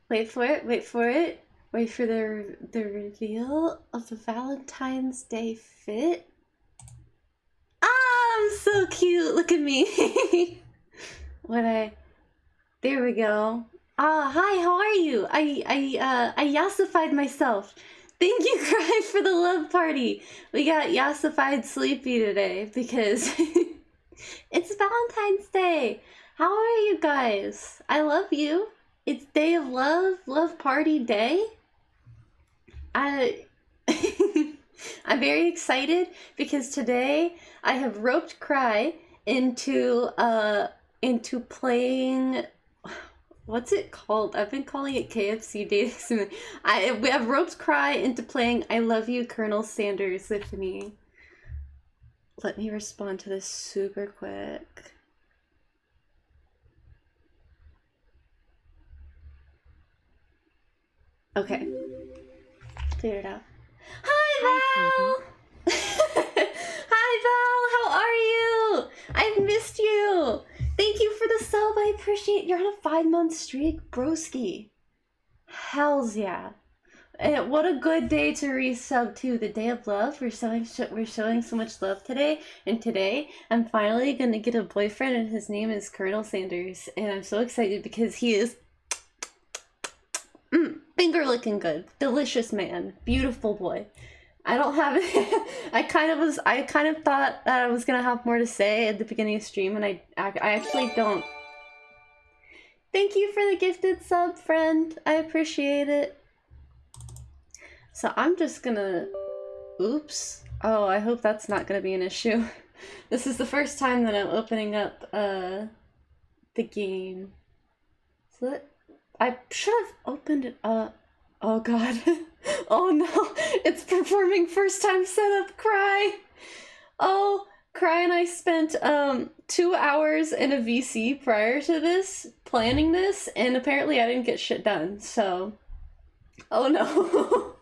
Wait for it, wait for it. Wait for the reveal of the Valentine's Day fit. Ah, I'm so cute. Look at me. There we go. Ah, hi, how are you? I yassified myself. Thank you, Cry, for the love party. We got yassified Sleepy today because it's Valentine's Day. How are you guys? I love you. It's day of love, love party day. I'm very excited because today I have roped Cry into playing, what's it called? I've been calling it KFC dating sim. We have roped Cry into playing I Love You, Colonel Sanders with me. Let me respond to this super quick. Okay. Figured it out. Hi, Val! Hi, Val! How are you? I've missed you! Thank you for the sub, I appreciate it. You're on a 5-month streak, broski. Hells yeah. And what a good day to resub to, the day of love. We're showing so much love today, and today I'm finally gonna get a boyfriend, and his name is Colonel Sanders, and I'm so excited because he is finger-licking good, delicious man, beautiful boy. I don't have it. I kind of thought that I was gonna have more to say at the beginning of stream, and I actually don't. Thank you for the gifted sub, friend. I appreciate it. So I'm just gonna, oops. Oh, I hope that's not gonna be an issue. This is the first time that I'm opening up the game. So that, I should have opened it up. Oh god. Oh no, it's performing first time setup, Cry. Oh, Cry and I spent 2 hours in a VC prior to this, planning this, and apparently I didn't get shit done, so. Oh no.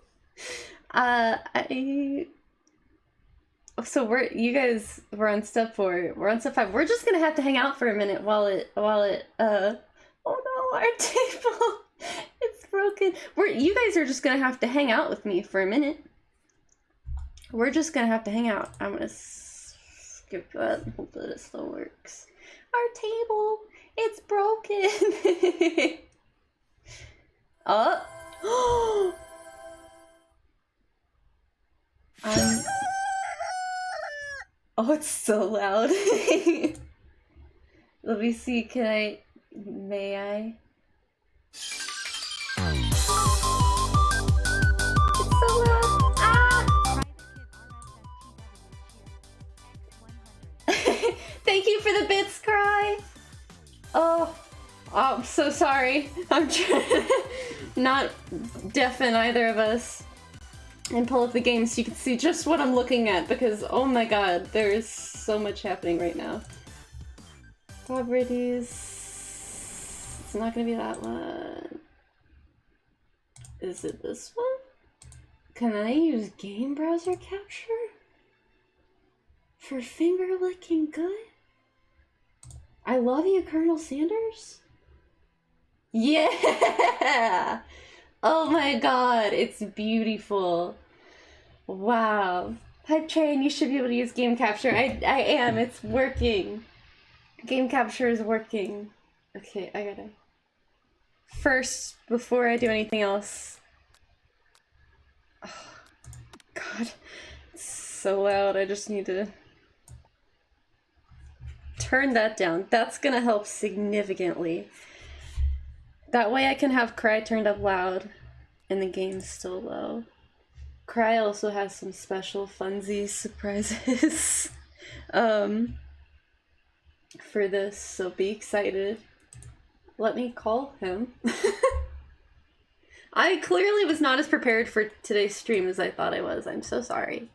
So you guys were on step 4, we're on step 5. We're just gonna have to hang out for a minute while it, oh no, our table, it's broken. You guys are just gonna have to hang out with me for a minute. We're just gonna have to hang out. I'm gonna skip that and hope that it still works. Our table, it's broken. Oh. Oh, it's so loud. Let me see, may I? It's so loud. Ah! Thank you for the bits, Cry. Oh, I'm so sorry. I'm trying not deafen either of us. And pull up the game so you can see just what I'm looking at, because oh my god, there is so much happening right now. Properties. It's not gonna be that one. Is it this one? Can I use game browser capture? For finger-licking good? I love you, Colonel Sanders? Yeah! Oh my god, it's beautiful. Wow. Hype train, you should be able to use game capture. I am, it's working. Game capture is working. Okay, I gotta. First, before I do anything else. Oh, god. It's so loud, I just need to turn that down. That's gonna help significantly. That way I can have Cry turned up loud and the game's still low. Cry also has some special funsies surprises for this, so be excited. Let me call him. I clearly was not as prepared for today's stream as I thought I was. I'm so sorry.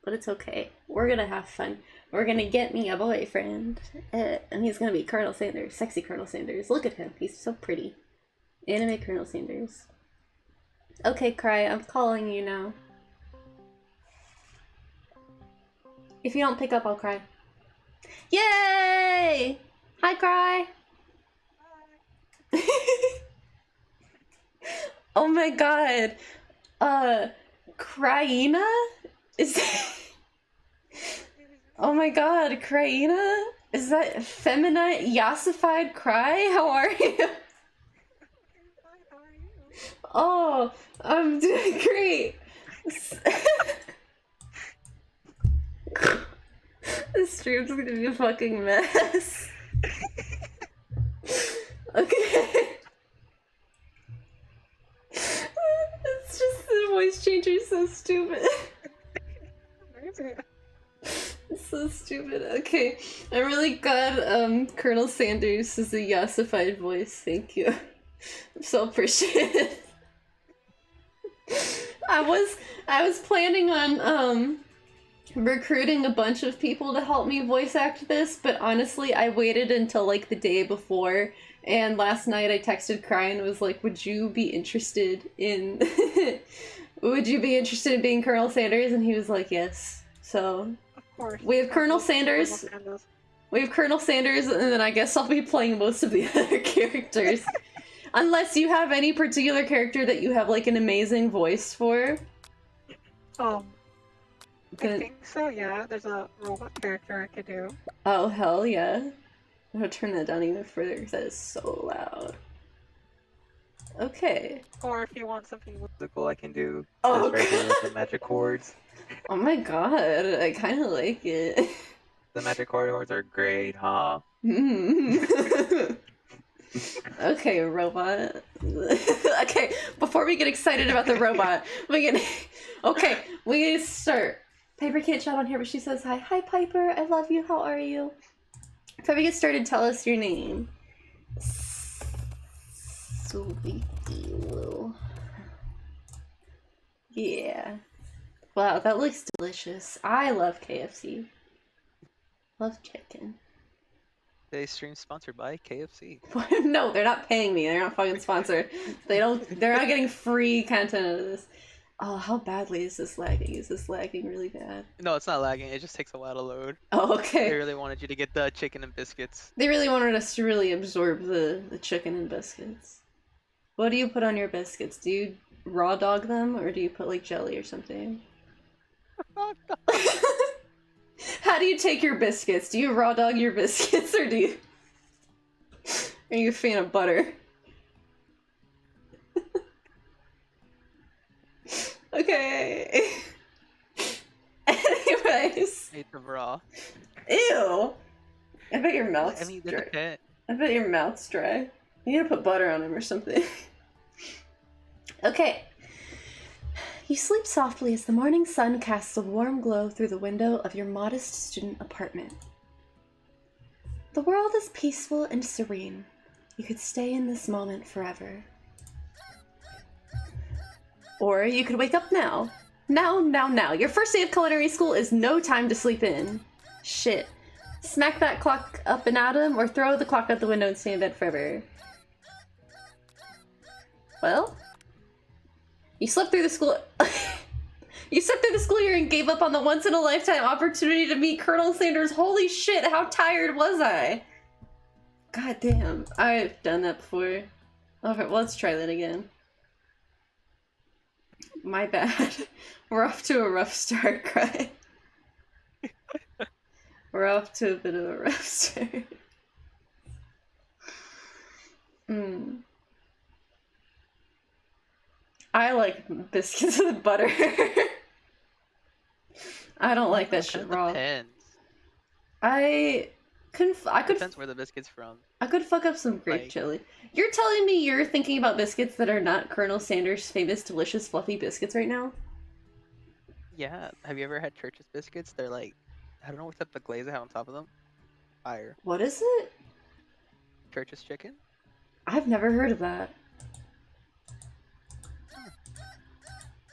But it's okay. We're gonna have fun. We're gonna get me a boyfriend. And he's gonna be Colonel Sanders. Sexy Colonel Sanders. Look at him. He's so pretty. Anime Colonel Sanders. Okay, Cry. I'm calling you now. If you don't pick up, I'll cry. Yay! Hi, Cry! Hi. Oh my god. Cryena? Is Oh my god, Cryena? Is that feminine yassified cry? How are you? Oh, I'm doing great. This stream's gonna be a fucking mess. Okay. It's just the voice changer is so stupid. It's so stupid. Okay. I'm really glad Colonel Sanders is a yassified voice. Thank you. I'm so appreciative. I was planning on recruiting a bunch of people to help me voice act this, but honestly I waited until like the day before, and last night I texted Cry and was like, would you be interested in being Colonel Sanders? And he was like, yes. So Of course. we have Colonel Sanders. We have Colonel Sanders, and then I guess I'll be playing most of the other characters. Unless you have any particular character that you have like an amazing voice for. I think so, yeah. There's a robot character I could do. Oh, hell yeah. I'm gonna turn that down even further because that is so loud. Okay. Or if you want something Musical I can do. Oh, Just regular with the magic chords. Oh my god, I kind of like it. The magic chords are great, huh? Okay, robot. Okay, before we get excited about the robot, we can start. Piper can't shout on here, but she says hi. Hi, Piper. I love you. How are you? Before we get started, tell us your name. Sleepy. Yeah. Wow, that looks delicious. I love KFC. Love chicken. Today's stream sponsored by KFC. No, they're not paying me. They're not fucking sponsored. They're not getting free content out of this. Oh, how badly is this lagging? Is this lagging really bad? No, it's not lagging. It just takes a while to load. Oh, okay. They really wanted you to get the chicken and biscuits. They really wanted us to really absorb the chicken and biscuits. What do you put on your biscuits? Do you raw dog them, or do you put like jelly or something? How do you take your biscuits? Do you raw dog your biscuits, or are you a fan of butter? Okay. Anyways. Hate the raw. Ew. I bet your mouth's I mean, dry. I bet your mouth's dry. You gotta put butter on them or something. Okay. You sleep softly as the morning sun casts a warm glow through the window of your modest student apartment. The world is peaceful and serene. You could stay in this moment forever. Or you could wake up now. Now. Your first day of culinary school is no time to sleep in. Shit. Smack that clock up and at him, or throw the clock out the window and stay in bed forever. Well? You slept through the school... You slept through the school year and gave up on the once-in-a-lifetime opportunity to meet Colonel Sanders. Holy shit, how tired was I? God damn, I've done that before. Okay, let's try that again. My bad. We're off to a rough start, Cry. We're off to a bit of a rough start. I like biscuits with butter. I don't like that shit raw. Depends. I could Depends where the biscuit's from. I could fuck up some grape chili. You're telling me you're thinking about biscuits that are not Colonel Sanders' famous delicious fluffy biscuits right now? Yeah. Have you ever had Church's biscuits? They're like, I don't know what's up the glaze I have on top of them. Fire. What is it? Church's chicken? I've never heard of that.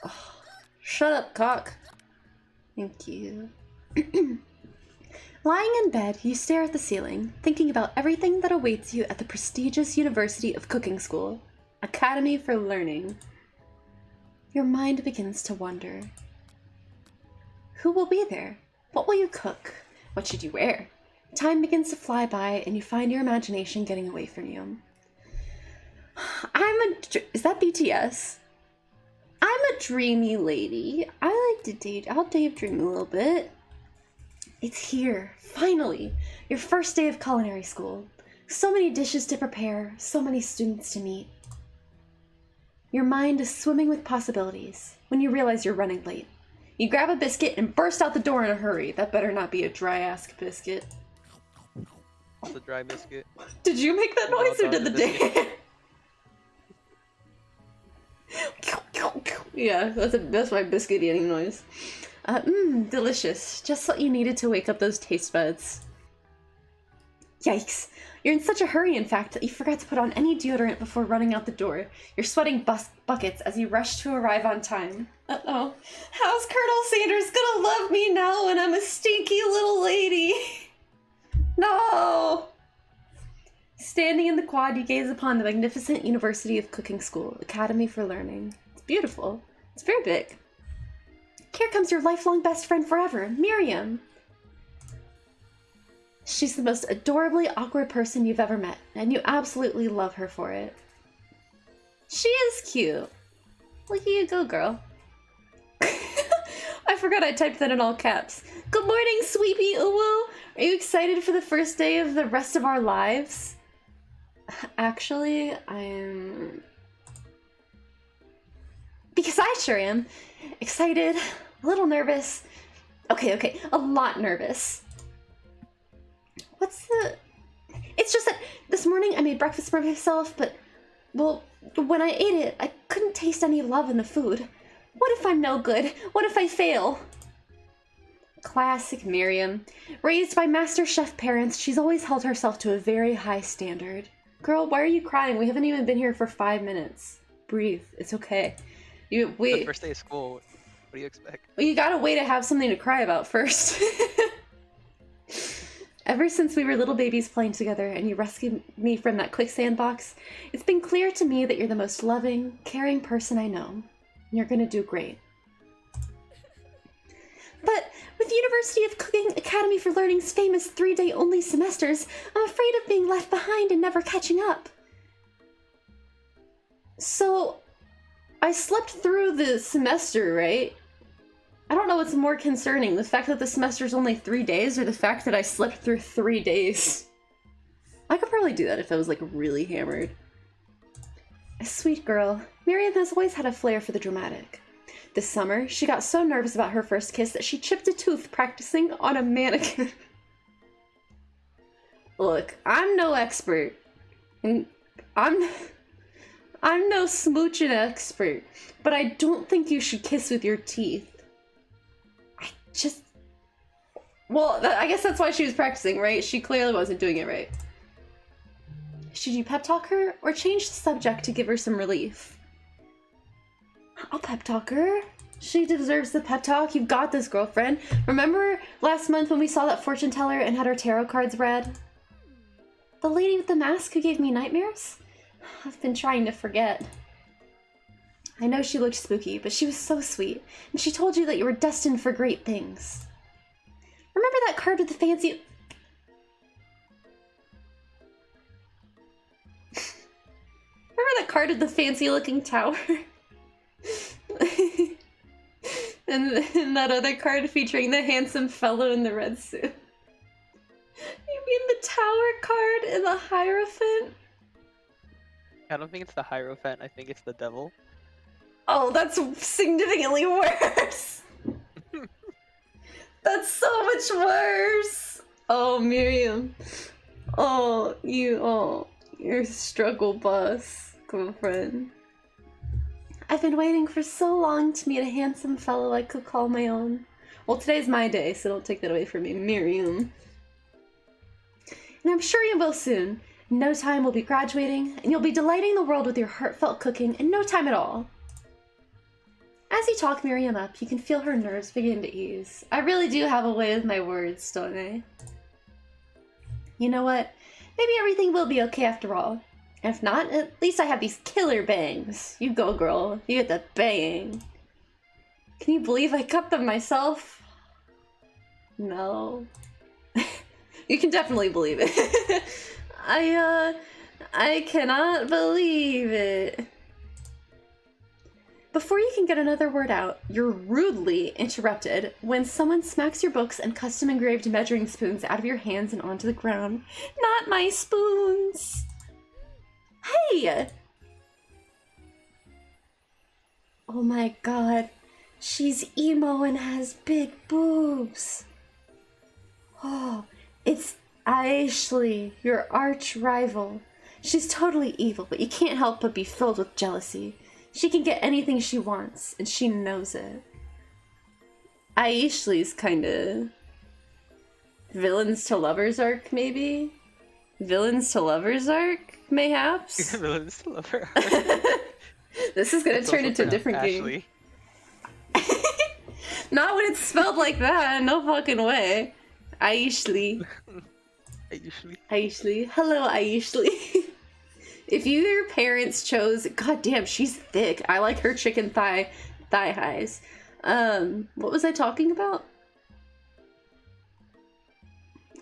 Oh, shut up, cock. Thank you. Lying in bed, you stare at the ceiling, thinking about everything that awaits you at the prestigious University of Cooking School, Academy for Learning. Your mind begins to wonder. Who will be there? What will you cook? What should you wear? Time begins to fly by, and you find your imagination getting away from you. Is that BTS? a dreamy lady. I like to date. I'll daydream a little bit. It's here, finally. Your first day of culinary school. So many dishes to prepare, so many students to meet. Your mind is swimming with possibilities when you realize you're running late. You grab a biscuit and burst out the door in a hurry. That better not be a dry-ass biscuit. It's a dry biscuit. Did you make that noise or did the day? Yeah, that's my biscuit eating noise. Delicious. Just what you needed to wake up those taste buds. Yikes. You're in such a hurry, in fact, that you forgot to put on any deodorant before running out the door. You're sweating buckets as you rush to arrive on time. Uh-oh. How's Colonel Sanders gonna love me now when I'm a stinky little lady? No! Standing in the quad, you gaze upon the magnificent University of Cooking School, Academy for Learning. It's beautiful. It's very big. Here comes your lifelong best friend forever, Miriam. She's the most adorably awkward person you've ever met, and you absolutely love her for it. She is cute. Look at you go, girl. I forgot I typed that in all caps. Good morning, Sweepy Uwu. Are you excited for the first day of the rest of our lives? Actually, I'm... Because I sure am. Excited, a little nervous. Okay, a lot nervous. What's the... It's just that this morning I made breakfast for myself, but... Well, when I ate it, I couldn't taste any love in the food. What if I'm no good? What if I fail? Classic Miriam. Raised by master chef parents, she's always held herself to a very high standard. Girl, why are you crying? We haven't even been here for 5 minutes. Breathe. It's okay. The first day of school. What do you expect? Well, you gotta wait to have something to cry about first. Ever since we were little babies playing together and you rescued me from that quicksand box, it's been clear to me that you're the most loving, caring person I know. You're gonna do great. But with University of Cooking Academy for Learning's famous 3-day only semesters, I'm afraid of being left behind and never catching up. So, I slept through the semester, right? I don't know what's more concerning, the fact that the semester's only 3 days or the fact that I slept through 3 days. I could probably do that if I was like really hammered. A sweet girl, Miriam has always had a flair for the dramatic. This summer, she got so nervous about her first kiss that she chipped a tooth practicing on a mannequin. Look, I'm no expert. And I'm no smooching expert, but I don't think you should kiss with your teeth. Well, I guess that's why she was practicing, right? She clearly wasn't doing it right. Should you pep talk her or change the subject to give her some relief? I'll pep talk her. She deserves the pep talk. You've got this, girlfriend. Remember last month when we saw that fortune teller and had our tarot cards read? The lady with the mask who gave me nightmares? I've been trying to forget. I know she looked spooky, but she was so sweet, and she told you that you were destined for great things. Remember that card with the fancy... Remember that card with the fancy-looking tower? and that other card featuring the handsome fellow in the red suit? You mean the tower card and the Hierophant? I don't think it's the Hierophant, I think it's the devil. Oh, that's significantly worse! That's so much worse! Oh, Miriam. Oh, you're a struggle bus, girlfriend. I've been waiting for so long to meet a handsome fellow I could call my own. Well, today's my day, so don't take that away from me, Miriam. And I'm sure you will soon. In no time we'll be graduating, and you'll be delighting the world with your heartfelt cooking in no time at all. As you talk Miriam up, you can feel her nerves begin to ease. I really do have a way with my words, don't I? You know what? Maybe everything will be okay after all. And if not, at least I have these killer bangs. You go, girl. You get the bang. Can you believe I cut them myself? No. You can definitely believe it. I cannot believe it. Before you can get another word out, you're rudely interrupted when someone smacks your books and custom engraved measuring spoons out of your hands and onto the ground. Not my spoons! Hey! Oh my god. She's emo and has big boobs. Oh, it's Ashley, your arch rival. She's totally evil, but you can't help but be filled with jealousy. She can get anything she wants, and she knows it. Ashley's kinda... villains to lovers arc, maybe? Villains to lovers arc, mayhaps? Villains to lover arc. This is gonna That's turn also into a different Ashley. game. Not when it's spelled like that, no fucking way. Ashley. Ashley. Hello, Ashley. If your parents chose... God damn, she's thick. I like her chicken thigh highs. What was I talking about?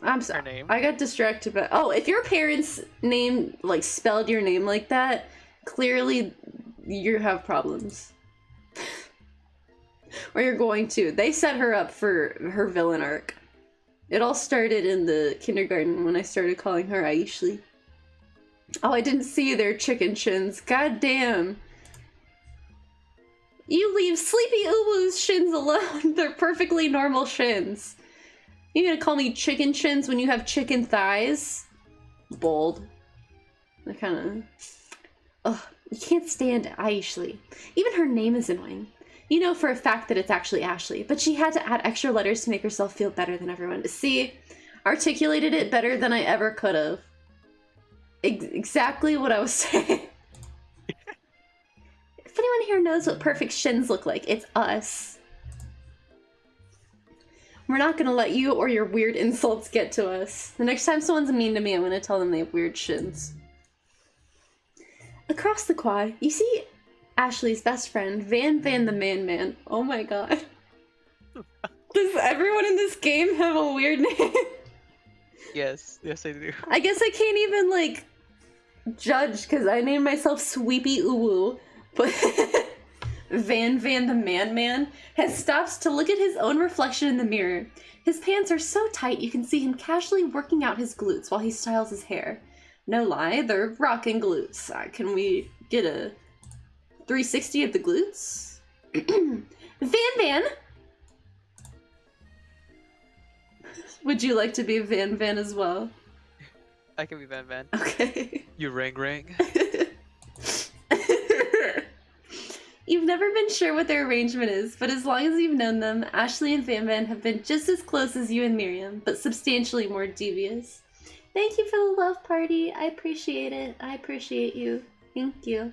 I'm sorry. I got distracted by... Oh, if your parents name, like, spelled your name like that, clearly you have problems. Or you're going to. They set her up for her villain arc. It all started in the kindergarten when I started calling her Ashley. Oh, I didn't see their chicken shins. God damn. You leave Sleepy Uwu's shins alone. They're perfectly normal shins. You gonna call me chicken shins when you have chicken thighs? Bold. They're kinda... Ugh, you can't stand Ashley. Even her name is annoying. You know for a fact that it's actually Ashley, but she had to add extra letters to make herself feel better than everyone. See, articulated it better than I ever could have. Exactly what I was saying. If anyone here knows what perfect shins look like, it's us. We're not gonna let you or your weird insults get to us. The next time someone's mean to me, I'm gonna tell them they have weird shins. Across the quad, you see Ashley's best friend, Van the Man. Oh my god. Does everyone in this game have a weird name? Yes, yes I do. I guess I can't even, like, judge, because I named myself Sweepy Uwu, but Van the Man has stopped to look at his own reflection in the mirror. His pants are so tight you can see him casually working out his glutes while he styles his hair. No lie, they're rocking glutes. Can we get a 360 of the glutes? Van! Would you like to be Van as well? I can be Van. Okay. You rang. You've never been sure what their arrangement is, but as long as you've known them, Ashley and Van have been just as close as you and Miriam, but substantially more devious. Thank you for the love party. I appreciate it. I appreciate you. Thank you.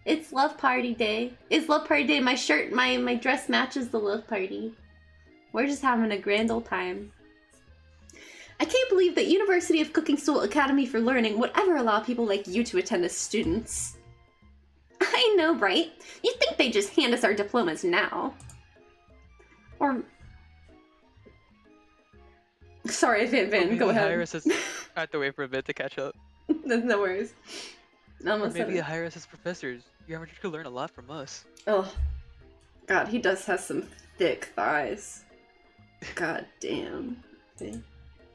It's love party day. It's love party day. My shirt, my dress matches the love party. We're just having a grand old time. I can't believe that University of Cooking School Academy for Learning would ever allow people like you to attend as students. I know, right? You'd think they'd just hand us our diplomas now. Or... Sorry, Van, go ahead. I have to wait for a bit to catch up. No worries. Almost Maybe hire us as professors. Your amateur could learn a lot from us. Oh. God, he does have some thick thighs. God damn.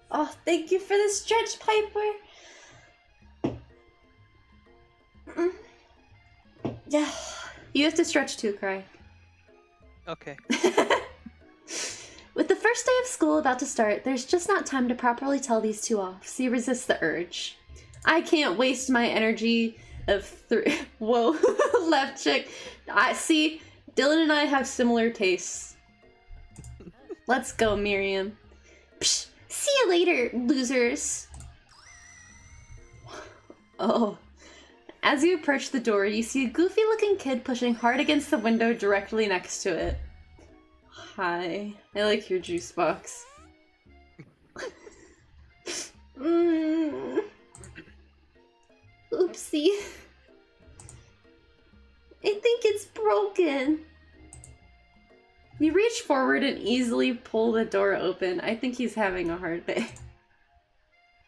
Oh, thank you for the stretch, Piper. Yeah. You have to stretch too, Cry. Okay. With the first day of school about to start, there's just not time to properly tell these two off, so you resist the urge. I can't waste my energy of Whoa, left chick. See, Dylan and I have similar tastes. Let's go, Miriam. Psh, see you later, losers. Oh. As you approach the door, you see a goofy-looking kid pushing hard against the window directly next to it. Hi. I like your juice box. Oopsie. I think it's broken. You reach forward and easily pull the door open. I think he's having a hard day.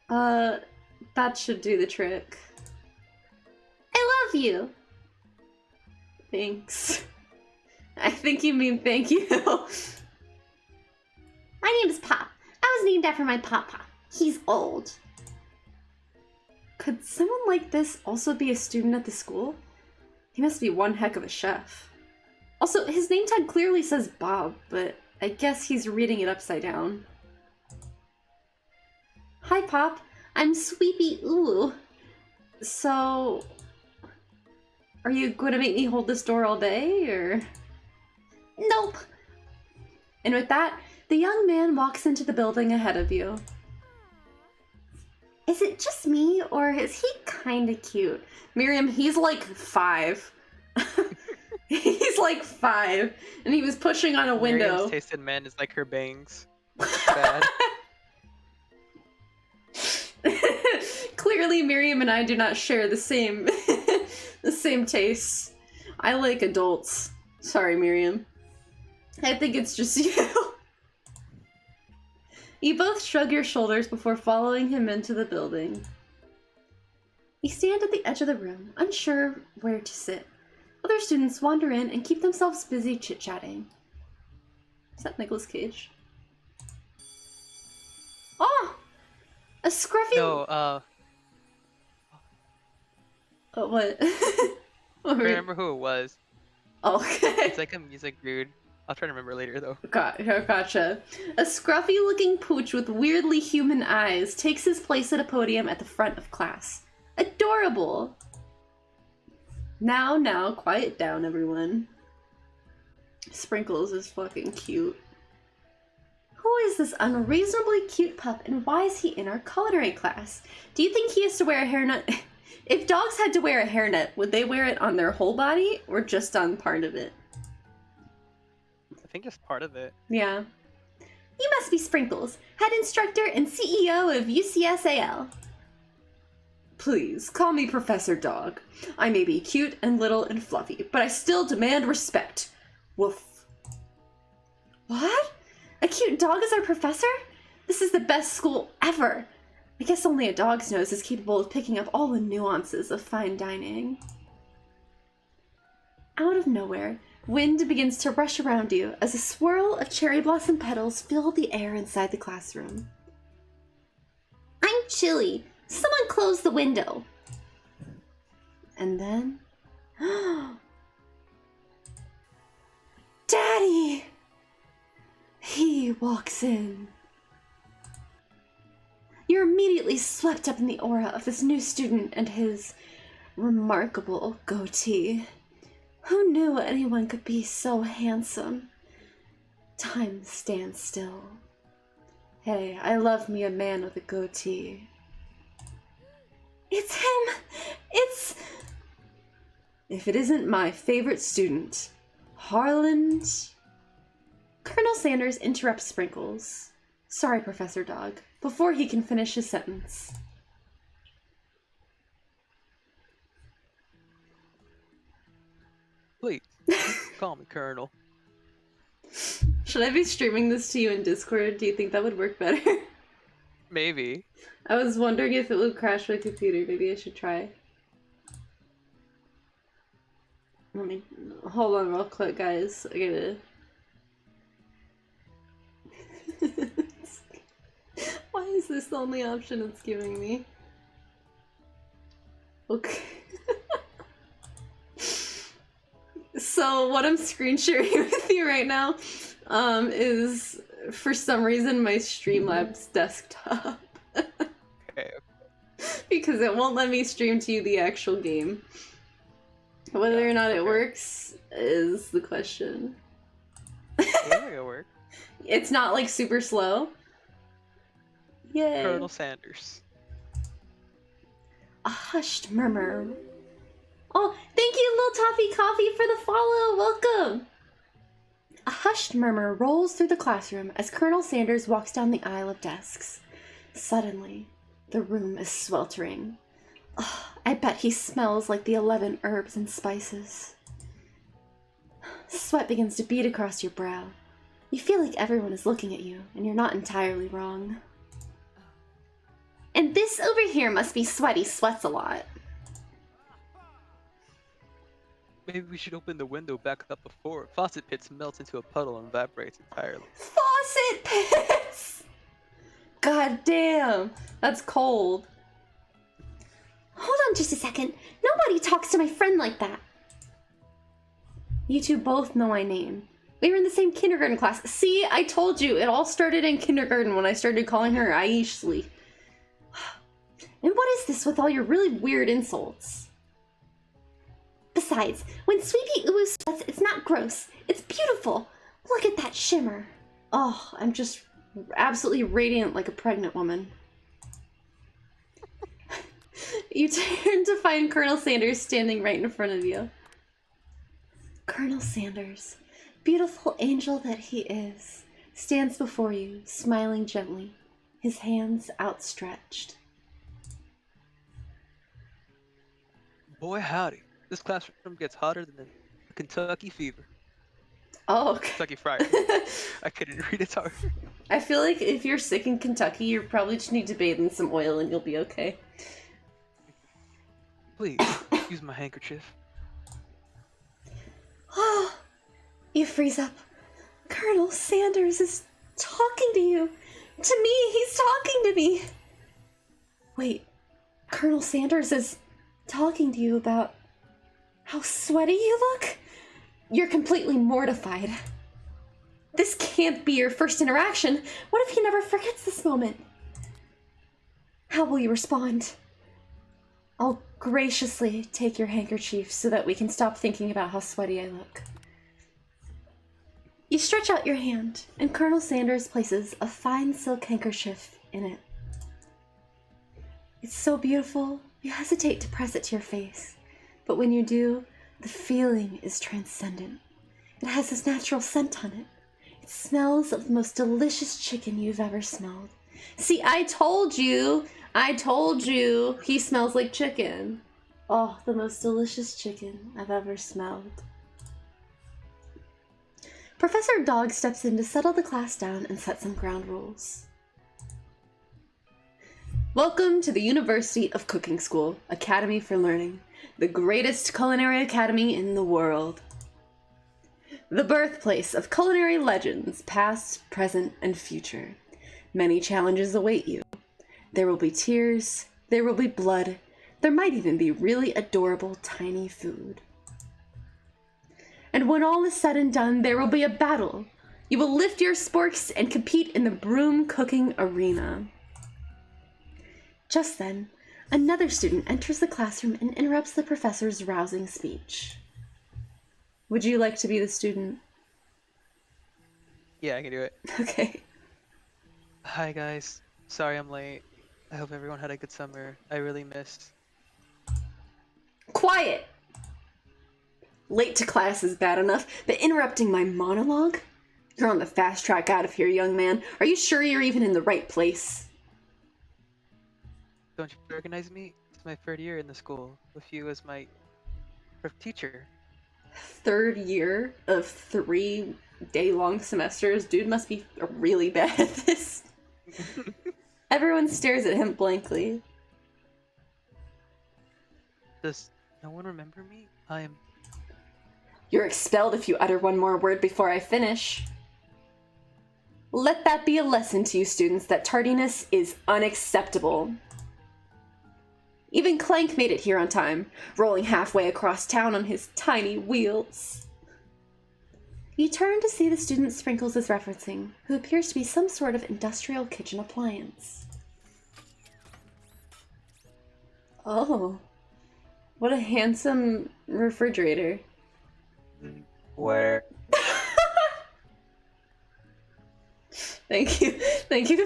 That should do the trick. I love you. Thanks. I think you mean thank you. My name is Pop. I was named after my papa. He's old. Could someone like this also be a student at the school? He must be one heck of a chef. Also, his name tag clearly says Bob, but I guess he's reading it upside down. Hi, Pop. I'm Sweepy Ulu. So, are you going to make me hold this door all day, or? Nope. And with that, the young man walks into the building ahead of you. Is it just me, or is he kinda cute? Miriam, he's like 5. He's like 5, and he was pushing on a window. Miriam's taste in men is like her bangs. Bad. Clearly, Miriam and I do not share the same the same tastes. I like adults. Sorry, Miriam. I think it's just you. You both shrug your shoulders before following him into the building. You stand at the edge of the room, unsure where to sit. Other students wander in and keep themselves busy chit-chatting. Is that Nicolas Cage? Oh! A scruffy... No, Oh, what? I remember who it was. Oh, okay. It's like a music dude. I'll try to remember later, though. Gotcha. A scruffy-looking pooch with weirdly human eyes takes his place at a podium at the front of class. Adorable! Now, quiet down, everyone. Sprinkles is fucking cute. Who is this unreasonably cute pup, and why is he in our culinary class? Do you think he has to wear a hairnet? If dogs had to wear a hairnet, would they wear it on their whole body, or just on part of it? I think it's part of it. Yeah. You must be Sprinkles, head instructor and CEO of UCSAL. Please, call me Professor Dog. I may be cute and little and fluffy, but I still demand respect. Woof. What? A cute dog is our professor? This is the best school ever. I guess only a dog's nose is capable of picking up all the nuances of fine dining. Out of nowhere, wind begins to rush around you as a swirl of cherry blossom petals fill the air inside the classroom. I'm chilly. Someone close the window. And then... Daddy! He walks in. You're immediately swept up in the aura of this new student and his remarkable goatee. Who knew anyone could be so handsome? Time stands still. Hey, I love me a man with a goatee. It's him! It's... If it isn't my favorite student, Harland... Colonel Sanders interrupts Sprinkles. Sorry, Professor Dog, before he can finish his sentence. Please, call me Colonel. Should I be streaming this to you in Discord? Do you think that would work better? Maybe. I was wondering if it would crash my computer. Maybe I should try. Let me... Hold on real quick, guys. I gotta... Why is this the only option it's giving me? Okay. So what I'm screen sharing with you right now is, for some reason, my Streamlabs desktop. Okay. Because it won't let me stream to you the actual game. Whether or not it works is the question. Yeah, it'll work. It's not like super slow. Yay. Colonel Sanders. A hushed murmur. Oh, thank you, Little Toffee Coffee, for the follow. Welcome. A hushed murmur rolls through the classroom as Colonel Sanders walks down the aisle of desks. Suddenly, the room is sweltering. Oh, I bet he smells like the 11 herbs and spices. Sweat begins to bead across your brow. You feel like everyone is looking at you, and you're not entirely wrong. And this over here must be Sweaty Sweats a lot. Maybe we should open the window back up before faucet pits melts into a puddle and evaporates entirely. Faucet pits! God damn, that's cold. Hold on just a second. Nobody talks to my friend like that. You two both know my name. We were in the same kindergarten class. See, I told you, it all started in kindergarten when I started calling her YnisSleepy. And what is this with all your really weird insults? Besides, when Sweepy oohs sweats, it's not gross. It's beautiful. Look at that shimmer. Oh, I'm just absolutely radiant like a pregnant woman. You turn to find Colonel Sanders standing right in front of you. Colonel Sanders, beautiful angel that he is, stands before you, smiling gently, his hands outstretched. Boy howdy, this classroom gets hotter than a Kentucky fever. Oh, okay. Kentucky Fried. I couldn't read it hard. I feel like if you're sick in Kentucky, you probably just need to bathe in some oil and you'll be okay. Please, use my handkerchief. Oh, you freeze up. Colonel Sanders is talking to you. To me, he's talking to me. Wait, Colonel Sanders is talking to you about how sweaty you look? You're completely mortified. This can't be your first interaction. What if he never forgets this moment? How will you respond? I'll graciously take your handkerchief so that we can stop thinking about how sweaty I look. You stretch out your hand, and Colonel Sanders places a fine silk handkerchief in it. It's so beautiful, you hesitate to press it to your face, but when you do, the feeling is transcendent. It has this natural scent on it. It smells of the most delicious chicken you've ever smelled. See, I told you, he smells like chicken. Oh, the most delicious chicken I've ever smelled. Professor Dog steps in to settle the class down and set some ground rules. Welcome to the University of Cooking School, Academy for Learning, the greatest culinary academy in the world. The birthplace of culinary legends, past, present, and future. Many challenges await you. There will be tears, there will be blood, there might even be really adorable tiny food. And when all is said and done, there will be a battle. You will lift your sporks and compete in the broom cooking arena. Just then, another student enters the classroom and interrupts the professor's rousing speech. Would you like to be the student? Yeah, I can do it. Okay. Hi guys, sorry I'm late. I hope everyone had a good summer. I really missed. Quiet! Late to class is bad enough, but interrupting my monologue? You're on the fast track out of here, young man. Are you sure you're even in the right place? Don't you recognize me? It's my third year in the school, with you as my teacher. Third year of 3-day-long semesters? Dude must be really bad at this. Everyone stares at him blankly. Does no one remember me? You're expelled if you utter one more word before I finish. Let that be a lesson to you students that tardiness is unacceptable. Even Clank made it here on time, rolling halfway across town on his tiny wheels. You turn to see the student Sprinkles is referencing, who appears to be some sort of industrial kitchen appliance. Oh, what a handsome refrigerator. Where? Thank you. Thank you.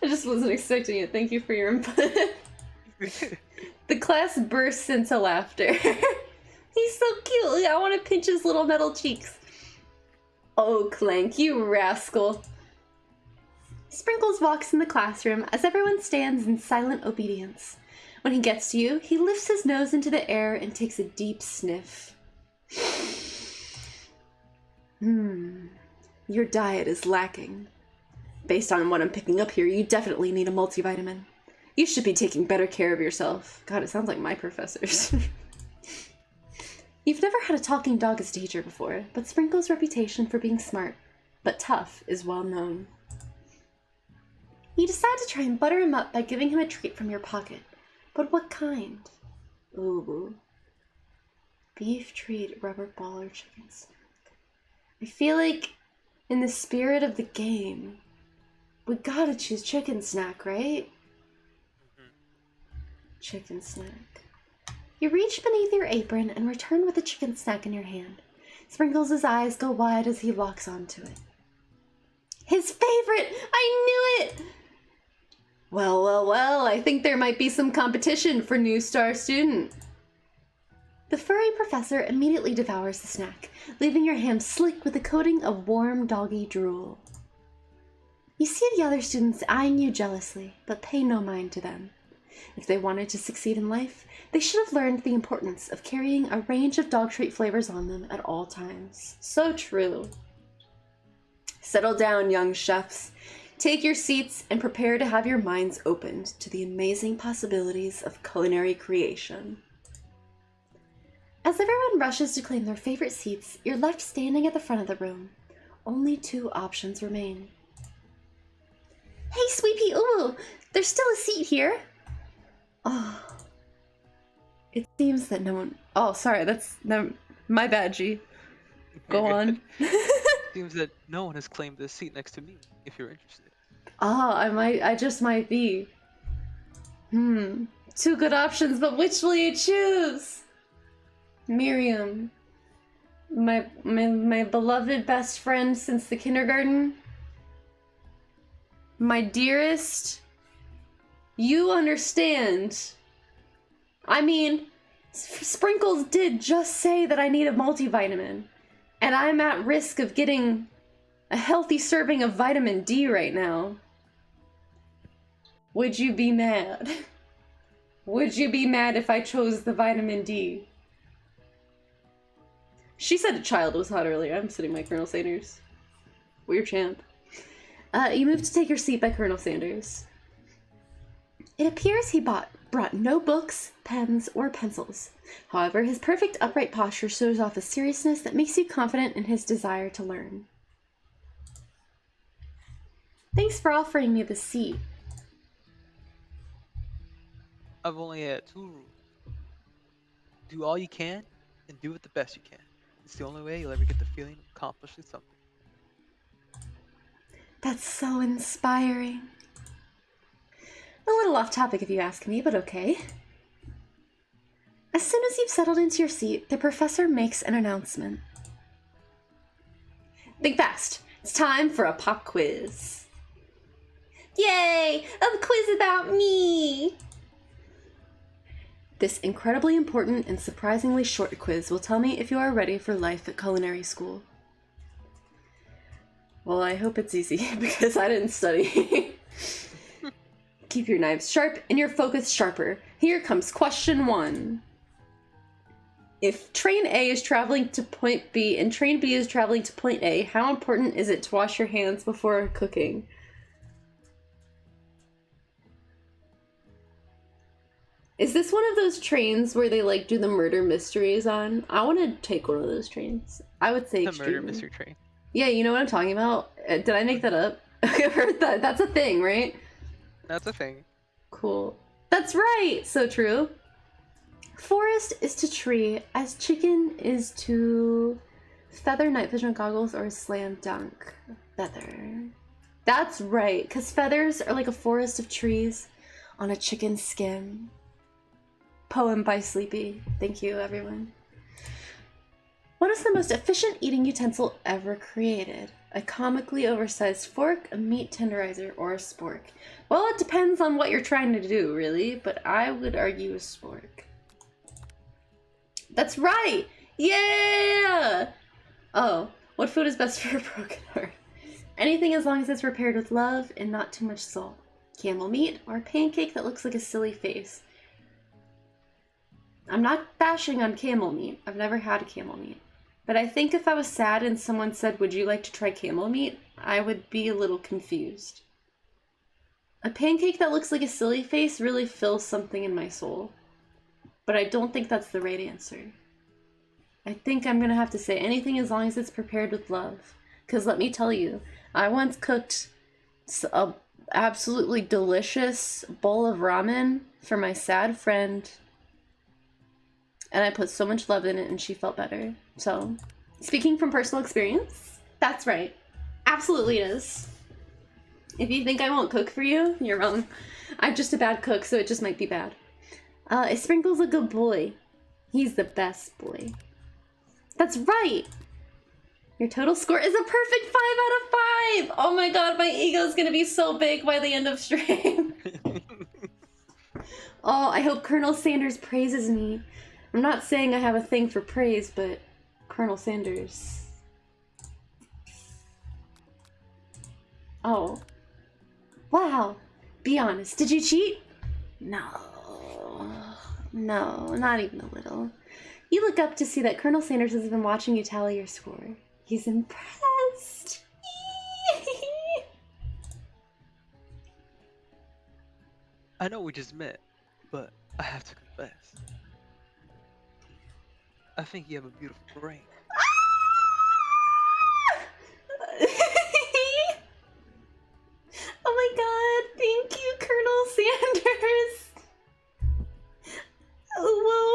I just wasn't expecting it. Thank you for your input. The class bursts into laughter. He's so cute. I want to pinch his little metal cheeks. Oh, Clank, you rascal. Sprinkles walks in the classroom as everyone stands in silent obedience. When he gets to you, he lifts his nose into the air and takes a deep sniff. Your diet is lacking. Based on what I'm picking up here, you definitely need a multivitamin. You should be taking better care of yourself. God, it sounds like my professors. You've never had a talking dog as a teacher before, but Sprinkle's reputation for being smart but tough is well known. You decide to try and butter him up by giving him a treat from your pocket. But what kind? Ooh. Beef treat, rubber ball, or chicken snack. I feel like, in the spirit of the game, we gotta choose chicken snack, right? Chicken snack. You reach beneath your apron and return with the chicken snack in your hand. Sprinkles' eyes go wide as he locks onto it. His favorite! I knew it! Well, well, well, I think there might be some competition for new star student. The furry professor immediately devours the snack, leaving your hand slick with a coating of warm doggy drool. You see the other students eyeing you jealously, but pay no mind to them. If they wanted to succeed in life, they should have learned the importance of carrying a range of dog treat flavors on them at all times. So true. Settle down, young chefs. Take your seats and prepare to have your minds opened to the amazing possibilities of culinary creation. As everyone rushes to claim their favorite seats, you're left standing at the front of the room. Only 2 options remain. Hey, Sweepy, ooh, there's still a seat here. Oh. It seems that no one... Oh, sorry, that's... No, my bad, G. Go on. Seems that no one has claimed this seat next to me, if you're interested. I just might be. 2 good options, but which will you choose? Miriam. My beloved best friend since the kindergarten. My dearest. You understand. I mean, Sprinkles did just say that I need a multivitamin. And I'm at risk of getting a healthy serving of vitamin D right now. Would you be mad? Would you be mad if I chose the vitamin D? She said a child was hot earlier. I'm sitting by Colonel Sanders. Weird champ. You move to take your seat by Colonel Sanders. It appears he brought no books, pens, or pencils. However, his perfect upright posture shows off a seriousness that makes you confident in his desire to learn. Thanks for offering me the seat. I've only had 2 rules. Do all you can, and do it the best you can. It's the only way you'll ever get the feeling of accomplishing something. That's so inspiring. A little off topic if you ask me, but okay. As soon as you've settled into your seat, the professor makes an announcement. Think fast. It's time for a pop quiz. Yay! A quiz about me! This incredibly important and surprisingly short quiz will tell me if you are ready for life at culinary school. Well, I hope it's easy, because I didn't study. Keep your knives sharp and your focus sharper. Here comes question 1. If train A is traveling to point B and train B is traveling to point A, how important is it to wash your hands before cooking? Is this one of those trains where they like do the murder mysteries on? I want to take one of those trains. I would say The murder mystery train. Yeah, you know what I'm talking about? Did I make that up? I've heard that. That's a thing, right? That's a thing. Cool. That's right! So true. Forest is to tree, as chicken is to feather, night vision goggles, or slam dunk. Feather. That's right, because feathers are like a forest of trees on a chicken skin. Poem by Sleepy. Thank you, everyone. What is the most efficient eating utensil ever created? A comically oversized fork, a meat tenderizer, or a spork? Well, it depends on what you're trying to do, really, but I would argue a spork. That's right! Yeah! Oh, what food is best for a broken heart? Anything as long as it's prepared with love and not too much salt. Camel meat, or a pancake that looks like a silly face. I'm not bashing on camel meat. I've never had a camel meat. But I think if I was sad and someone said, would you like to try camel meat? I would be a little confused. A pancake that looks like a silly face really fills something in my soul. But I don't think that's the right answer. I think I'm gonna have to say anything as long as it's prepared with love. Because let me tell you, I once cooked a absolutely delicious bowl of ramen for my sad friend, and I put so much love in it and she felt better. So, speaking from personal experience, that's right. Absolutely is. If you think I won't cook for you, you're wrong. I'm just a bad cook, so it just might be bad. Sprinkle's a good boy. He's the best boy. That's right! Your total score is a perfect 5 out of 5! Oh my god, my ego's gonna be so big by the end of stream. Oh, I hope Colonel Sanders praises me. I'm not saying I have a thing for praise, but Colonel Sanders. Oh. Wow. Be honest, did you cheat? No. No, not even a little. You look up to see that Colonel Sanders has been watching you tally your score. He's impressed. I know we just met, but I have to confess. I think you have a beautiful brain. Oh my god, thank you, Colonel Sanders. Whoa.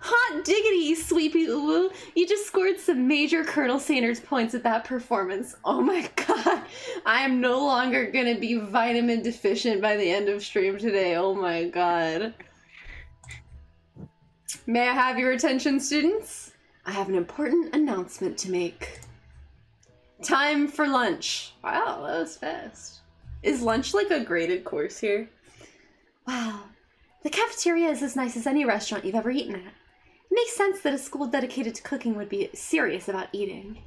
Hot diggity, Sleepy Uwu. You just scored some major Colonel Sanders points with that performance. Oh my god. I am no longer gonna be vitamin deficient by the end of stream today. Oh my god. May I have your attention, students? I have an important announcement to make. Time for lunch. Wow, that was fast. Is lunch like a graded course here? Wow. The cafeteria is as nice as any restaurant you've ever eaten at. It makes sense that a school dedicated to cooking would be serious about eating.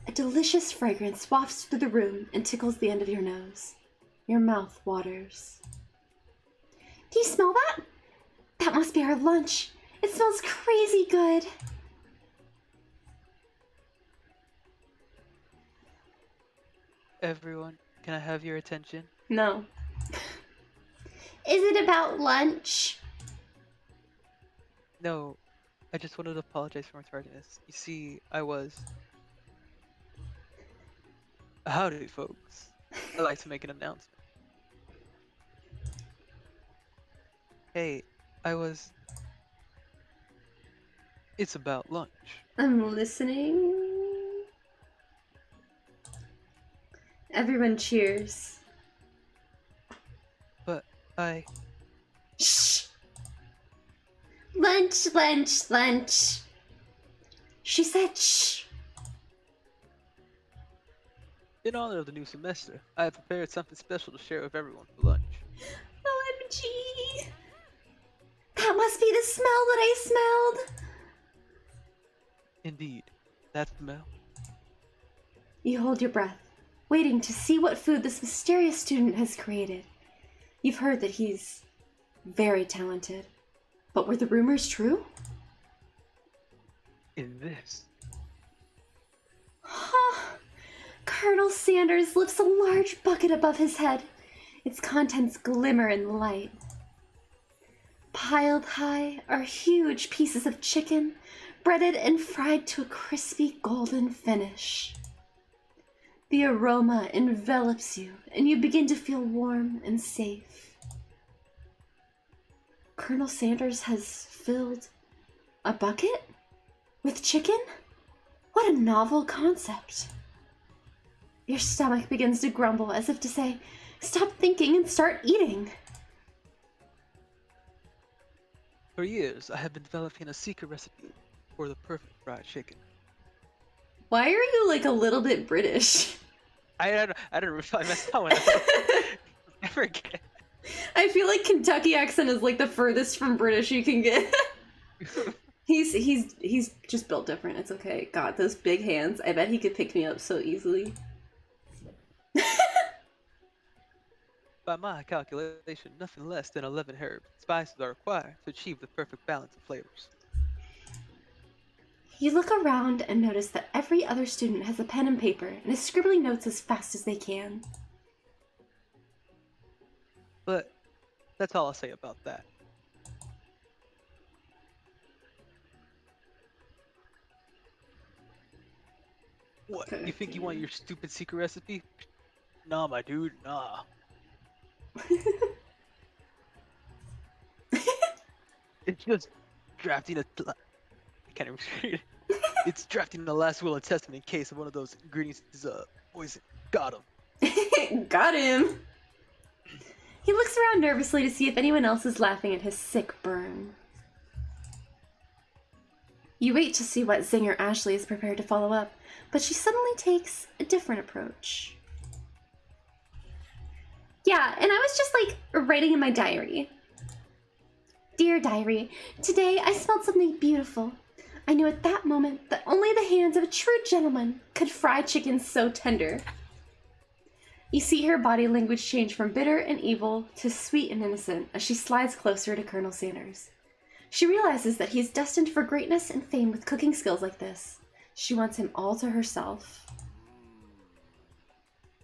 A delicious fragrance wafts through the room and tickles the end of your nose. Your mouth waters. Do you smell that? That must be our lunch. It smells crazy good. Everyone, can I have your attention? No. Is it about lunch? No, I just wanted to apologize for my tardiness. You see, I was... Howdy, folks. I'd like to make an announcement. Hey, It's about lunch. I'm listening. Everyone cheers. But Shh! Lunch, lunch, lunch. She said shh. In honor of the new semester, I have prepared something special to share with everyone for lunch. OMG. That must be the smell that I smelled. Indeed, that's the smell. You hold your breath, waiting to see what food this mysterious student has created. You've heard that he's very talented. But were the rumors true? In this. Colonel Sanders lifts a large bucket above his head. Its contents glimmer in the light. Piled high are huge pieces of chicken, breaded and fried to a crispy golden finish. The aroma envelops you, and you begin to feel warm and safe. Colonel Sanders has filled a bucket with chicken? What a novel concept. Your stomach begins to grumble as if to say, stop thinking and start eating. For years, I have been developing a secret recipe for the perfect fried chicken. Why are you like a little bit British? I don't know if I messed up one. I forget. I feel like Kentucky accent is like the furthest from British you can get. He's just built different. It's okay. God, those big hands. I bet he could pick me up so easily. By my calculation, nothing less than 11 herbs and spices are required to achieve the perfect balance of flavors. You look around and notice that every other student has a pen and paper and is scribbling notes as fast as they can. But that's all I'll say about that. think you want your stupid secret recipe? Nah, my dude, nah. It's just drafting I can't even read it. It's drafting the last will and testament in case of one of those ingredients is poison. Got him. Got him! He looks around nervously to see if anyone else is laughing at his sick burn. You wait to see what zinger Ashley is prepared to follow up, but she suddenly takes a different approach. Yeah, and I was just like writing in my diary. Dear diary, today I smelled something beautiful. I knew at that moment that only the hands of a true gentleman could fry chicken so tender. You see her body language change from bitter and evil to sweet and innocent as she slides closer to Colonel Sanders. She realizes that he is destined for greatness and fame with cooking skills like this. She wants him all to herself.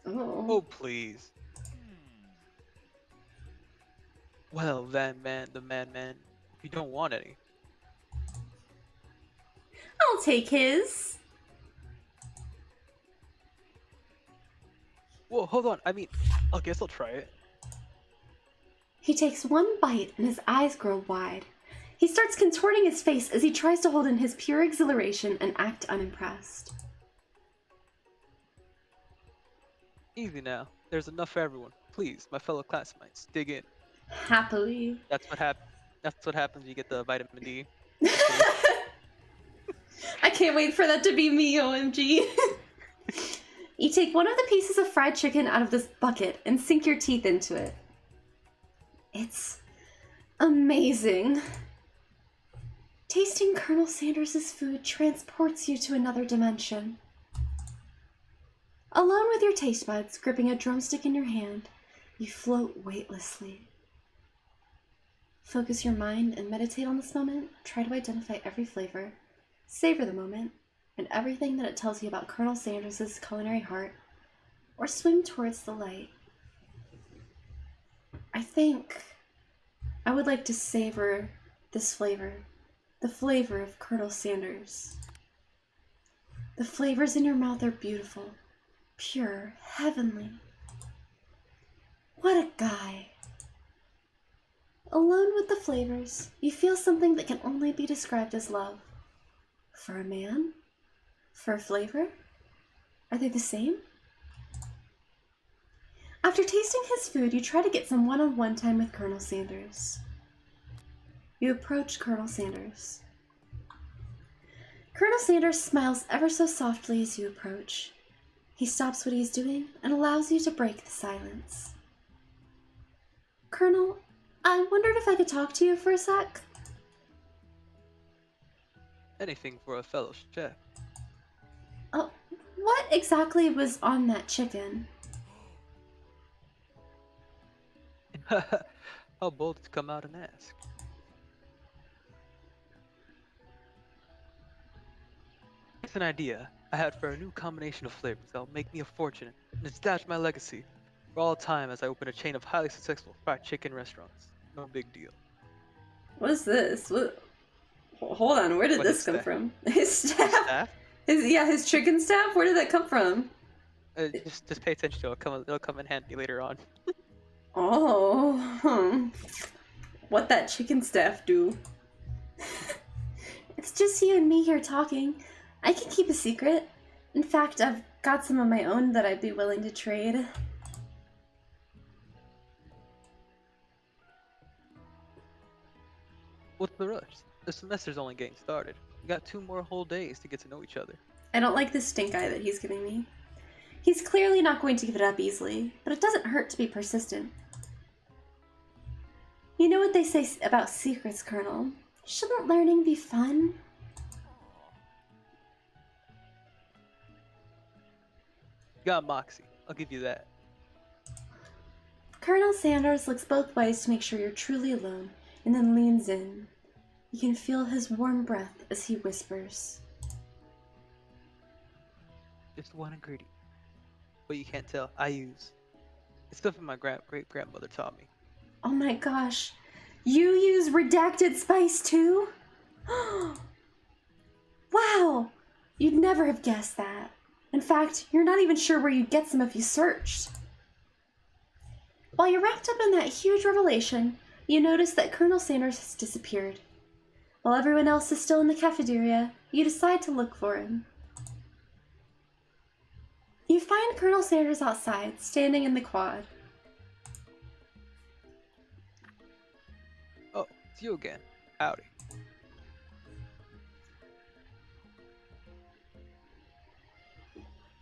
Oh, please. Well, then, the man, if you don't want any. I'll take his. Whoa, hold on. I mean, I guess I'll try it. He takes one bite and his eyes grow wide. He starts contorting his face as he tries to hold in his pure exhilaration and act unimpressed. Easy now. There's enough for everyone. Please, my fellow classmates, dig in. Happily. That's what happens when you get the vitamin D. I can't wait for that to be me, OMG. You take one of the pieces of fried chicken out of this bucket and sink your teeth into it. It's amazing. Tasting Colonel Sanders' food transports you to another dimension. Alone with your taste buds, gripping a drumstick in your hand, you float weightlessly. Focus your mind and meditate on this moment. Try to identify every flavor. Savor the moment and everything that it tells you about Colonel Sanders' culinary heart, or swim towards the light. I think I would like to savor this flavor, the flavor of Colonel Sanders. The flavors in your mouth are beautiful, pure, heavenly. What a guy. Alone with the flavors, you feel something that can only be described as love. For a man? For a flavor? Are they the same? After tasting his food, you try to get some one-on-one time with Colonel Sanders. You approach Colonel Sanders. Colonel Sanders smiles ever so softly as you approach. He stops what he's doing and allows you to break the silence. Colonel, I wondered if I could talk to you for a sec. Anything for a fellow chef. What exactly was on that chicken? How bold to come out and ask. It's an idea I had for a new combination of flavors that'll make me a fortune and establish my legacy for all time as I open a chain of highly successful fried chicken restaurants. No big deal. What is this? What? Hold on, where did What, this his come staff? from? His staff? Staff? His chicken staff? Where did that come from? Just pay attention to it. It'll come in handy later on. Oh, what that chicken staff do? It's just you and me here talking. I can keep a secret. In fact, I've got some of my own that I'd be willing to trade. What's the rush? The semester's only getting started. We got 2 more whole days to get to know each other. I don't like this stink eye that he's giving me. He's clearly not going to give it up easily, but it doesn't hurt to be persistent. You know what they say about secrets, Colonel? Shouldn't learning be fun? You got moxie. I'll give you that. Colonel Sanders looks both ways to make sure you're truly alone, and then leans in. You can feel his warm breath as he whispers. Just one ingredient. But you can't tell. I use. It's stuff my great-grandmother taught me. Oh my gosh, you use redacted spice too? Wow, you'd never have guessed that. In fact, you're not even sure where you'd get some if you searched. While you're wrapped up in that huge revelation, you notice that Colonel Sanders has disappeared. While everyone else is still in the cafeteria, you decide to look for him. You find Colonel Sanders outside, standing in the quad. Oh, it's you again. Howdy.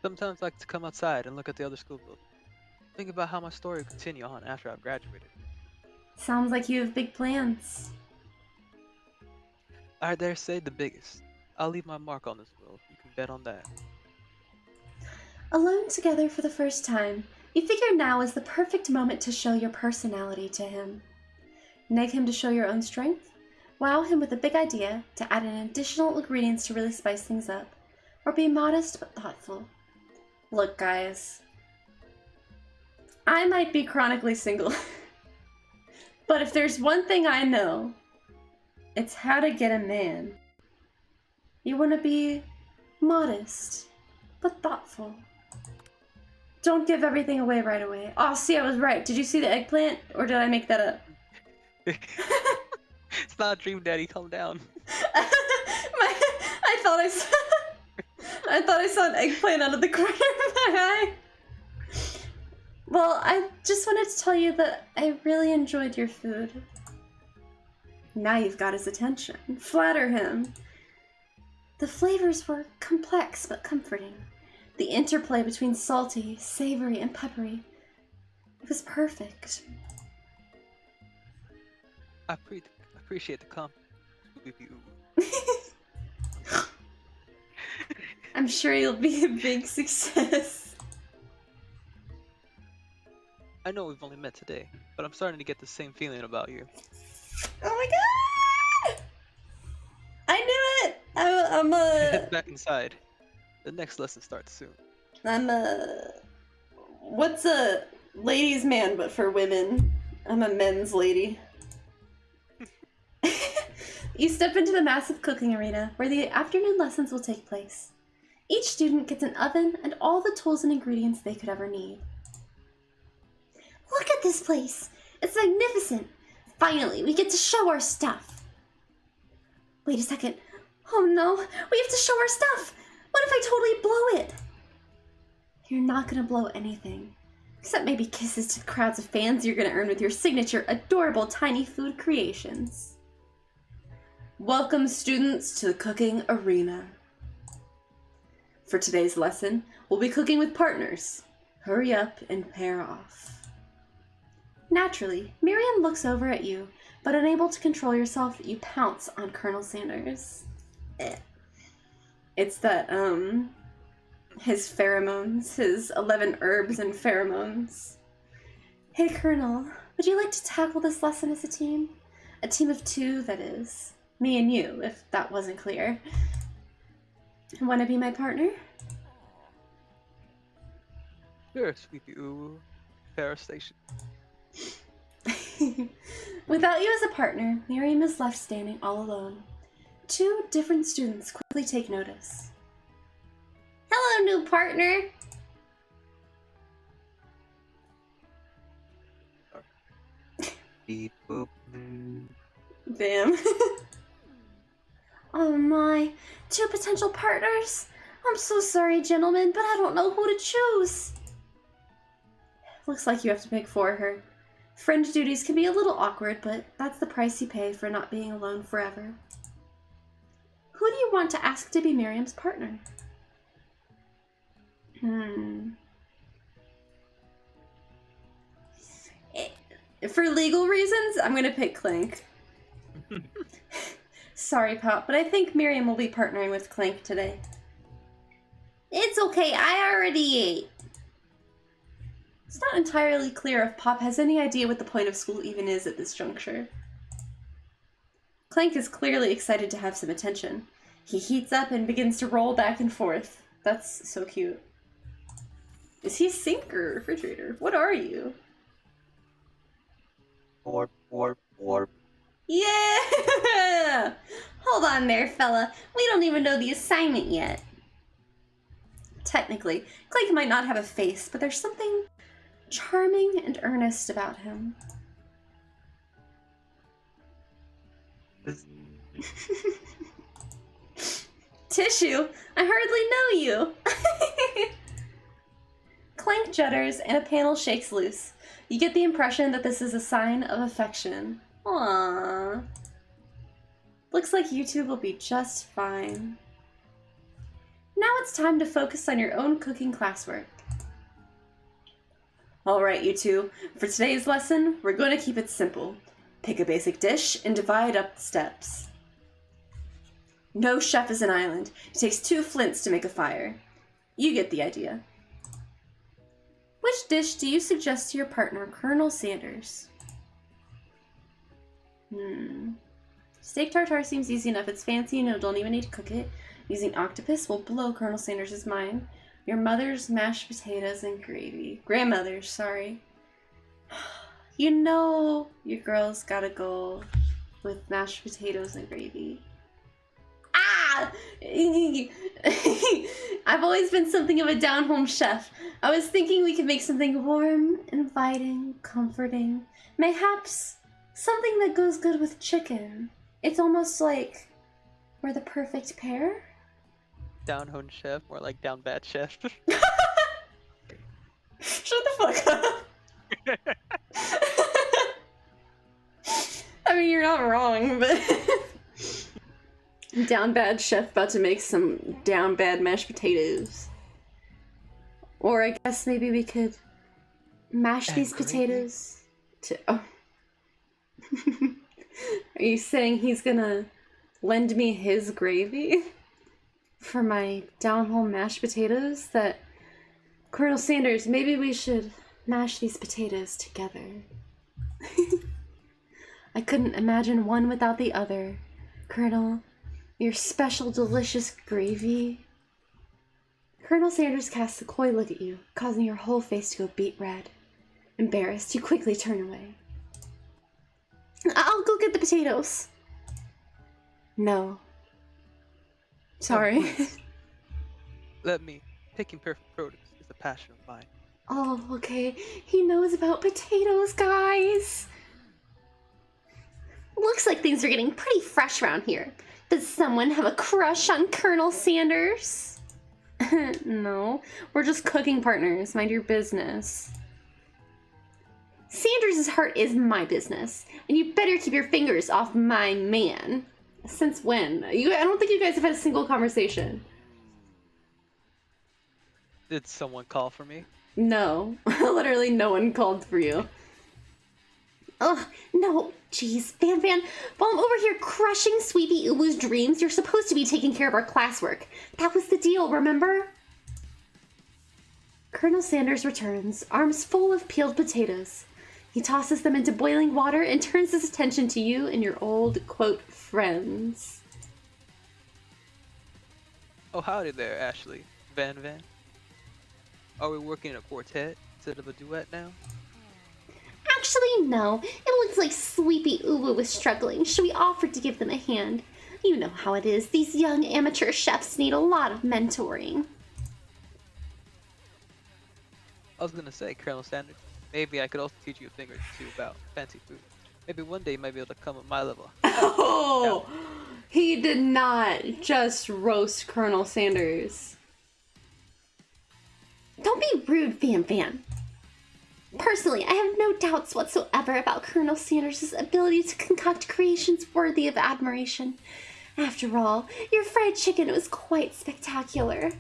Sometimes I like to come outside and look at the other school buildings. Think about how my story will continue on after I've graduated. Sounds like you have big plans. I dare say the biggest. I'll leave my mark on this world. You can bet on that. Alone together for the first time, you figure now is the perfect moment to show your personality to him. Neg him to show your own strength, wow him with a big idea to add in additional ingredients to really spice things up, or be modest but thoughtful. Look, guys, I might be chronically single, but if there's one thing I know, it's how to get a man. You want to be modest, but thoughtful. Don't give everything away right away. Oh, see, I was right. Did you see the eggplant, or did I make that up? It's not a dream, Daddy. Calm down. I thought I saw an eggplant out of the corner of my eye. Well, I just wanted to tell you that I really enjoyed your food. Now you've got his attention. Flatter him. The flavors were complex but comforting. The interplay between salty, savory, and peppery. It was perfect. I appreciate the compliment. I'm sure you'll be a big success. I know we've only met today, but I'm starting to get the same feeling about you. Oh my god! I knew it! Head back inside. The next lesson starts soon. What's a ladies' man but for women? I'm a men's lady. You step into the massive cooking arena where the afternoon lessons will take place. Each student gets an oven and all the tools and ingredients they could ever need. Look at this place! It's magnificent! Finally, we get to show our stuff! Wait a second. Oh no, we have to show our stuff! What if I totally blow it? You're not gonna blow anything. Except maybe kisses to the crowds of fans you're gonna earn with your signature adorable tiny food creations. Welcome, students, to the cooking arena. For today's lesson, we'll be cooking with partners. Hurry up and pair off. Naturally, Miriam looks over at you, but unable to control yourself, you pounce on Colonel Sanders. It's that, his pheromones, his 11 herbs and pheromones. Hey, Colonel, would you like to tackle this lesson as a team? A team of 2, that is. Me and you, if that wasn't clear. Want to be my partner? Sure, Sleepy Ooh. Fair station. Without you as a partner, Miriam is left standing all alone. 2 different students quickly take notice. Hello, new partner! Beep boop. Damn. Oh my, 2 potential partners? I'm so sorry, gentlemen, but I don't know who to choose. Looks like you have to pick for her. Friend duties can be a little awkward, but that's the price you pay for not being alone forever. Who do you want to ask to be Miriam's partner? For legal reasons, I'm gonna pick Clank. Sorry, Pop, but I think Miriam will be partnering with Clank today. It's okay, I already ate. It's not entirely clear if Pop has any idea what the point of school even is at this juncture. Clank is clearly excited to have some attention. He heats up and begins to roll back and forth. That's so cute. Is he a sink or a refrigerator? What are you? Warp, warp, warp. Yeah! Hold on there, fella. We don't even know the assignment yet. Technically, Clank might not have a face, but there's something charming and earnest about him. Tissue, I hardly know you. Clank judders and a panel shakes loose. You get the impression that this is a sign of affection. Aww. Looks like you two will be just fine. Now it's time to focus on your own cooking classwork. Alright, you two. For today's lesson, we're going to keep it simple. Pick a basic dish and divide up the steps. No chef is an island. It takes 2 flints to make a fire. You get the idea. Which dish do you suggest to your partner, Colonel Sanders? Steak tartare seems easy enough. It's fancy and you don't even need to cook it. Using octopus will blow Colonel Sanders' mind. Your mother's mashed potatoes and gravy. Grandmother's, sorry. You know your girl's gotta go with mashed potatoes and gravy. Ah! I've always been something of a down-home chef. I was thinking we could make something warm, inviting, comforting. Mayhaps something that goes good with chicken. It's almost like we're the perfect pair. Down home chef, more like down bad chef. Shut the fuck up. I mean, you're not wrong, but down bad chef about to make some down bad mashed potatoes. Or I guess maybe we could mash these potatoes to... Oh. Are you saying he's gonna lend me his gravy for my down-home mashed potatoes? That... Colonel Sanders, maybe we should mash these potatoes together. I couldn't imagine one without the other. Colonel, your special delicious gravy. Colonel Sanders casts a coy look at you, causing your whole face to go beet red. Embarrassed, you quickly turn away. I'll go get the potatoes. No. Sorry. Oh, let me. Picking perfect produce is a passion of mine. Oh, okay. He knows about potatoes, guys. Looks like things are getting pretty fresh around here. Does someone have a crush on Colonel Sanders? No, we're just cooking partners. Mind your business. Sanders' heart is my business, and you better keep your fingers off my man. Since when? I don't think you guys have had a single conversation. Did someone call for me? No. Literally no one called for you. Ugh, no. Jeez, Van, while I'm over here crushing Sweepy Uwu's dreams, you're supposed to be taking care of our classwork. That was the deal, remember? Colonel Sanders returns, arms full of peeled potatoes. He tosses them into boiling water and turns his attention to you and your old, quote, friends. Oh, howdy there, Ashley. Van. Are we working in a quartet instead of a duet now? Actually, no. It looks like Sleepy Uwu was struggling, so we offered to give them a hand. You know how it is. These young amateur chefs need a lot of mentoring. I was gonna say, Colonel Sanders, maybe I could also teach you a thing or two about fancy food. Maybe one day you might be able to come at my level. Oh, he did not just roast Colonel Sanders. Don't be rude, Van. Personally, I have no doubts whatsoever about Colonel Sanders' ability to concoct creations worthy of admiration. After all, your fried chicken was quite spectacular.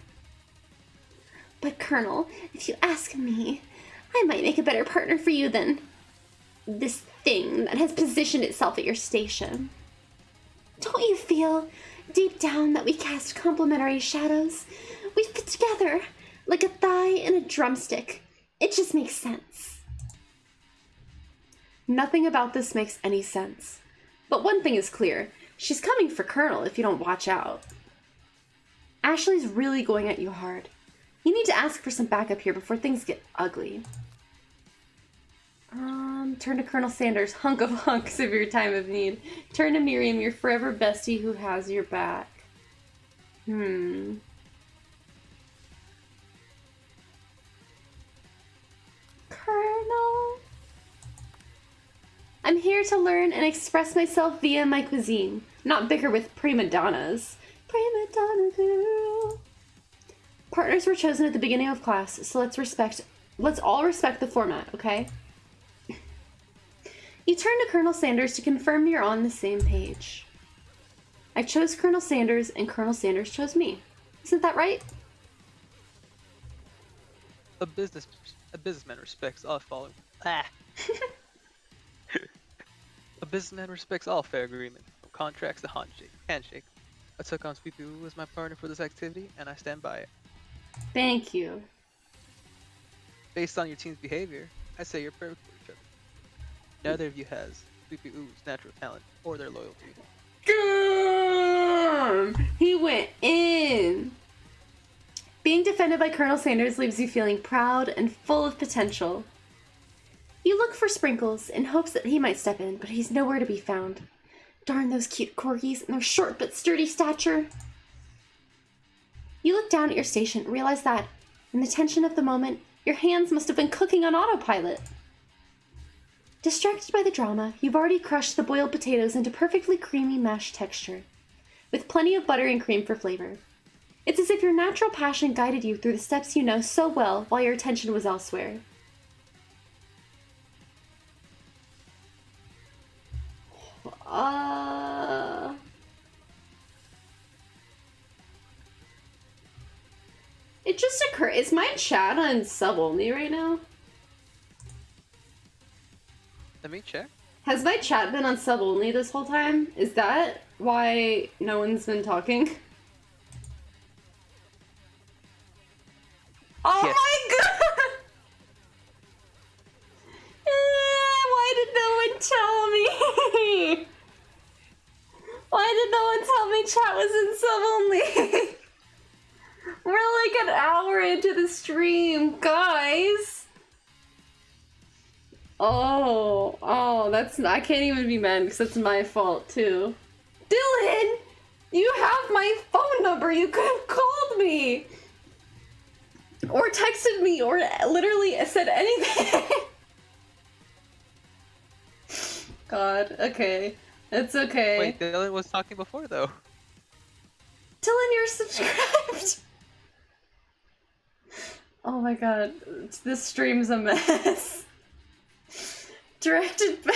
But Colonel, if you ask me, I might make a better partner for you than this thing that has positioned itself at your station. Don't you feel, deep down, that we cast complementary shadows? We fit together, like a thigh and a drumstick. It just makes sense. Nothing about this makes any sense. But one thing is clear. She's coming for Colonel if you don't watch out. Ashley's really going at you hard. You need to ask for some backup here before things get ugly. Turn to Colonel Sanders, hunk of hunks of your time of need. Turn to Miriam, your forever bestie who has your back. Colonel. I'm here to learn and express myself via my cuisine, not bicker with prima donnas. Prima donna girl. Partners were chosen at the beginning of class, so let's all respect the format, okay? You turn to Colonel Sanders to confirm you're on the same page. I chose Colonel Sanders, and Colonel Sanders chose me. Isn't that right? A businessman respects all following. A businessman respects all fair agreements, from contracts to handshake. I took on Sleepy as my partner for this activity, and I stand by it. Thank you. Based on your team's behavior, I say you're perfect for each other. Neither of you has Sleepy Oo's natural talent or their loyalty. He went in. Being defended by Colonel Sanders leaves you feeling proud and full of potential. You look for Sprinkles in hopes that he might step in, but he's nowhere to be found. Darn those cute corgis and their short but sturdy stature. You look down at your station and realize that, in the tension of the moment, your hands must have been cooking on autopilot. Distracted by the drama, you've already crushed the boiled potatoes into perfectly creamy mashed texture, with plenty of butter and cream for flavor. It's as if your natural passion guided you through the steps you know so well while your attention was elsewhere. It just occurred. Is my chat on sub only right now? Let me check. Has my chat been on sub only this whole time? Is that why no one's been talking? Oh Yes. my god! Why did no one tell me? Why did no one tell me chat was in sub only? We're like an hour into the stream, guys. Oh, that's I can't even be mad because it's my fault too. Dylan, you have my phone number. You could have called me. Or texted me, or literally said anything. God, okay. It's okay. Wait, Dylan was talking before though. Dylan, you're subscribed! Oh my god, this stream's a mess. Directed by...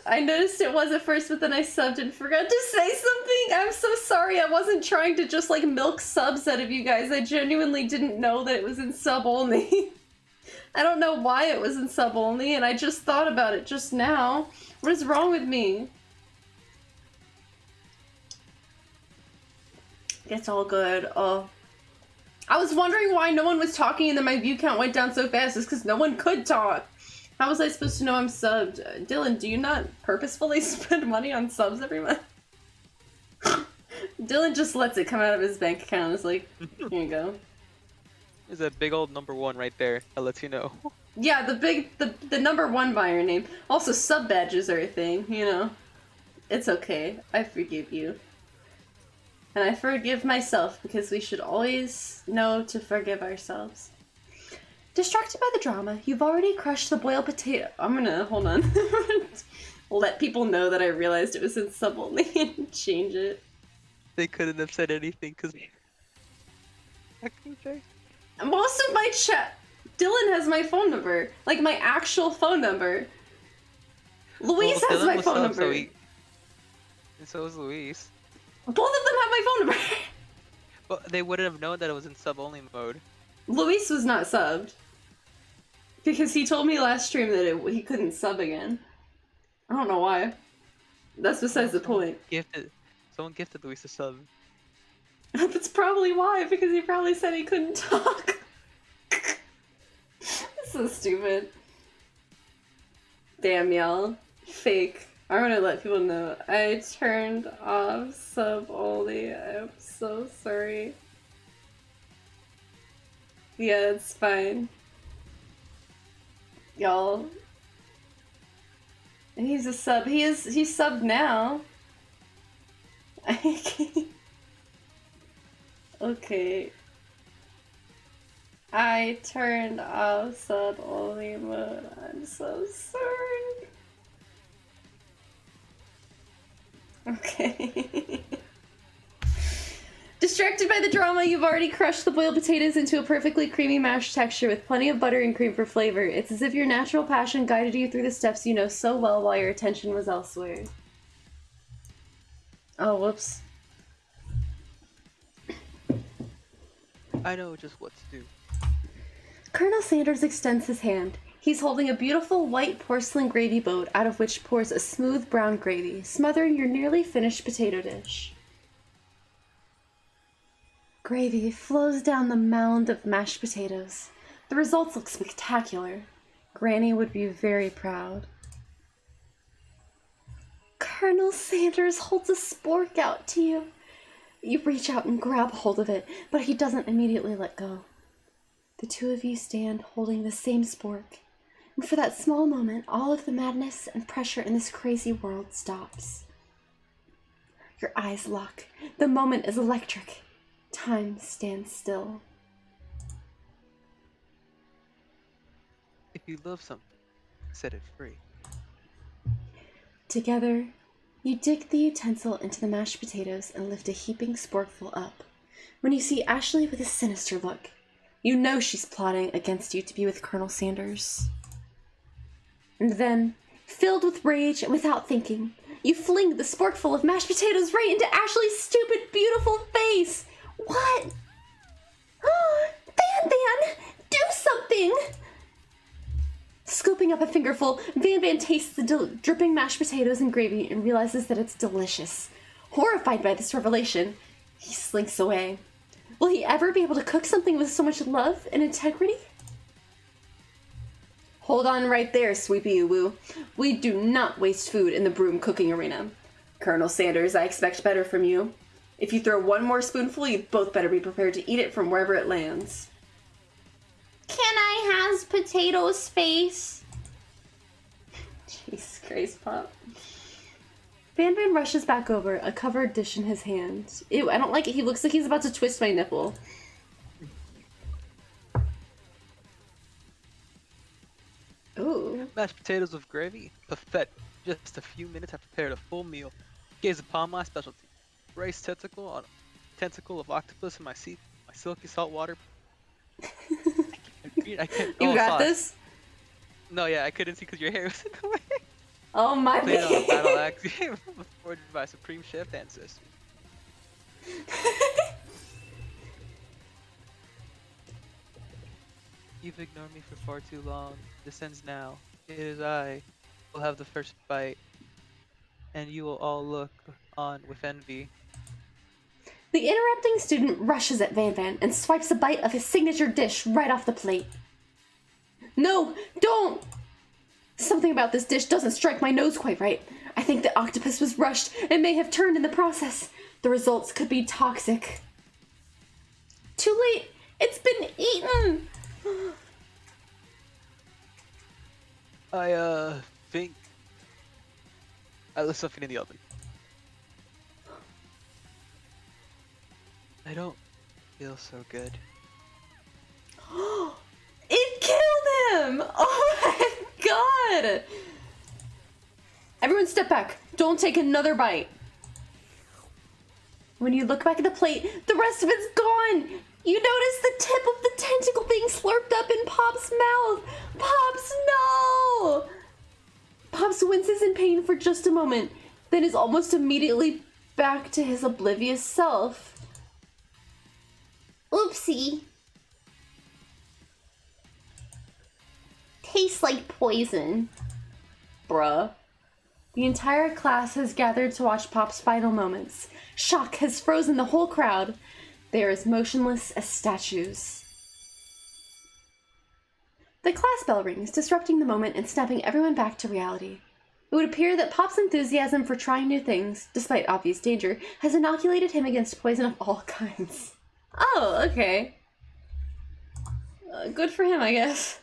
I noticed it was at first, but then I subbed and forgot to say something. I'm so sorry. I wasn't trying to just like milk subs out of you guys. I genuinely didn't know that it was in sub only. I don't know why it was in sub only, and I just thought about it just now. What is wrong with me? It's all good. Oh. I was wondering why no one was talking and then my view count went down so fast. It's because no one could talk. How was I supposed to know I'm subbed? Dylan, do you not purposefully spend money on subs every month? Dylan just lets it come out of his bank account. It's like, here you go. There's a big old number 1 right there. I'll let you know. Yeah, the number 1 by your name. Also, sub badges are a thing, you know. It's okay. I forgive you. And I forgive myself because we should always know to forgive ourselves. Distracted by the drama, you've already crushed the boiled potato. I'm gonna, hold on. Let people know that I realized it was in sub only and change it. They couldn't have said anything because... Most of my chat... Dylan has my phone number. Like, my actual phone number. Luis has my phone number. And so is Luis. Both of them have my phone number. Well, they wouldn't have known that it was in sub-only mode. Luis was not subbed. Because he told me last stream that he couldn't sub again. I don't know why. That's besides the point. Someone gifted Luis a sub. That's probably why, because he probably said he couldn't talk. That's so stupid. Damn, y'all. Fake. I'm gonna let people know. I turned off sub only. I'm so sorry. Yeah, it's fine. Y'all. And he's a sub. He's subbed now. Okay. I turned off sub only mode. I'm so sorry. Okay. Distracted by the drama, you've already crushed the boiled potatoes into a perfectly creamy mashed texture with plenty of butter and cream for flavor. It's as if your natural passion guided you through the steps you know so well while your attention was elsewhere. Oh, whoops. I know just what to do. Colonel Sanders extends his hand. He's holding a beautiful white porcelain gravy boat out of which pours a smooth brown gravy, smothering your nearly finished potato dish. Gravy flows down the mound of mashed potatoes. The results look spectacular. Granny would be very proud. Colonel Sanders holds a spork out to you. You reach out and grab hold of it, but he doesn't immediately let go. The two of you stand holding the same spork, and for that small moment, all of the madness and pressure in this crazy world stops. Your eyes lock. The moment is electric. Time stands still. If you love something, set it free. Together, you dig the utensil into the mashed potatoes and lift a heaping sporkful up. When you see Ashley with a sinister look, you know she's plotting against you to be with Colonel Sanders. And then, filled with rage and without thinking, you fling the sporkful of mashed potatoes right into Ashley's stupid, beautiful face! What? Van Van! Do something! Scooping up a fingerful, Van Van tastes the dripping mashed potatoes and gravy and realizes that it's delicious. Horrified by this revelation, he slinks away. Will he ever be able to cook something with so much love and integrity? Hold on right there, Sweepy-oo-woo. We do not waste food in the broom cooking arena. Colonel Sanders, I expect better from you. If you throw one more spoonful, you both better be prepared to eat it from wherever it lands. Can I has potatoes face? Jesus Christ, Pop. Van Van rushes back over, a covered dish in his hand. Ew, I don't like it. He looks like he's about to twist my nipple. Ooh. Mashed potatoes with gravy? Pathetic. Just a few minutes I've prepared a full meal. Gaze upon my specialty. Braised tentacle of octopus in my silky salt water. I can't. You Oh, got sauce. this? No, yeah, I couldn't see because your hair was in the way. Oh my Played on a god. battle axe forged by Supreme Chef ancestors. You've ignored me for far too long. This ends now. It is I who will have the first bite, and you will all look on with envy. The interrupting student rushes at Van Van and swipes a bite of his signature dish right off the plate. No, don't! Something about this dish doesn't strike my nose quite right. I think the octopus was rushed and may have turned in the process. The results could be toxic. Too late! It's been eaten! I think I left something in the oven. I don't feel so good. It killed him! Oh my god! Everyone step back. Don't take another bite. When you look back at the plate, the rest of it's gone! You notice the tip of the tentacle being slurped up in Pop's mouth! Pops, no! Pops winces in pain for just a moment, then is almost immediately back to his oblivious self. Oopsie. Tastes like poison. Bruh. The entire class has gathered to watch Pop's final moments. Shock has frozen the whole crowd. They are as motionless as statues. The class bell rings, disrupting the moment and snapping everyone back to reality. It would appear that Pop's enthusiasm for trying new things, despite obvious danger, has inoculated him against poison of all kinds. Oh, okay. Good for him, I guess.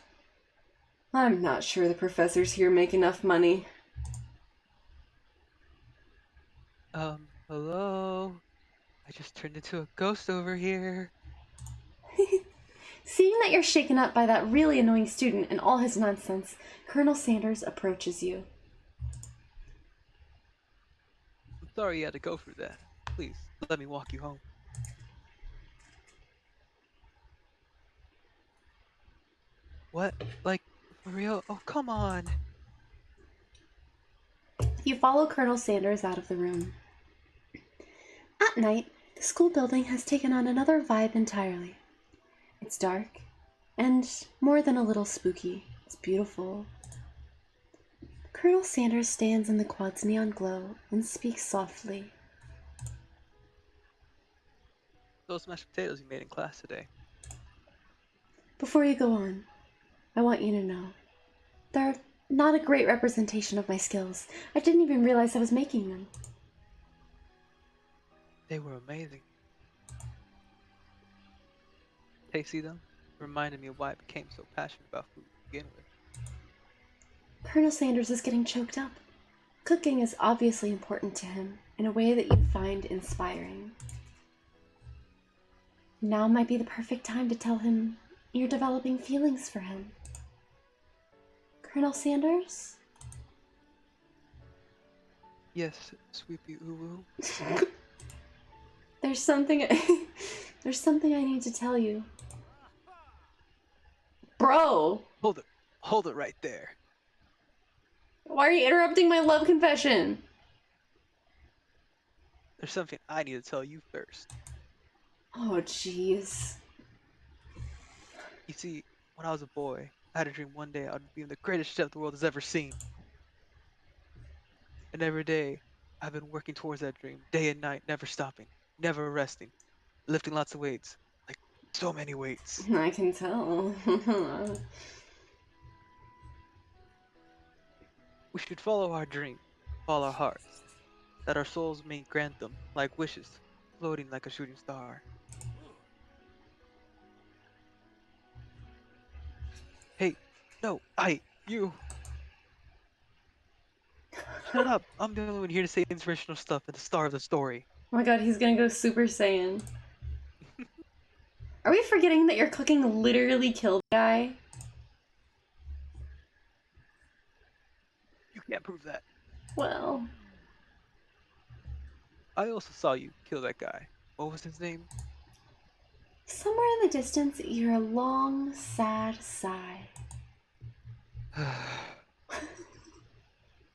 I'm not sure the professors here make enough money. Hello? I just turned into a ghost over here. Seeing that you're shaken up by that really annoying student and all his nonsense, Colonel Sanders approaches you. I'm sorry you had to go through that. Please, let me walk you home. What? Like, for real? Oh, come on. You follow Colonel Sanders out of the room. At night, the school building has taken on another vibe entirely. It's dark, and more than a little spooky. It's beautiful. Colonel Sanders stands in the quad's neon glow and speaks softly. Those mashed potatoes you made in class today. Before you go on, I want you to know, they're not a great representation of my skills. I didn't even realize I was making them. They were amazing. Tasty though? Reminded me of why I became so passionate about food to begin with. Colonel Sanders is getting choked up. Cooking is obviously important to him in a way that you find inspiring. Now might be the perfect time to tell him you're developing feelings for him. Colonel Sanders? Yes, sweepy uwu. There's something I need to tell you. Bro! Hold it right there. Why are you interrupting my love confession? There's something I need to tell you first. Oh, jeez. You see, when I was a boy, I had a dream one day I would be the greatest chef the world has ever seen. And every day, I've been working towards that dream, day and night, never stopping, never resting, lifting lots of weights, like so many weights. I can tell. We should follow our dream, follow our hearts, that our souls may grant them like wishes, floating like a shooting star. Hey, no, you. Shut up, I'm the only one here to say inspirational stuff and the star of the story. Oh my god, he's gonna go Super Saiyan. Are we forgetting that your cooking literally killed the guy? You can't prove that. Well... I also saw you kill that guy. What was his name? Somewhere in the distance, you hear a long, sad sigh.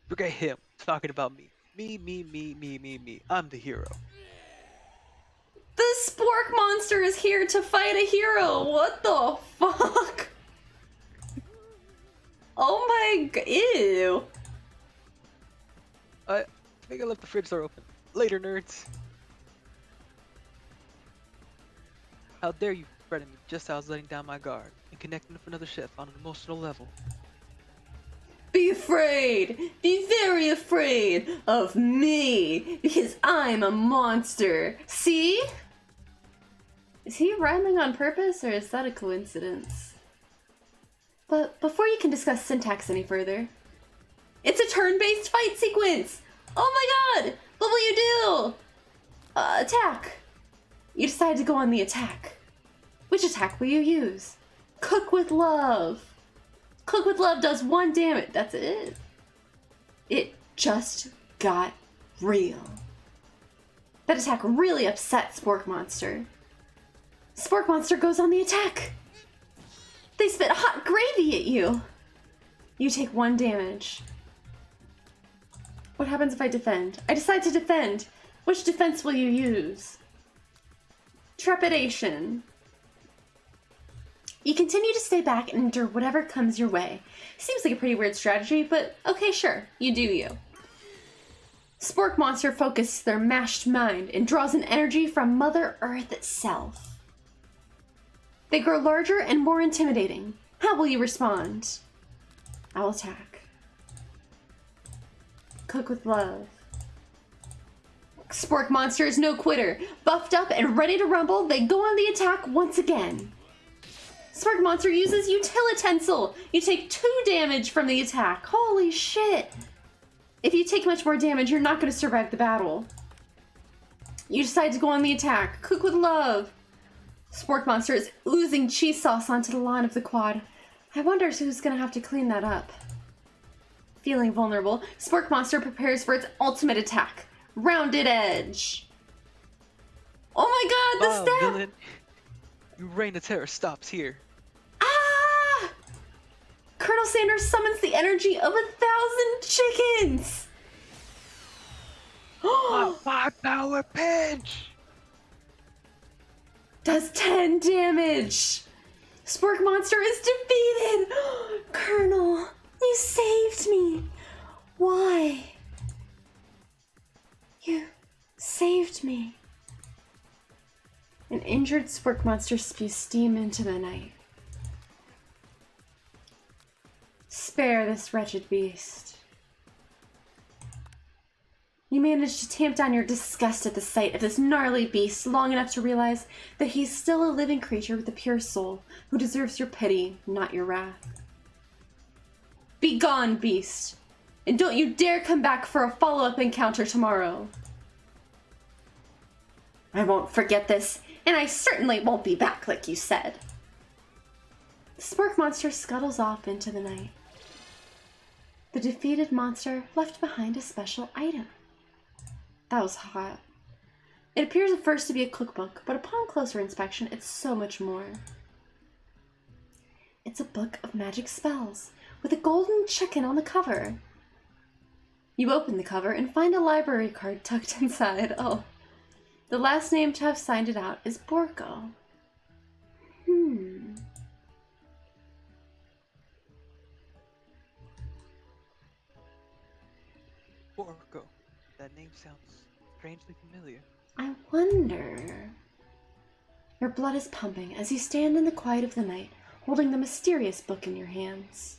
Forget him. Talking about me. Me. I'm the hero. The spork monster is here to fight a hero! What the fuck? Oh my god, ew. I think I left the fridge door open. Later, nerds. How dare you threaten me just as I was letting down my guard and connecting with another chef on an emotional level. Be afraid! Be very afraid of me! Because I'm a monster! See? Is he rhyming on purpose or is that a coincidence? But before you can discuss syntax any further, it's a turn-based fight sequence! Oh my god! What will you do? Attack! You decide to go on the attack. Which attack will you use? Cook with love! Cook with love does 1 damage. That's it. It just got real. That attack really upset Spork Monster. Spork Monster goes on the attack. They spit hot gravy at you. You take 1 damage. What happens if I defend? I decide to defend. Which defense will you use? Trepidation. You continue to stay back and endure whatever comes your way. Seems like a pretty weird strategy, but okay, sure. You do you. Spork Monster focuses their mashed mind and draws an energy from Mother Earth itself. They grow larger and more intimidating. How will you respond? I'll attack. Cook with love. Spork Monster is no quitter. Buffed up and ready to rumble, they go on the attack once again. Spork Monster uses Utilitensile. You take 2 damage from the attack. Holy shit. If you take much more damage, you're not going to survive the battle. You decide to go on the attack. Cook with love. Spork Monster is oozing cheese sauce onto the lawn of the quad. I wonder who's gonna have to clean that up. Feeling vulnerable, Spork Monster prepares for its ultimate attack. Rounded Edge. Oh my god, the Wow, stab! villain. Your reign of terror stops here. Ah! Colonel Sanders summons the energy of 1,000 chickens! A 5-power pinch! Does 10 damage! Spork Monster is defeated! Colonel, you saved me! Why? You saved me. An injured Spork Monster spews steam into the night. Spare this wretched beast. You manage to tamp down your disgust at the sight of this gnarly beast long enough to realize that he's still a living creature with a pure soul who deserves your pity, not your wrath. Be gone, beast! And don't you dare come back for a follow-up encounter tomorrow. I won't forget this, and I certainly won't be back like you said. The Spork Monster scuttles off into the night. The defeated monster left behind a special item. That was hot. It appears at first to be a cookbook, but upon closer inspection, it's so much more. It's a book of magic spells, with a golden chicken on the cover. You open the cover and find a library card tucked inside. Oh. The last name to have signed it out is Borko. Borko. That name sounds strangely familiar. I wonder... Your blood is pumping as you stand in the quiet of the night, holding the mysterious book in your hands.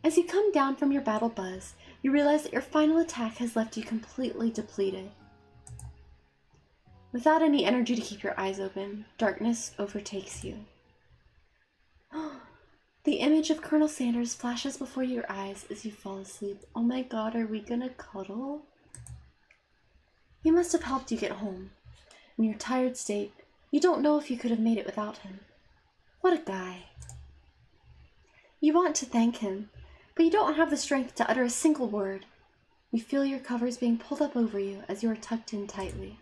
As you come down from your battle buzz, you realize that your final attack has left you completely depleted. Without any energy to keep your eyes open, darkness overtakes you. The image of Colonel Sanders flashes before your eyes as you fall asleep. Oh my god, are we gonna cuddle? He must have helped you get home. In your tired state, you don't know if you could have made it without him. What a guy. You want to thank him, but you don't have the strength to utter a single word. You feel your covers being pulled up over you as you are tucked in tightly.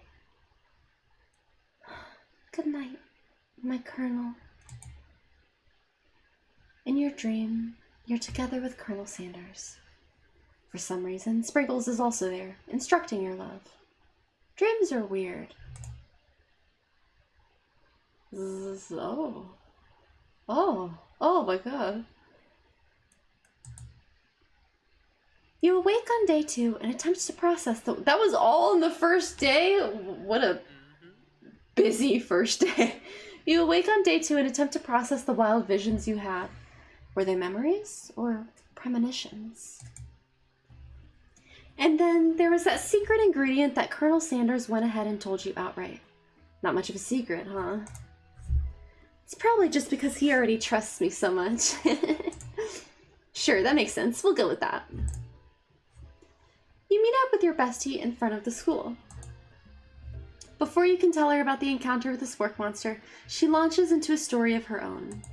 Good night, my Colonel. In your dream, you're together with Colonel Sanders. For some reason, Sprinkles is also there, instructing your love. Dreams are weird. Oh my god. You awake on day 2 and attempt to process that was all in the first day? What a busy first day. You awake on day 2 and attempt to process the wild visions you had. Were they memories or premonitions? And then there was that secret ingredient that Colonel Sanders went ahead and told you outright. Not much of a secret, huh? It's probably just because he already trusts me so much. Sure, that makes sense. We'll go with that. You meet up with your bestie in front of the school. Before you can tell her about the encounter with the Spork Monster, she launches into a story of her own.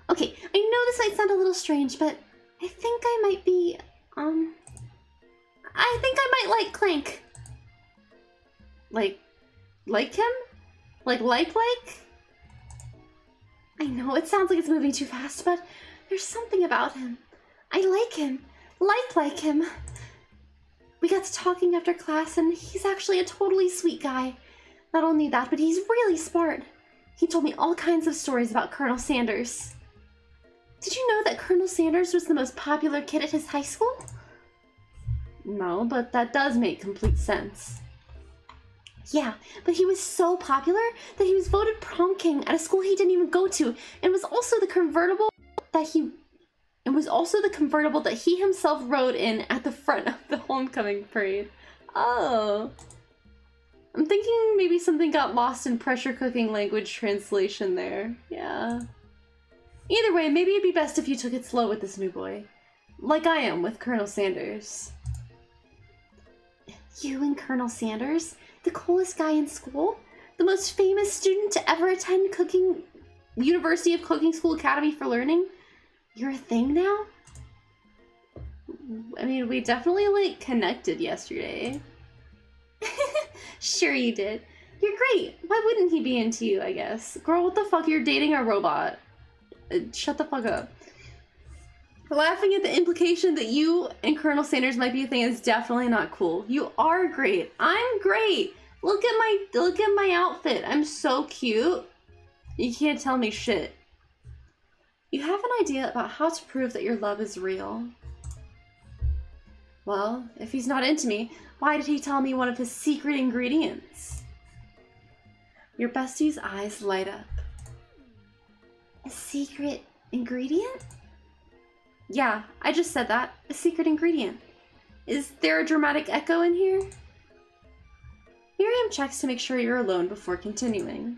Okay, I know this might sound a little strange, but I think I might be, I think I might like Clank. Like him? Like? I know, it sounds like it's moving too fast, but there's something about him. I like him. Like him. We got to talking after class, and he's actually a totally sweet guy. Not only that, but he's really smart. He told me all kinds of stories about Colonel Sanders. Did you know that Colonel Sanders was the most popular kid at his high school? No, but that does make complete sense. Yeah, but he was so popular that he was voted prom king at a school he didn't even go to, and was also the convertible that he himself rode in at the front of the homecoming parade. Oh. I'm thinking maybe something got lost in pressure cooking language translation there. Yeah. Either way, maybe it'd be best if you took it slow with this new boy. Like I am with Colonel Sanders. You and Colonel Sanders? The coolest guy in school? The most famous student to ever attend University of Cooking School Academy for Learning? You're a thing now? I mean, we definitely, like, connected yesterday. Sure you did. You're great. Why wouldn't he be into you, I guess? Girl, what the fuck? You're dating a robot. Shut the fuck up. Laughing at the implication that you and Colonel Sanders might be a thing is definitely not cool. You are great. I'm great. Look at my outfit. I'm so cute. You can't tell me shit. You have an idea about how to prove that your love is real. Well, if he's not into me, why did he tell me one of his secret ingredients? Your bestie's eyes light up. A secret ingredient? Yeah, I just said that. A secret ingredient. Is there a dramatic echo in here? Miriam checks to make sure you're alone before continuing.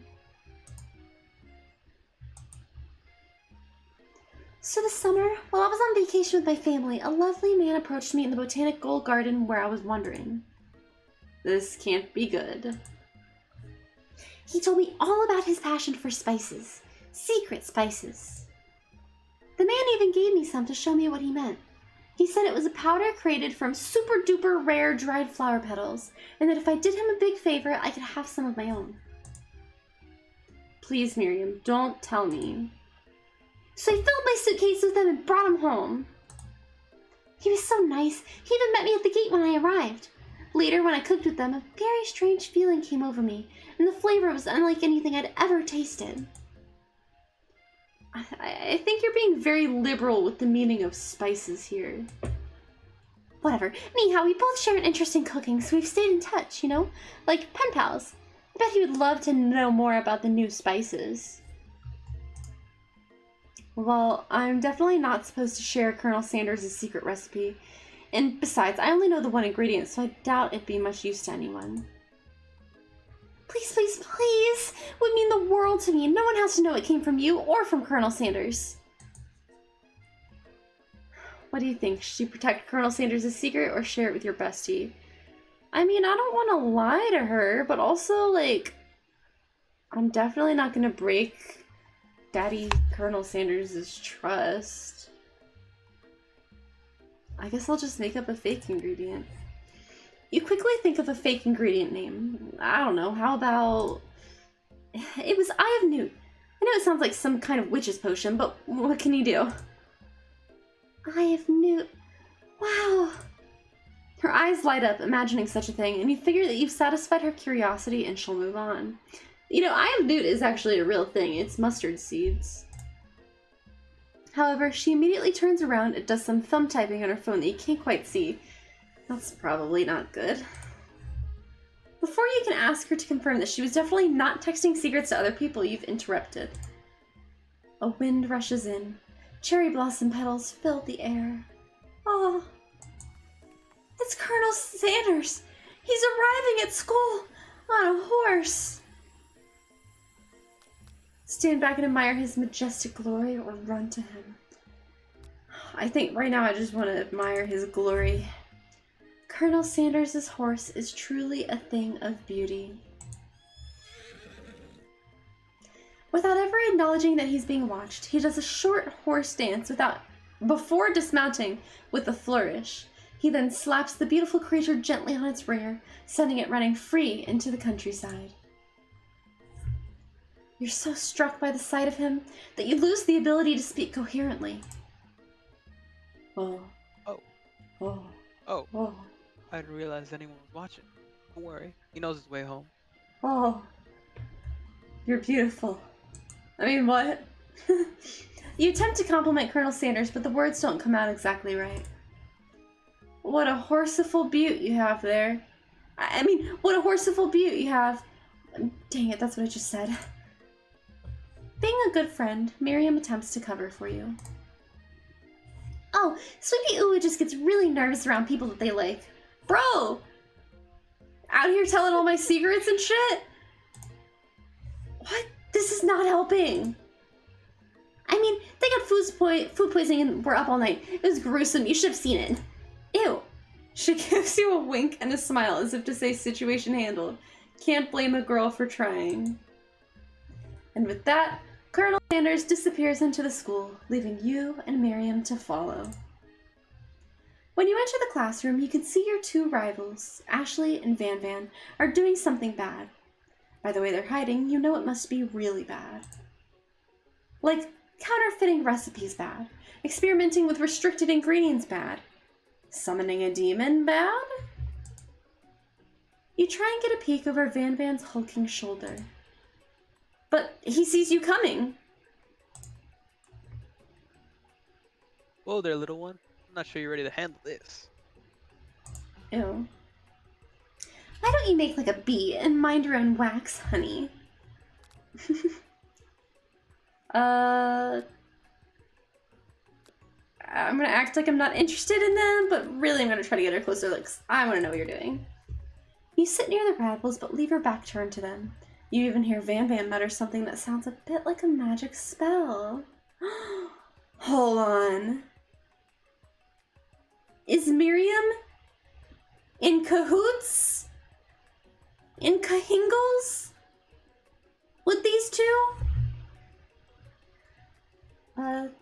So this summer, while I was on vacation with my family, a lovely man approached me in the botanical garden where I was wandering. This can't be good. He told me all about his passion for spices. Secret spices. The man even gave me some to show me what he meant. He said it was a powder created from super duper rare dried flower petals, and that if I did him a big favor, I could have some of my own. Please, Miriam, don't tell me. So I filled my suitcase with them and brought him home. He was so nice. He even met me at the gate when I arrived. Later, when I cooked with them, a very strange feeling came over me, and the flavor was unlike anything I'd ever tasted. I think you're being very liberal with the meaning of spices here. Whatever. Anyhow, we both share an interest in cooking, so we've stayed in touch, you know? Like pen pals. I bet he would love to know more about the new spices. Well, I'm definitely not supposed to share Colonel Sanders' secret recipe. And besides, I only know the one ingredient, so I doubt it'd be much use to anyone. Please, please, please! It would mean the world to me. No one has to know it came from you or from Colonel Sanders. What do you think? Should you protect Colonel Sanders' secret or share it with your bestie? I mean, I don't want to lie to her, but also, like, I'm definitely not going to break Daddy Colonel Sanders' trust. I guess I'll just make up a fake ingredient. You quickly think of a fake ingredient name. I don't know, how about... It was Eye of Newt. I know it sounds like some kind of witch's potion, but what can you do? Eye of Newt. Wow. Her eyes light up, imagining such a thing, and you figure that you've satisfied her curiosity and she'll move on. You know, Eye of Newt is actually a real thing. It's mustard seeds. However, she immediately turns around and does some thumb typing on her phone that you can't quite see. That's probably not good. Before you can ask her to confirm that she was definitely not texting secrets to other people, you've interrupted. A wind rushes in. Cherry blossom petals fill the air. Oh, it's Colonel Sanders. He's arriving at school on a horse. Stand back and admire his majestic glory or run to him. I think right now I just want to admire his glory. Colonel Sanders' horse is truly a thing of beauty. Without ever acknowledging that he's being watched, he does a short horse dance before dismounting with a flourish. He then slaps the beautiful creature gently on its rear, sending it running free into the countryside. You're so struck by the sight of him that you lose the ability to speak coherently. Oh. Oh. Oh. Oh. Oh. I didn't realize anyone was watching. Don't worry. He knows his way home. Oh. You're beautiful. I mean, what? You attempt to compliment Colonel Sanders, but the words don't come out exactly right. What a horseful beaut you have there. I mean, what a horseful beaut you have. Dang it, that's what I just said. Being a good friend, Miriam attempts to cover for you. Oh, Sleepy Uwu just gets really nervous around people that they like. Bro! Out here telling all my secrets and shit? What? This is not helping. I mean, they got food poisoning and were up all night. It was gruesome. You should have seen it. Ew. She gives you a wink and a smile as if to say situation handled. Can't blame a girl for trying. And with that, Colonel Sanders disappears into the school, leaving you and Miriam to follow. When you enter the classroom, you can see your two rivals, Ashley and Van Van, are doing something bad. By the way they're hiding, you know it must be really bad. Like, counterfeiting recipes bad. Experimenting with restricted ingredients bad. Summoning a demon bad? You try and get a peek over Van Van's hulking shoulder. But he sees you coming. Whoa there, little one. I'm not sure you're ready to handle this. Ew. Why don't you make like a bee and mind your own wax, honey? I'm gonna act like I'm not interested in them, but really I'm gonna try to get her closer looks. I wanna know what you're doing. You sit near the rivals, but leave your back turned to them. You even hear Van Van mutter something that sounds a bit like a magic spell. Hold on. Is Miriam in cahoots? In cahingles? With these two?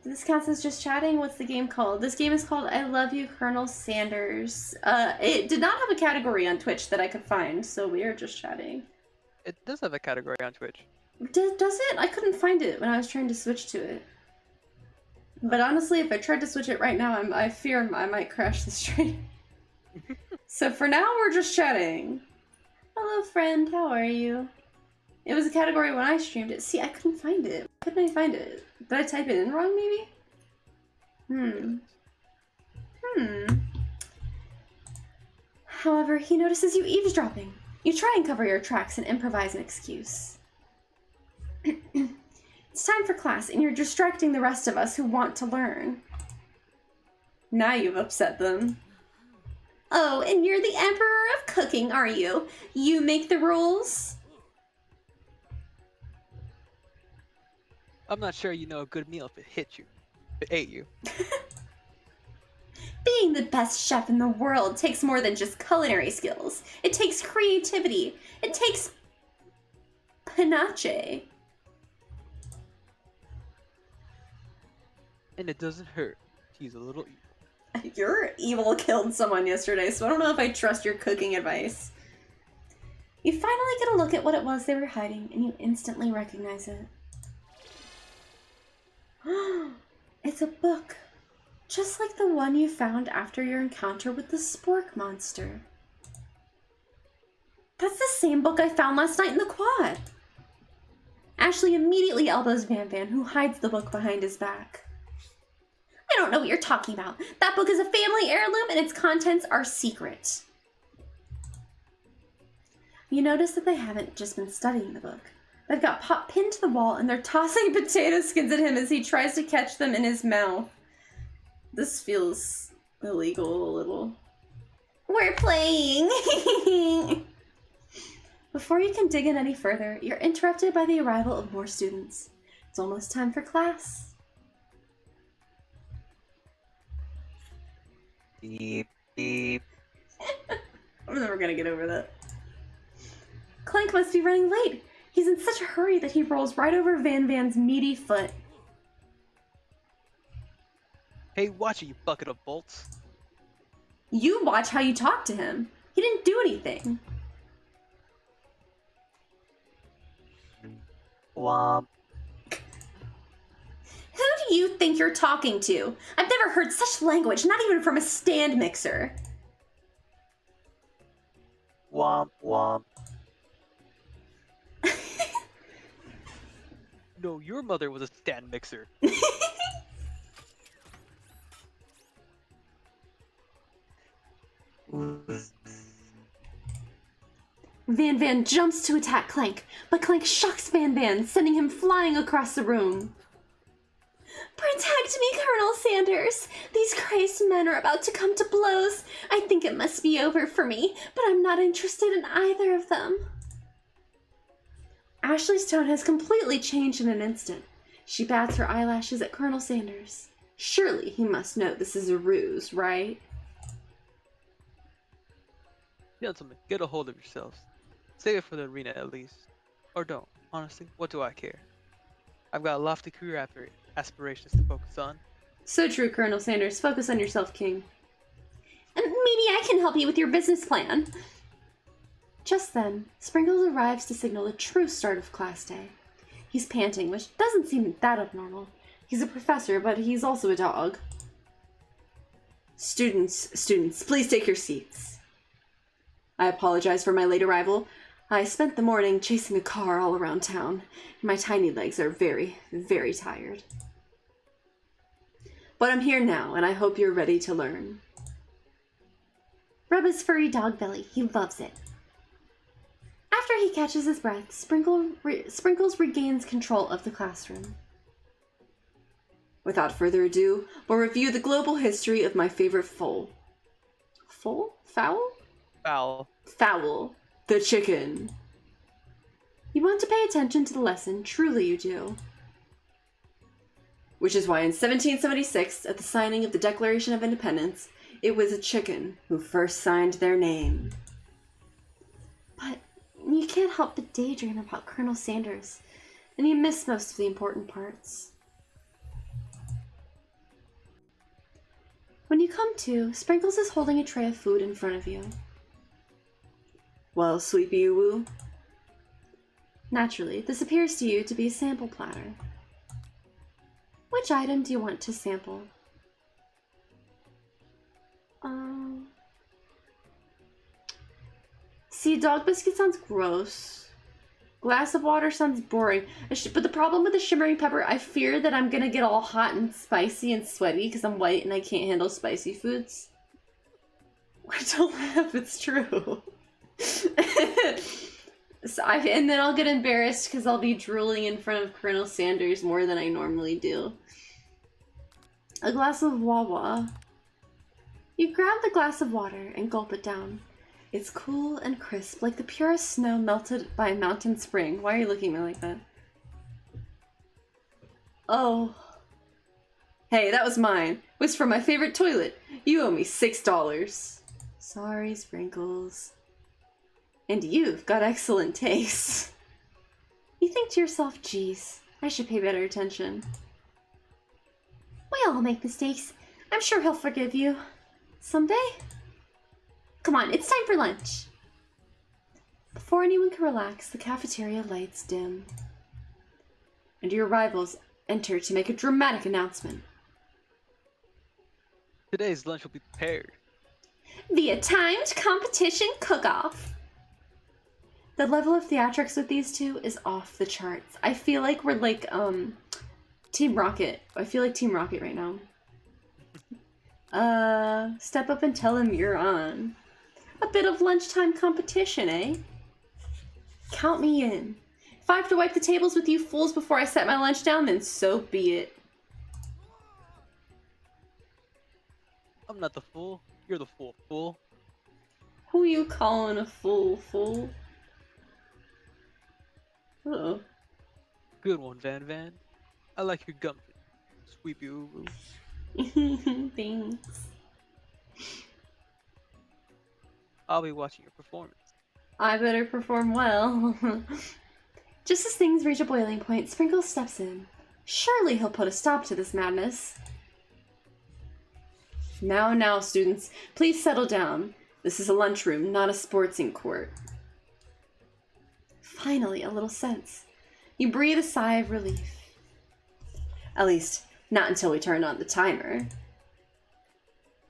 This counts as just chatting. What's the game called? This game is called I Love You, Colonel Sanders. It did not have a category on Twitch that I could find, so we are just chatting. It does have a category on Twitch. Does it? I couldn't find it when I was trying to switch to it. But honestly, if I tried to switch it right now, I fear I might crash the stream. So for now, we're just chatting. Hello, friend. How are you? It was a category when I streamed it. See, I couldn't find it. Why couldn't I find it? Did I type it in wrong, maybe? However, he notices you eavesdropping. You try and cover your tracks and improvise an excuse. It's time for class, and you're distracting the rest of us who want to learn. Now you've upset them. Oh, and you're the Emperor of Cooking, are you? You make the rules? I'm not sure you know a good meal if it hit you. If it ate you. Being the best chef in the world takes more than just culinary skills. It takes creativity. It takes panache. And it doesn't hurt. He's a little evil. Your evil killed someone yesterday, so I don't know if I trust your cooking advice. You finally get a look at what it was they were hiding, and you instantly recognize it. It's a book. Just like the one you found after your encounter with the spork monster. That's the same book I found last night in the quad. Ashley immediately elbows Van Van, who hides the book behind his back. I don't know what you're talking about. That book is a family heirloom and its contents are secret. You notice that they haven't just been studying the book. They've got Pop pinned to the wall and they're tossing potato skins at him as he tries to catch them in his mouth. This feels illegal a little. We're playing! Before you can dig in any further, you're interrupted by the arrival of more students. It's almost time for class. Beep, beep. I'm never gonna get over that. Clank must be running late. He's in such a hurry that he rolls right over Van Van's meaty foot. Hey, watch it, you bucket of bolts. You watch how you talk to him. He didn't do anything. Womp. Who do you think you're talking to? I've never heard such language, not even from a stand mixer. Womp, womp. No, your mother was a stand mixer. Van Van jumps to attack Clank, but Clank shocks Van Van, sending him flying across the room. Protect me, Colonel Sanders! These crazed men are about to come to blows. I think it must be over for me, but I'm not interested in either of them. Ashley's tone has completely changed in an instant. She bats her eyelashes at Colonel Sanders. Surely he must know this is a ruse, right? Gentlemen, get a hold of yourselves. Save it for the arena at least. Or don't. Honestly, what do I care? I've got lofty career aspirations to focus on. So true, Colonel Sanders. Focus on yourself, King. And maybe I can help you with your business plan. Just then, Sprinkles arrives to signal the true start of class day. He's panting, which doesn't seem that abnormal. He's a professor, but he's also a dog. Students, please take your seats. I apologize for my late arrival. I spent the morning chasing a car all around town. My tiny legs are very, very tired. But I'm here now, and I hope you're ready to learn. Rub his furry dog belly. He loves it. After he catches his breath, Sprinkles regains control of the classroom. Without further ado, we'll review the global history of my favorite fowl. Fowl? Fowl? Foul. Fowl. The chicken. You want to pay attention to the lesson, truly you do. Which is why in 1776, at the signing of the Declaration of Independence, it was a chicken who first signed their name. But you can't help but daydream about Colonel Sanders, and you miss most of the important parts. When you come to, Sprinkles is holding a tray of food in front of you. Well, Sleepy Woo. Naturally, this appears to you to be a sample platter. Which item do you want to sample? See, dog biscuit sounds gross. Glass of water sounds boring. But the problem with the shimmering pepper, I fear that I'm gonna get all hot and spicy and sweaty because I'm white and I can't handle spicy foods. Don't laugh, it's true. And then I'll get embarrassed because I'll be drooling in front of Colonel Sanders more than I normally do. A glass of Wawa. You grab the glass of water and gulp it down. It's cool and crisp, like the purest snow melted by a mountain spring. Why are you looking at me like that? Oh. Hey, that was mine. It was from my favorite toilet. You owe me $6. Sorry, Sprinkles. And you've got excellent taste. You think to yourself, geez, I should pay better attention. We all make mistakes. I'm sure he'll forgive you. Someday? Come on, it's time for lunch. Before anyone can relax, the cafeteria lights dim. And your rivals enter to make a dramatic announcement. Today's lunch will be prepared. Via timed competition cook-off. The level of theatrics with these two is off the charts. I feel like we're like, Team Rocket. I feel like Team Rocket right now. Step up and tell him you're on. A bit of lunchtime competition, eh? Count me in. If I have to wipe the tables with you fools before I set my lunch down, then so be it. I'm not the fool. You're the fool. Who you calling a fool? Uh-oh. Good one, Van. I like your gumption. Sweepy Uru. Thanks. I'll be watching your performance. I better perform well. Just as things reach a boiling point, Sprinkles steps in. Surely he'll put a stop to this madness. Now, students, please settle down. This is a lunchroom, not a sportsing court. Finally, a little sense. You breathe a sigh of relief. At least, not until we turn on the timer.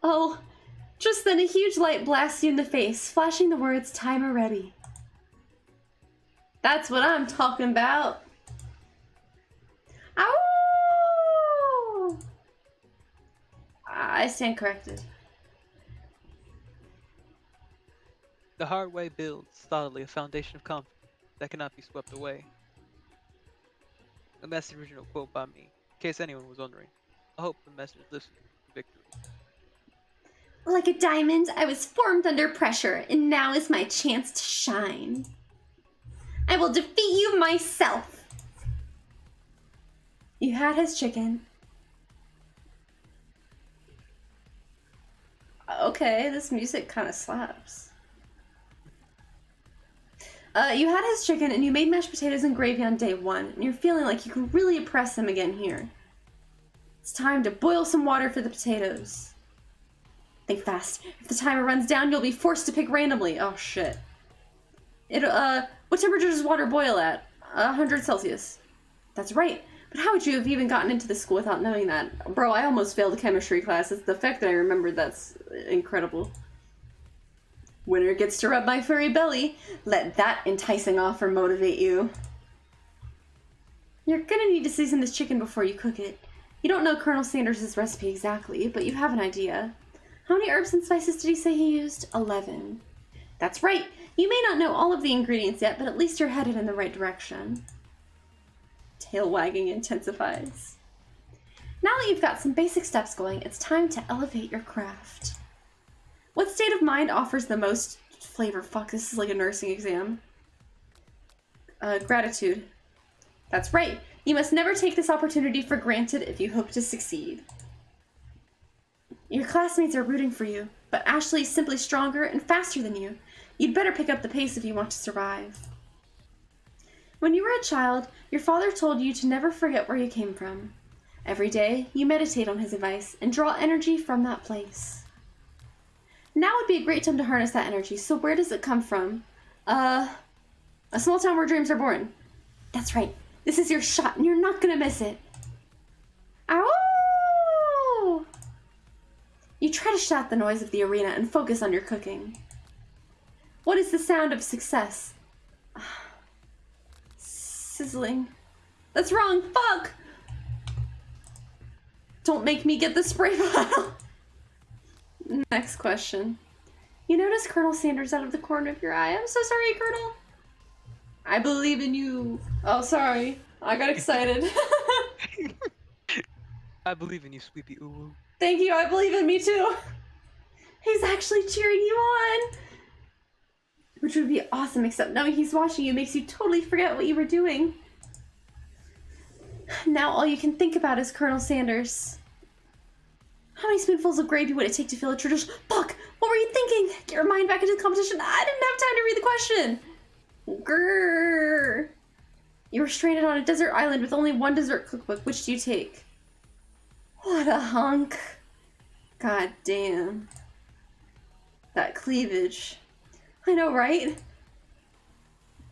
Oh, just then a huge light blasts you in the face, flashing the words, "Timer ready." That's what I'm talking about. Ow! I stand corrected. The hard way builds solidly a foundation of confidence that cannot be swept away. And that's the original quote by me, in case anyone was wondering. I hope the message listens to victory. Like a diamond, I was formed under pressure, and now is my chance to shine. I will defeat you myself. You had his chicken. Okay, this music kind of slaps. You had his chicken and you made mashed potatoes and gravy on day 1, and you're feeling like you can really impress him again here. It's time to boil some water for the potatoes. Think fast. If the timer runs down, you'll be forced to pick randomly. Oh shit. What temperature does water boil at? 100 Celsius. That's right. But how would you have even gotten into this school without knowing that? Bro, I almost failed a chemistry class. It's the fact that I remembered that's incredible. Winner gets to rub my furry belly. Let that enticing offer motivate you. You're gonna need to season this chicken before you cook it. You don't know Colonel Sanders' recipe exactly, but you have an idea. How many herbs and spices did he say he used? 11. That's right. You may not know all of the ingredients yet, but at least you're headed in the right direction. Tail wagging intensifies. Now that you've got some basic steps going, it's time to elevate your craft. What state of mind offers the most flavor? Fuck, this is like a nursing exam. Gratitude. That's right. You must never take this opportunity for granted if you hope to succeed. Your classmates are rooting for you, but Ashley is simply stronger and faster than you. You'd better pick up the pace if you want to survive. When you were a child, your father told you to never forget where you came from. Every day, you meditate on his advice and draw energy from that place. Now would be a great time to harness that energy, so where does it come from? A small town where dreams are born. That's right. This is your shot, and you're not gonna miss it. Ow! You try to shut out the noise of the arena and focus on your cooking. What is the sound of success? Sizzling. That's wrong. Fuck! Don't make me get the spray bottle. Next question. You notice Colonel Sanders out of the corner of your eye. I'm so sorry, Colonel. I believe in you. Oh, sorry. I got excited. I believe in you, Sleepy Uwu. Thank you. I believe in me too. He's actually cheering you on. Which would be awesome, except knowing he's watching you makes you totally forget what you were doing. Now all you can think about is Colonel Sanders. How many spoonfuls of gravy would it take to fill a tradition? Fuck! What were you thinking? Get your mind back into the competition. I didn't have time to read the question. Grrr. You were stranded on a desert island with only one dessert cookbook. Which do you take? What a hunk. God damn. That cleavage. I know, right?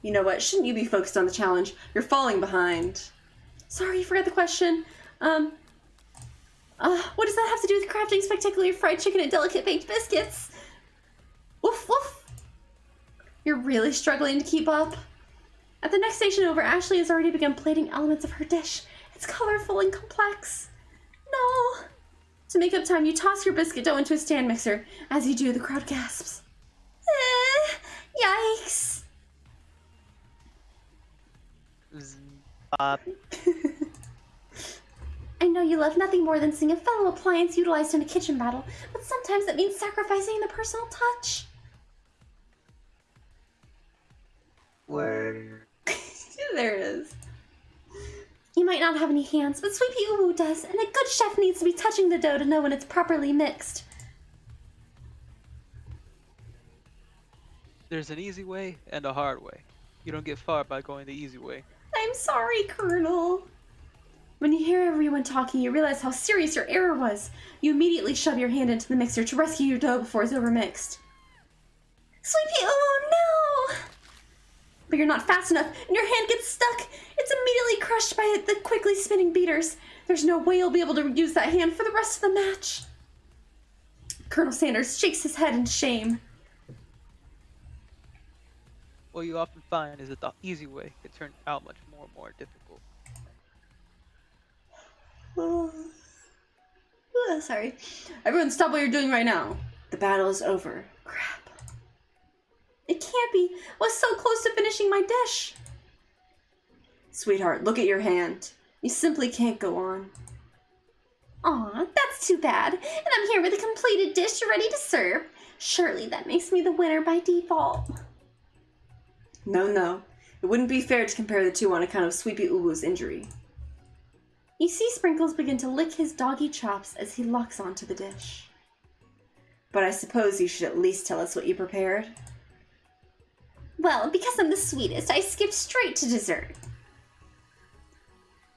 You know what? Shouldn't you be focused on the challenge? You're falling behind. Sorry, you forgot the question. What does that have to do with crafting spectacular fried chicken and delicate baked biscuits? Woof woof. You're really struggling to keep up. At the next station over, Ashley has already begun plating elements of her dish. It's colorful and complex. No. To make up time, you toss your biscuit dough into a stand mixer. As you do, the crowd gasps. Yikes. I know you love nothing more than seeing a fellow appliance utilized in a kitchen battle, but sometimes it means sacrificing the personal touch. Word. There it is. You might not have any hands, but Sleepy Uwu does, and a good chef needs to be touching the dough to know when it's properly mixed. There's an easy way and a hard way. You don't get far by going the easy way. I'm sorry, Colonel. When you hear everyone talking, you realize how serious your error was. You immediately shove your hand into the mixer to rescue your dough before it's overmixed. Sleepy, oh no! But you're not fast enough, and your hand gets stuck. It's immediately crushed by the quickly spinning beaters. There's no way you'll be able to use that hand for the rest of the match. Colonel Sanders shakes his head in shame. What you often find is that the easy way can turn out much more difficult. Sorry. Everyone stop what you're doing right now. The battle is over. Crap. It can't be. I was so close to finishing my dish. Sweetheart, look at your hand. You simply can't go on. Aw, that's too bad. And I'm here with a completed dish ready to serve. Surely that makes me the winner by default. No. It wouldn't be fair to compare the two on account of Sleepy Uwu's injury. You see Sprinkles begin to lick his doggy chops as he locks onto the dish. But I suppose you should at least tell us what you prepared. Well, because I'm the sweetest, I skipped straight to dessert.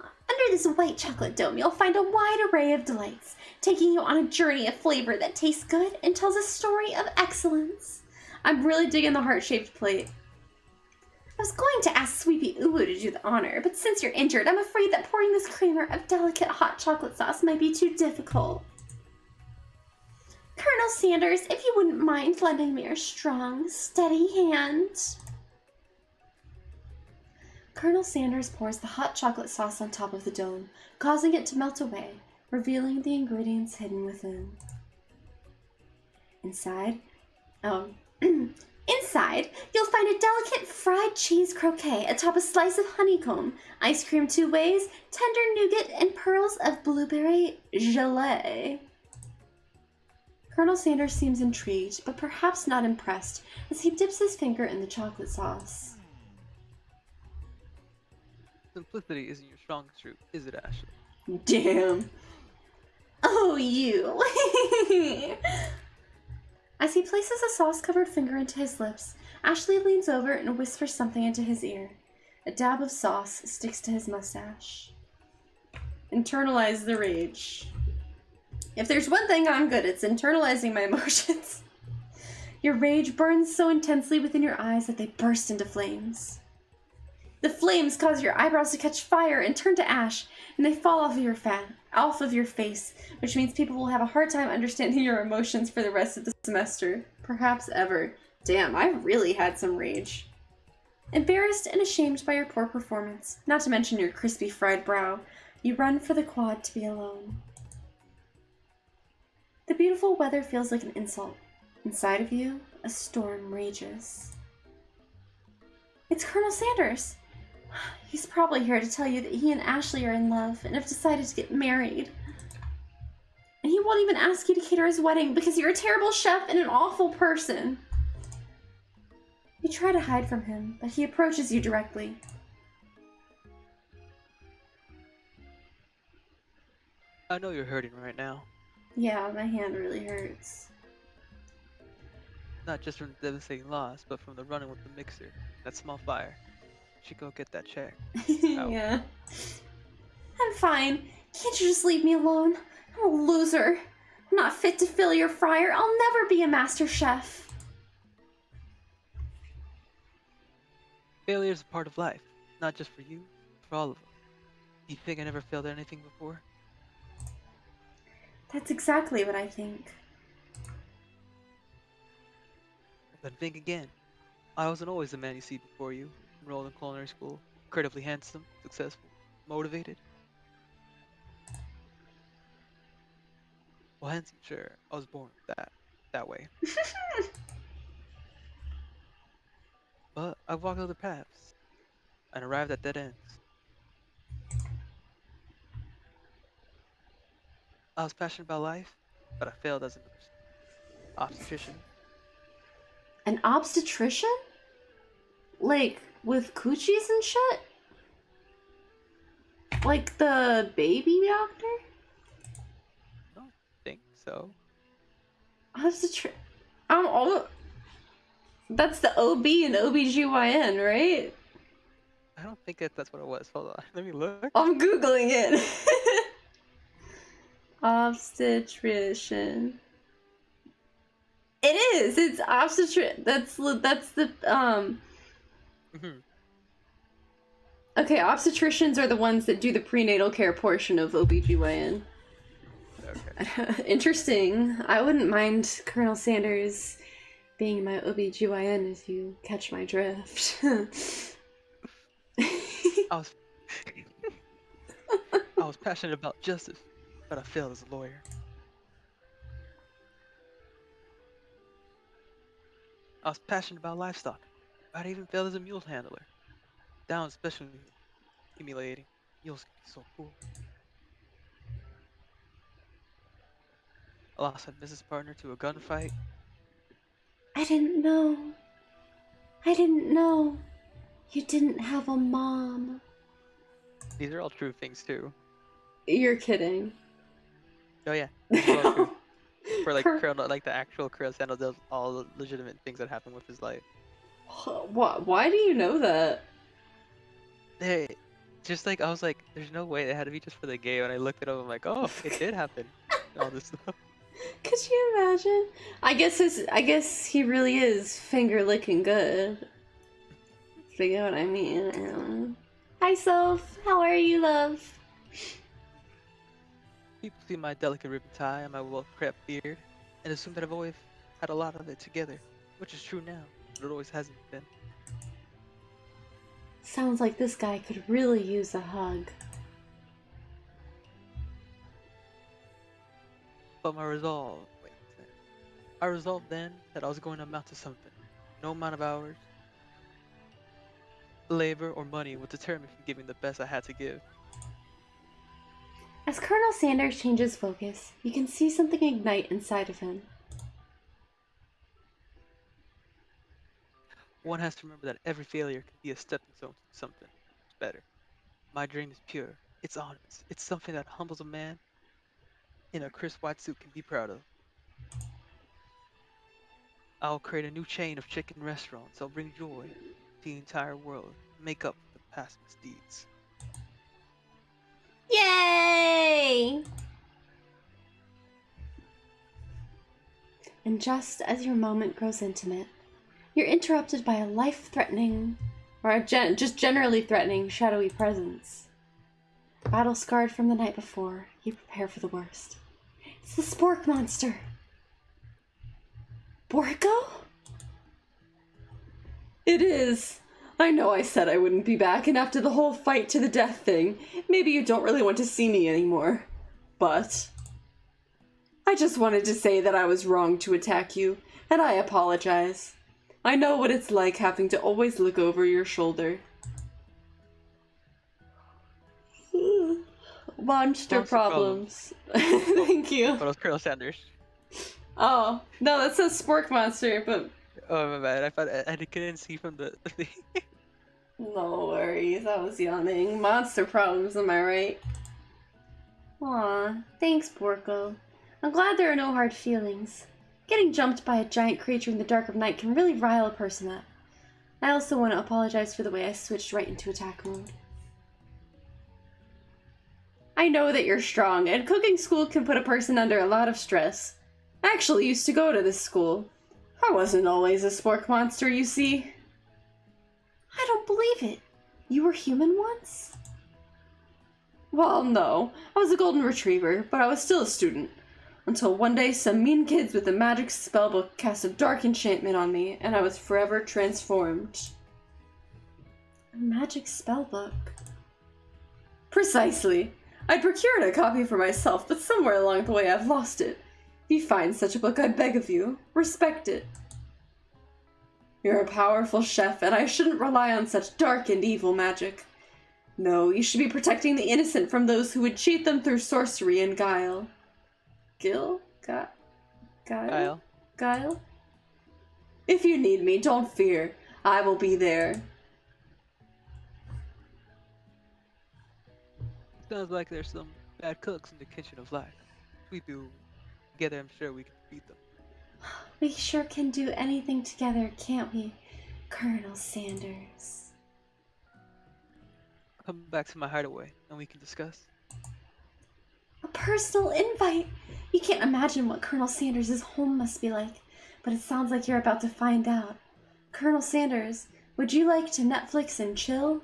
Under this white chocolate dome, you'll find a wide array of delights, taking you on a journey of flavor that tastes good and tells a story of excellence. I'm really digging the heart-shaped plate. I was going to ask Sweepy Uwu to do the honor, but since you're injured, I'm afraid that pouring this creamer of delicate hot chocolate sauce might be too difficult. Colonel Sanders, if you wouldn't mind lending me your strong, steady hand. Colonel Sanders pours the hot chocolate sauce on top of the dome, causing it to melt away, revealing the ingredients hidden within. Inside, you'll find a delicate fried cheese croquet atop a slice of honeycomb, ice cream 2 ways, tender nougat, and pearls of blueberry gelée. Colonel Sanders seems intrigued, but perhaps not impressed, as he dips his finger in the chocolate sauce. Simplicity isn't your strongest suit, is it, Ashley? Damn. Oh, you. As he places a sauce-covered finger into his lips, Ashley leans over and whispers something into his ear. A dab of sauce sticks to his mustache. Internalize the rage. If there's one thing I'm good, it's internalizing my emotions. Your rage burns so intensely within your eyes that they burst into flames. The flames cause your eyebrows to catch fire and turn to ash, and they fall off of your face, which means people will have a hard time understanding your emotions for the rest of the semester, perhaps ever. Damn, I really had some rage. Embarrassed and ashamed by your poor performance, not to mention your crispy fried brow, you run for the quad to be alone. The beautiful weather feels like an insult. Inside of you, a storm rages. It's Colonel Sanders. He's probably here to tell you that he and Ashley are in love and have decided to get married. And he won't even ask you to cater his wedding because you're a terrible chef and an awful person. You try to hide from him, but he approaches you directly. I know you're hurting right now. Yeah, my hand really hurts. Not just from the devastating loss, but from the running with the mixer. That small fire. You should go get that checked. Yeah. I'm fine. Can't you just leave me alone? I'm a loser. I'm not fit to fill your fryer. I'll never be a master chef. Failure is a part of life. Not just for you, for all of us. Do you think I never failed at anything before? That's exactly what I think. Then think again. I wasn't always the man you see before you. Enrolled in culinary school, incredibly handsome, successful, motivated. Well, handsome, sure. I was born that way. But I've walked other paths and arrived at dead ends. I was passionate about life, but I failed as an obstetrician. An obstetrician? Like, with coochies and shit? Like the baby doctor? I don't think so. That's the OB and OBGYN, right? I don't think that's what it was. Hold on, let me look. I'm Googling it. Obstetrician. It is. It's obstetric. That's the Okay, obstetricians are the ones that do the prenatal care portion of OBGYN. Okay. Interesting. I wouldn't mind Colonel Sanders being my OBGYN if you catch my drift. I was passionate about justice, but I failed as a lawyer. I was passionate about livestock, but I even failed as a mule handler. Down especially humiliating. Mules can be so cool. I lost my business partner to a gunfight. I didn't know. You didn't have a mom. These are all true things too. You're kidding. Oh yeah, these are all true. For like Colonel, like the actual Colonel Sanders does all the legitimate things that happen with his life. Why do you know that? They, just like I was like, there's no way it had to be just for the game. And I looked it up. I'm like, oh, it did happen. All this stuff. Could you imagine? I guess he really is finger licking good. If you get what I mean. Hi, Soph. How are you, love? People see my delicate ribbon tie and my well-crept beard, and assume that I've always had a lot of it together, which is true now, but it always hasn't been. Sounds like this guy could really use a hug. But my resolve, wait, I resolved then that I was going to amount to something. No amount of hours, labor, or money would deter me from giving the best I had to give. As Colonel Sanders changes focus, you can see something ignite inside of him. One has to remember that every failure can be a stepping stone to something better. My dream is pure. It's honest. It's something that humbles a man in a crisp white suit can be proud of. I'll create a new chain of chicken restaurants. I'll bring joy to the entire world. Make up for the past misdeeds. Yay! And just as your moment grows intimate, you're interrupted by a life-threatening, or a just generally threatening, shadowy presence. Battle-scarred from the night before, you prepare for the worst. It's the spork monster! Borko? It is! I know I said I wouldn't be back, and after the whole fight to the death thing, maybe you don't really want to see me anymore. But I just wanted to say that I was wrong to attack you, and I apologize. I know what it's like having to always look over your shoulder. Monster problems. Thank you. But it was Colonel Sanders. Oh, no, that says spork monster, but Oh my bad. I thought I couldn't see from the thing. no worries, I was yawning. Monster problems, am I right? Aw, thanks, Borko. I'm glad there are no hard feelings. Getting jumped by a giant creature in the dark of night can really rile a person up. I also want to apologize for the way I switched right into attack mode. I know that you're strong, and cooking school can put a person under a lot of stress. I actually used to go to this school. I wasn't always a spork monster, you see. I don't believe it. You were human once? Well, no. I was a golden retriever, but I was still a student. Until one day some mean kids with a magic spellbook cast a dark enchantment on me, and I was forever transformed. A magic spellbook? Precisely. I'd procured a copy for myself, but somewhere along the way I've lost it. If you find such a book, I beg of you, respect it. You're a powerful chef, and I shouldn't rely on such dark and evil magic. No, you should be protecting the innocent from those who would cheat them through sorcery and guile. Guile? Guile? If you need me, don't fear. I will be there. Sounds like there's some bad cooks in the kitchen of life. We do. Together, I'm sure we can beat them. We sure can do anything together, can't we, Colonel Sanders? Come back to my hideaway, and we can discuss. A personal invite! You can't imagine what Colonel Sanders' home must be like, but it sounds like you're about to find out. Colonel Sanders, would you like to Netflix and chill?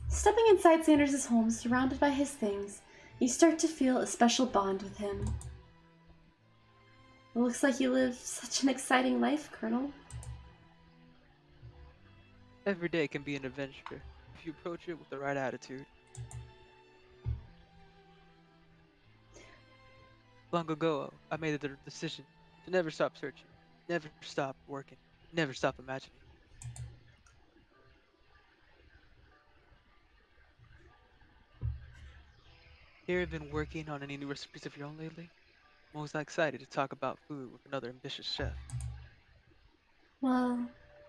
Stepping inside Sanders' home, surrounded by his things, you start to feel a special bond with him. It looks like you live such an exciting life, Colonel. Every day can be an adventure if you approach it with the right attitude. Long ago, I made the decision to never stop searching, never stop working, never stop imagining. Here, have been working on any new recipes of your own lately? I'm always excited to talk about food with another ambitious chef. Well,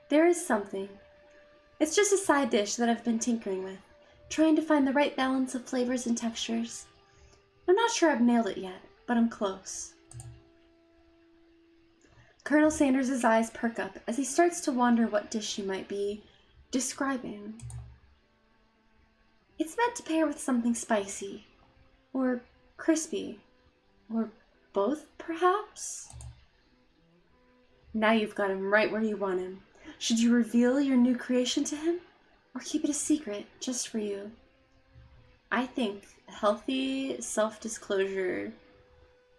there is something. It's just a side dish that I've been tinkering with, trying to find the right balance of flavors and textures. I'm not sure I've nailed it yet, but I'm close. Colonel Sanders' eyes perk up as he starts to wonder what dish she might be describing. It's meant to pair with something spicy, or crispy, or both, perhaps? Now you've got him right where you want him. Should you reveal your new creation to him, or keep it a secret just for you? I think healthy self-disclosure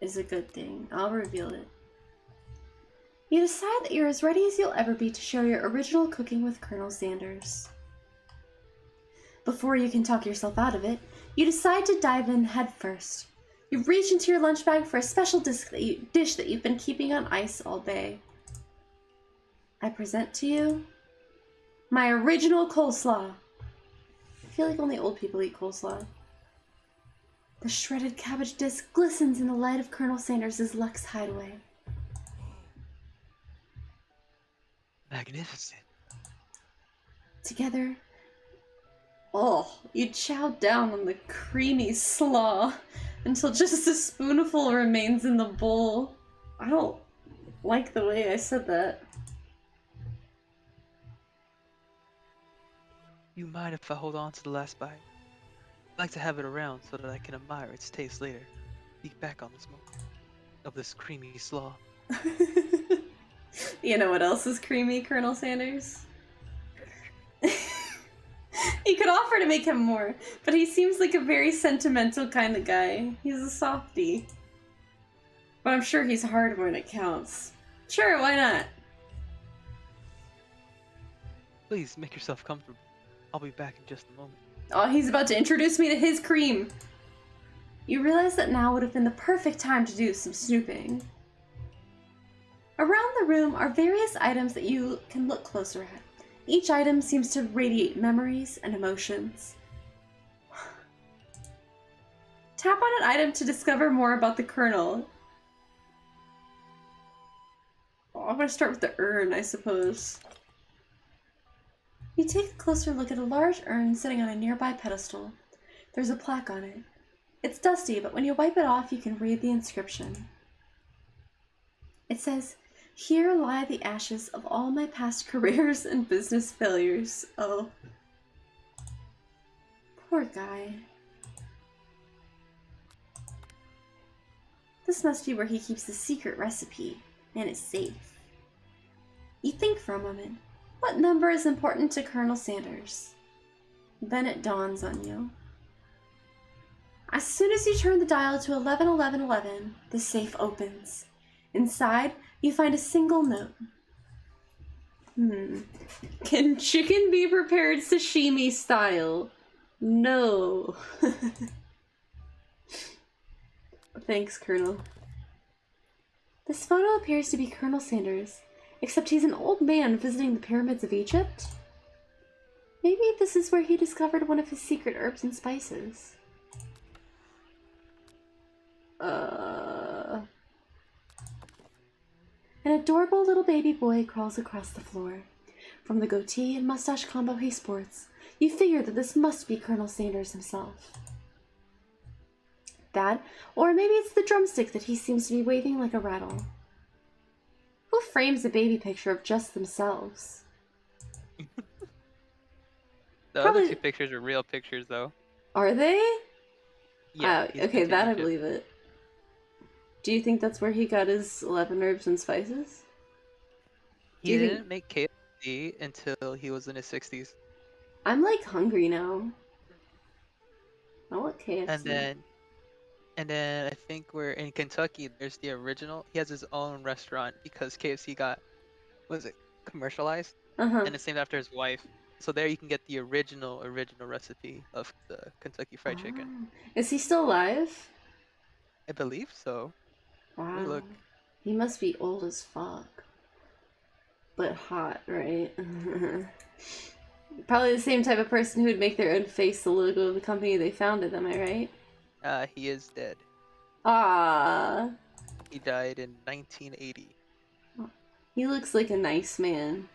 is a good thing. I'll reveal it. You decide that you're as ready as you'll ever be to share your original cooking with Colonel Sanders. Before you can talk yourself out of it, you decide to dive in head first. You reach into your lunch bag for a special dish that you've been keeping on ice all day. I present to you my original coleslaw. I feel like only old people eat coleslaw. The shredded cabbage disc glistens in the light of Colonel Sanders' Lux hideaway. Magnificent. Together, you chow down on the creamy slaw until just a spoonful remains in the bowl. I don't like the way I said that. You mind if I hold on to the last bite? I'd like to have it around so that I can admire its taste later. Peek back on the smoke of this creamy slaw. You know what else is creamy, Colonel Sanders? You could offer to make him more, but he seems like a very sentimental kind of guy. He's a softie. But I'm sure he's hard when it counts. Sure, why not? Please make yourself comfortable. I'll be back in just a moment. Oh, he's about to introduce me to his cream. You realize that now would have been the perfect time to do some snooping. Around the room are various items that you can look closer at. Each item seems to radiate memories and emotions. Tap on an item to discover more about the Colonel. Oh, I'm gonna start with the urn, I suppose. You take a closer look at a large urn sitting on a nearby pedestal. There's a plaque on it. It's dusty, but when you wipe it off, you can read the inscription. It says, "Here lie the ashes of all my past careers and business failures." Oh. Poor guy. This must be where he keeps the secret recipe, and it's safe. You think for a moment. What number is important to Colonel Sanders? Then it dawns on you. As soon as you turn the dial to 111111, the safe opens. Inside, you find a single note. Can chicken be prepared sashimi style? No. Thanks, Colonel. This photo appears to be Colonel Sanders, except he's an old man visiting the pyramids of Egypt. Maybe this is where he discovered one of his secret herbs and spices. An adorable little baby boy crawls across the floor. From the goatee and mustache combo he sports, you figure that this must be Colonel Sanders himself. That, or maybe it's the drumstick that he seems to be waving like a rattle. Who frames a baby picture of just themselves? The Probably- other two pictures are real pictures, though. Are they? Yeah. Okay, that I believe it. Do you think that's where he got his 11 herbs and spices? Do He you think- didn't make KFC until he was in his 60s. I'm like hungry now. I want KFC. And then I think we're in Kentucky. There's the original. He has his own restaurant because KFC got, what is it, commercialized? And it's named after his wife. So there you can get the original recipe of the Kentucky Fried Chicken. Is he still alive? I believe so. Wow. Look. He must be old as fuck. But hot, right? Probably the same type of person who would make their own face the logo of the company they founded, am I right? He is dead. Ah. He died in 1980. He looks like a nice man.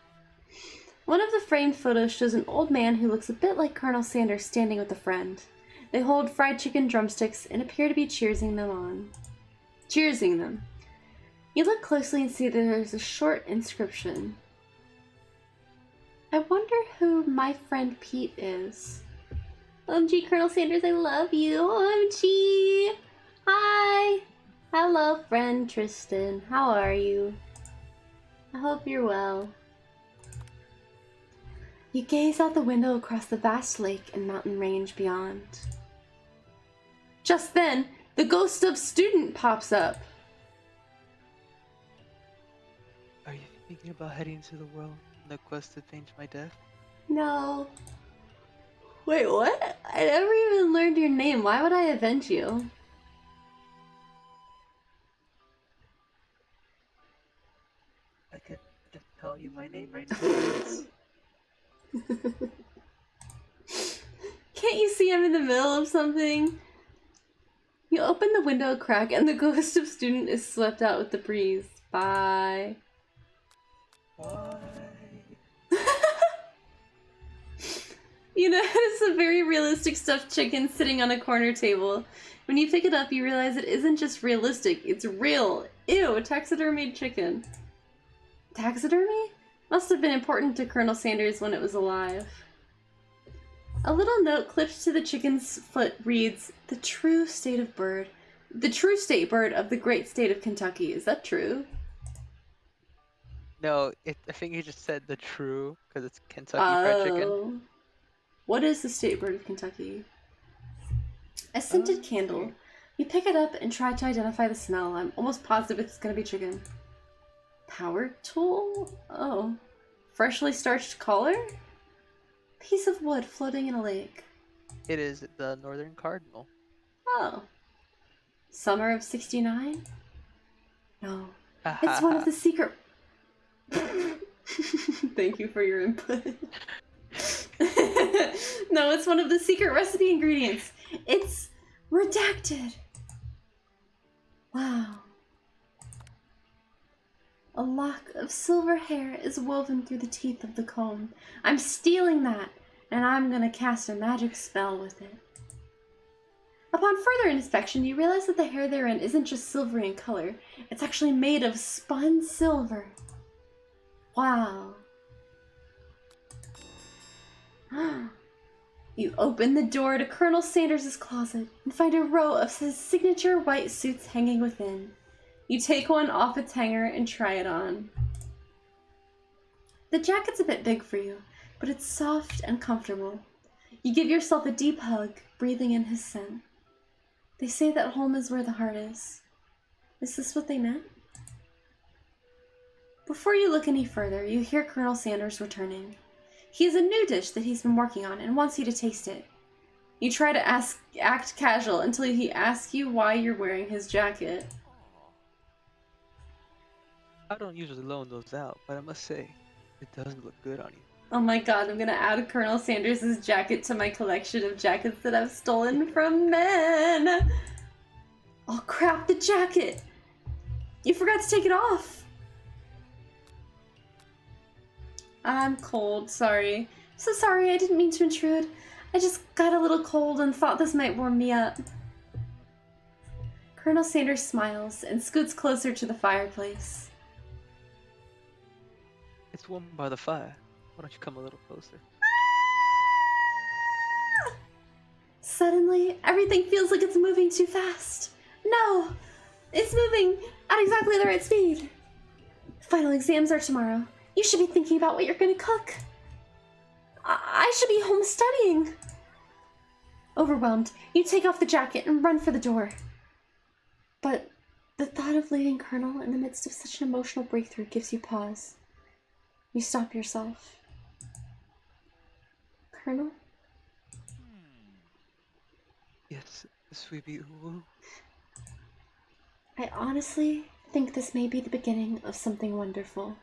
One of the framed photos shows an old man who looks a bit like Colonel Sanders standing with a friend. They hold fried chicken drumsticks and appear to be cheersing them. You look closely and see that there's a short inscription. I wonder who my friend Pete is. OMG, Colonel Sanders, I love you. OMG! Hi! Hello, friend Tristan. How are you? I hope you're well. You gaze out the window across the vast lake and mountain range beyond. Just then, the ghost of student pops up. Are you thinking about heading into the world on the quest to change my death? No. Wait, what? I never even learned your name. Why would I avenge you? I can just tell you my name right now. Can't you see I'm in the middle of something? You open the window crack and the ghost of student is swept out with the breeze. Bye. Why? You notice a very realistic stuffed chicken sitting on a corner table. When you pick it up, you realize it isn't just realistic, it's real. Ew, a taxidermied chicken. Taxidermy? Must have been important to Colonel Sanders when it was alive. A little note clipped to the chicken's foot reads, "The true state bird of the great state of Kentucky." Is that true? No, I think he just said the true, because it's Kentucky Fried Chicken. What is the state bird of Kentucky? A scented candle. You pick it up and try to identify the smell. I'm almost positive it's gonna be chicken. Power tool? Oh. Freshly starched collar? Piece of wood floating in a lake. It is the Northern Cardinal. Oh. Summer of '69? No. It's one of the secret... Thank you for your input. No, it's one of the secret recipe ingredients. It's redacted. Wow. A lock of silver hair is woven through the teeth of the comb. I'm stealing that, and I'm gonna cast a magic spell with it. Upon further inspection, you realize that the hair therein isn't just silvery in color. It's actually made of spun silver. Wow. You open the door to Colonel Sanders' closet and find a row of his signature white suits hanging within. You take one off its hanger and try it on. The jacket's a bit big for you, but it's soft and comfortable. You give yourself a deep hug, breathing in his scent. They say that home is where the heart is. Is this what they meant? Before you look any further, you hear Colonel Sanders returning. He has a new dish that he's been working on and wants you to taste it. You try to act casual until he asks you why you're wearing his jacket. I don't usually loan those out, but I must say, it does look good on you. Oh my god, I'm gonna add Colonel Sanders' jacket to my collection of jackets that I've stolen from men. Oh crap, the jacket! You forgot to take it off! I'm cold, sorry. So sorry, I didn't mean to intrude. I just got a little cold and thought this might warm me up. Colonel Sanders smiles and scoots closer to the fireplace. It's warm by the fire. Why don't you come a little closer? Suddenly, everything feels like it's moving too fast. No! It's moving at exactly the right speed. Final exams are tomorrow. You should be thinking about what you're gonna cook. I should be home studying. Overwhelmed, you take off the jacket and run for the door. But the thought of leaving Colonel in the midst of such an emotional breakthrough gives you pause. You stop yourself. Colonel? Yes, sweetie. Ooh. I honestly think this may be the beginning of something wonderful.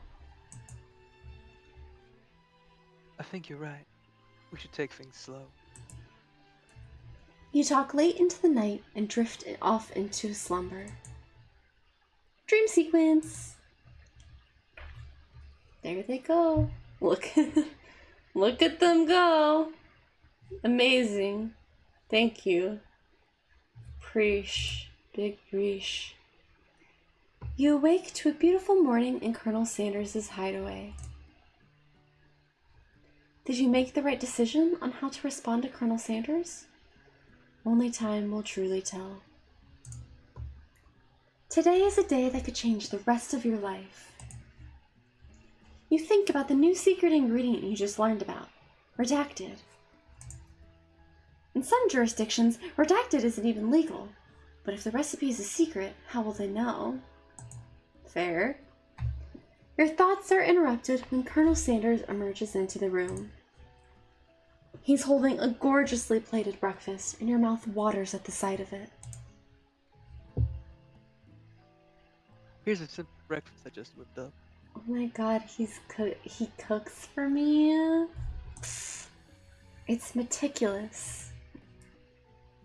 I think you're right. We should take things slow. You talk late into the night and drift off into slumber. Dream sequence. There they go. Look, look at them go. Amazing. Thank you. Preesh. Big preesh. You awake to a beautiful morning in Colonel Sanders' hideaway. Did you make the right decision on how to respond to Colonel Sanders? Only time will truly tell. Today is a day that could change the rest of your life. You think about the new secret ingredient you just learned about, redacted. In some jurisdictions, redacted isn't even legal, but if the recipe is a secret, how will they know? Fair. Your thoughts are interrupted when Colonel Sanders emerges into the room. He's holding a gorgeously plated breakfast, and your mouth waters at the sight of it. Here's a simple breakfast I just whipped up. Oh my god, he cooks for me. It's meticulous.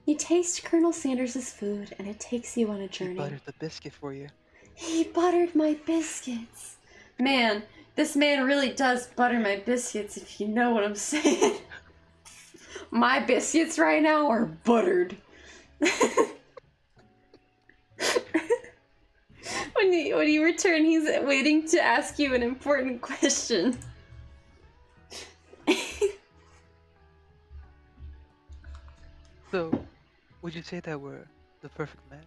You taste Colonel Sanders' food, and it takes you on a journey. He buttered the biscuit for you. He buttered my biscuits. Man, this man really does butter my biscuits, if you know what I'm saying. My biscuits right now are buttered. When you return, he's waiting to ask you an important question. So, would you say that we're the perfect match?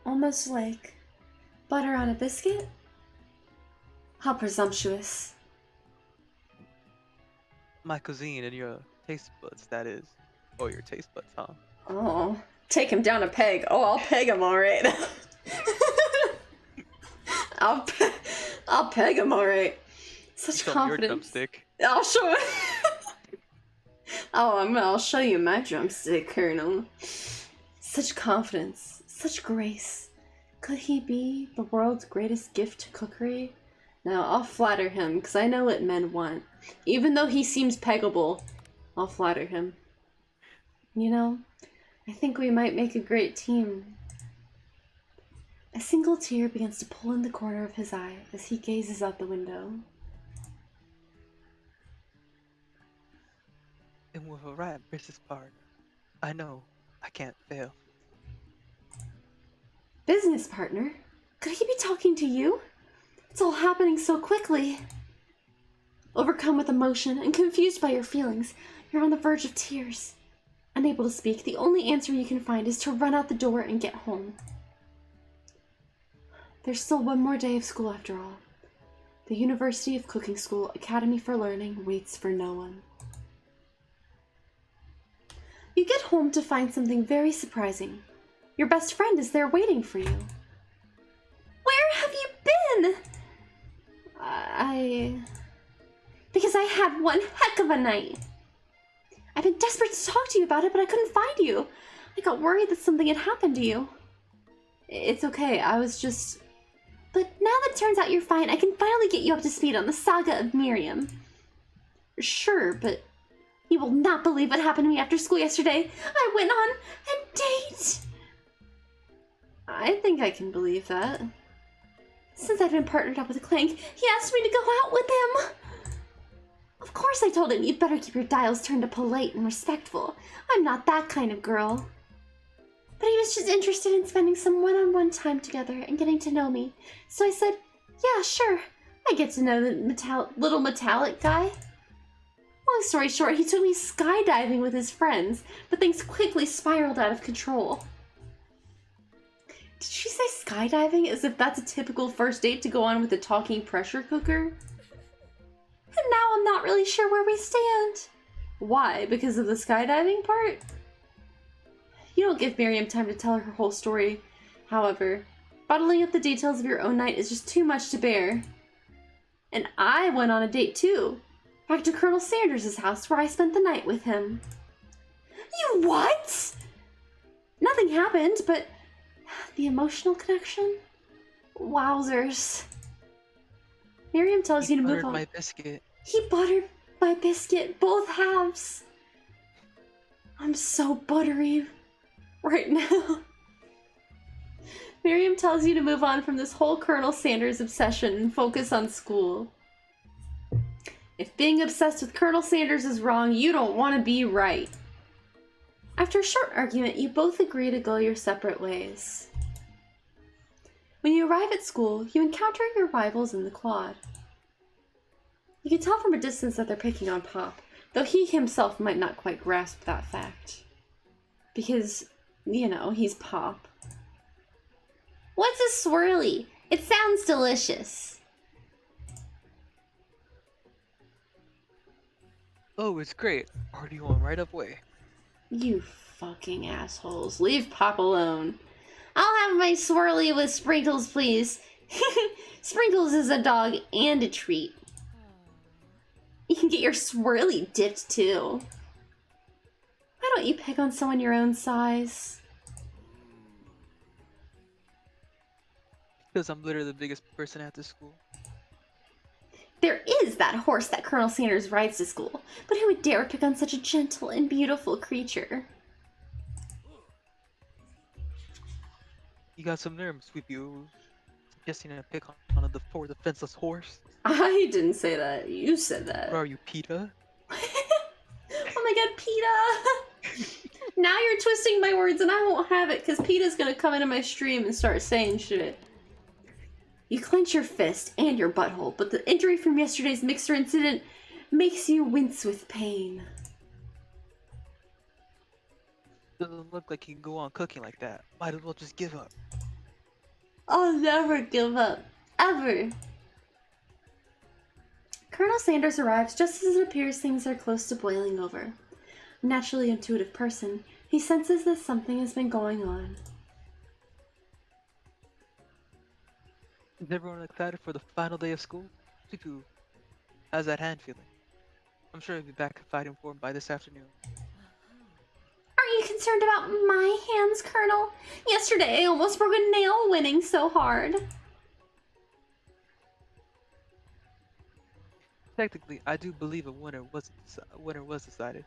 Almost like butter on a biscuit? How presumptuous. My cuisine and your taste buds, that is. Oh, your taste buds, huh? Oh, take him down a peg. Oh, I'll peg him all right. I'll peg him all right. Such confidence. Your drumstick. I'll show it. I'll show you my drumstick, Colonel. Such confidence, such grace. Could he be the world's greatest gift to cookery? No, I'll flatter him, because I know what men want. Even though he seems peggable, I'll flatter him. You know, I think we might make a great team. A single tear begins to pull in the corner of his eye as he gazes out the window. And with a right business partner, I know I can't fail. Business partner? Could he be talking to you? It's all happening so quickly. Overcome with emotion and confused by your feelings, you're on the verge of tears. Unable to speak, the only answer you can find is to run out the door and get home. There's still one more day of school after all. The University of Cooking School Academy for Learning waits for no one. You get home to find something very surprising. Your best friend is there waiting for you. Where have you been? Because I had one heck of a night. I've been desperate to talk to you about it, but I couldn't find you. I got worried that something had happened to you. It's okay, I was just... But now that it turns out you're fine, I can finally get you up to speed on the saga of Miriam. Sure, but you will not believe what happened to me after school yesterday. I went on a date. I think I can believe that. Since I've been partnered up with Clank, he asked me to go out with him. Of course I told him you'd better keep your dials turned to polite and respectful. I'm not that kind of girl. But he was just interested in spending some one-on-one time together and getting to know me. So I said, yeah, sure. I get to know the little metallic guy. Long story short, he took me skydiving with his friends, but things quickly spiraled out of control. Did she say skydiving as if that's a typical first date to go on with a talking pressure cooker? And now I'm not really sure where we stand. Why? Because of the skydiving part? You don't give Miriam time to tell her whole story. However, bottling up the details of your own night is just too much to bear. And I went on a date too. Back to Colonel Sanders' house where I spent the night with him. You what? Nothing happened, but the emotional connection? Wowzers. Miriam tells you to move on. My biscuit. He buttered my biscuit, both halves. I'm so buttery right now. Miriam tells you to move on from this whole Colonel Sanders obsession and focus on school. If being obsessed with Colonel Sanders is wrong, you don't want to be right. After a short argument, you both agree to go your separate ways. When you arrive at school, you encounter your rivals in the quad. You can tell from a distance that they're picking on Pop, though he himself might not quite grasp that fact. Because, you know, he's Pop. What's a swirly? It sounds delicious. Oh, it's great. Party on right away. You fucking assholes. Leave Pop alone. I'll have my swirly with Sprinkles, please. Sprinkles is a dog and a treat. You can get your swirly dipped too. Why don't you pick on someone your own size? Because I'm literally the biggest person at this school. There is that horse that Colonel Sanders rides to school, but who would dare pick on such a gentle and beautiful creature? You got some nerve, Sleepy. Suggesting to pick on the poor defenseless horse. I didn't say that. You said that. What are you, PETA? Oh my god, PETA! Now you're twisting my words and I won't have it because PETA's gonna come into my stream and start saying shit. You clench your fist and your butthole, but the injury from yesterday's mixer incident makes you wince with pain. Doesn't look like you can go on cooking like that. Might as well just give up. I'll never give up. Ever. Colonel Sanders arrives just as it appears things are close to boiling over. A naturally intuitive person, he senses that something has been going on. Is everyone excited for the final day of school? Sleepy, how's that hand feeling? I'm sure he'll be back fighting for him by this afternoon. Are you concerned about my hands, Colonel? Yesterday I almost broke a nail winning so hard. Technically, I do believe a winner was decided,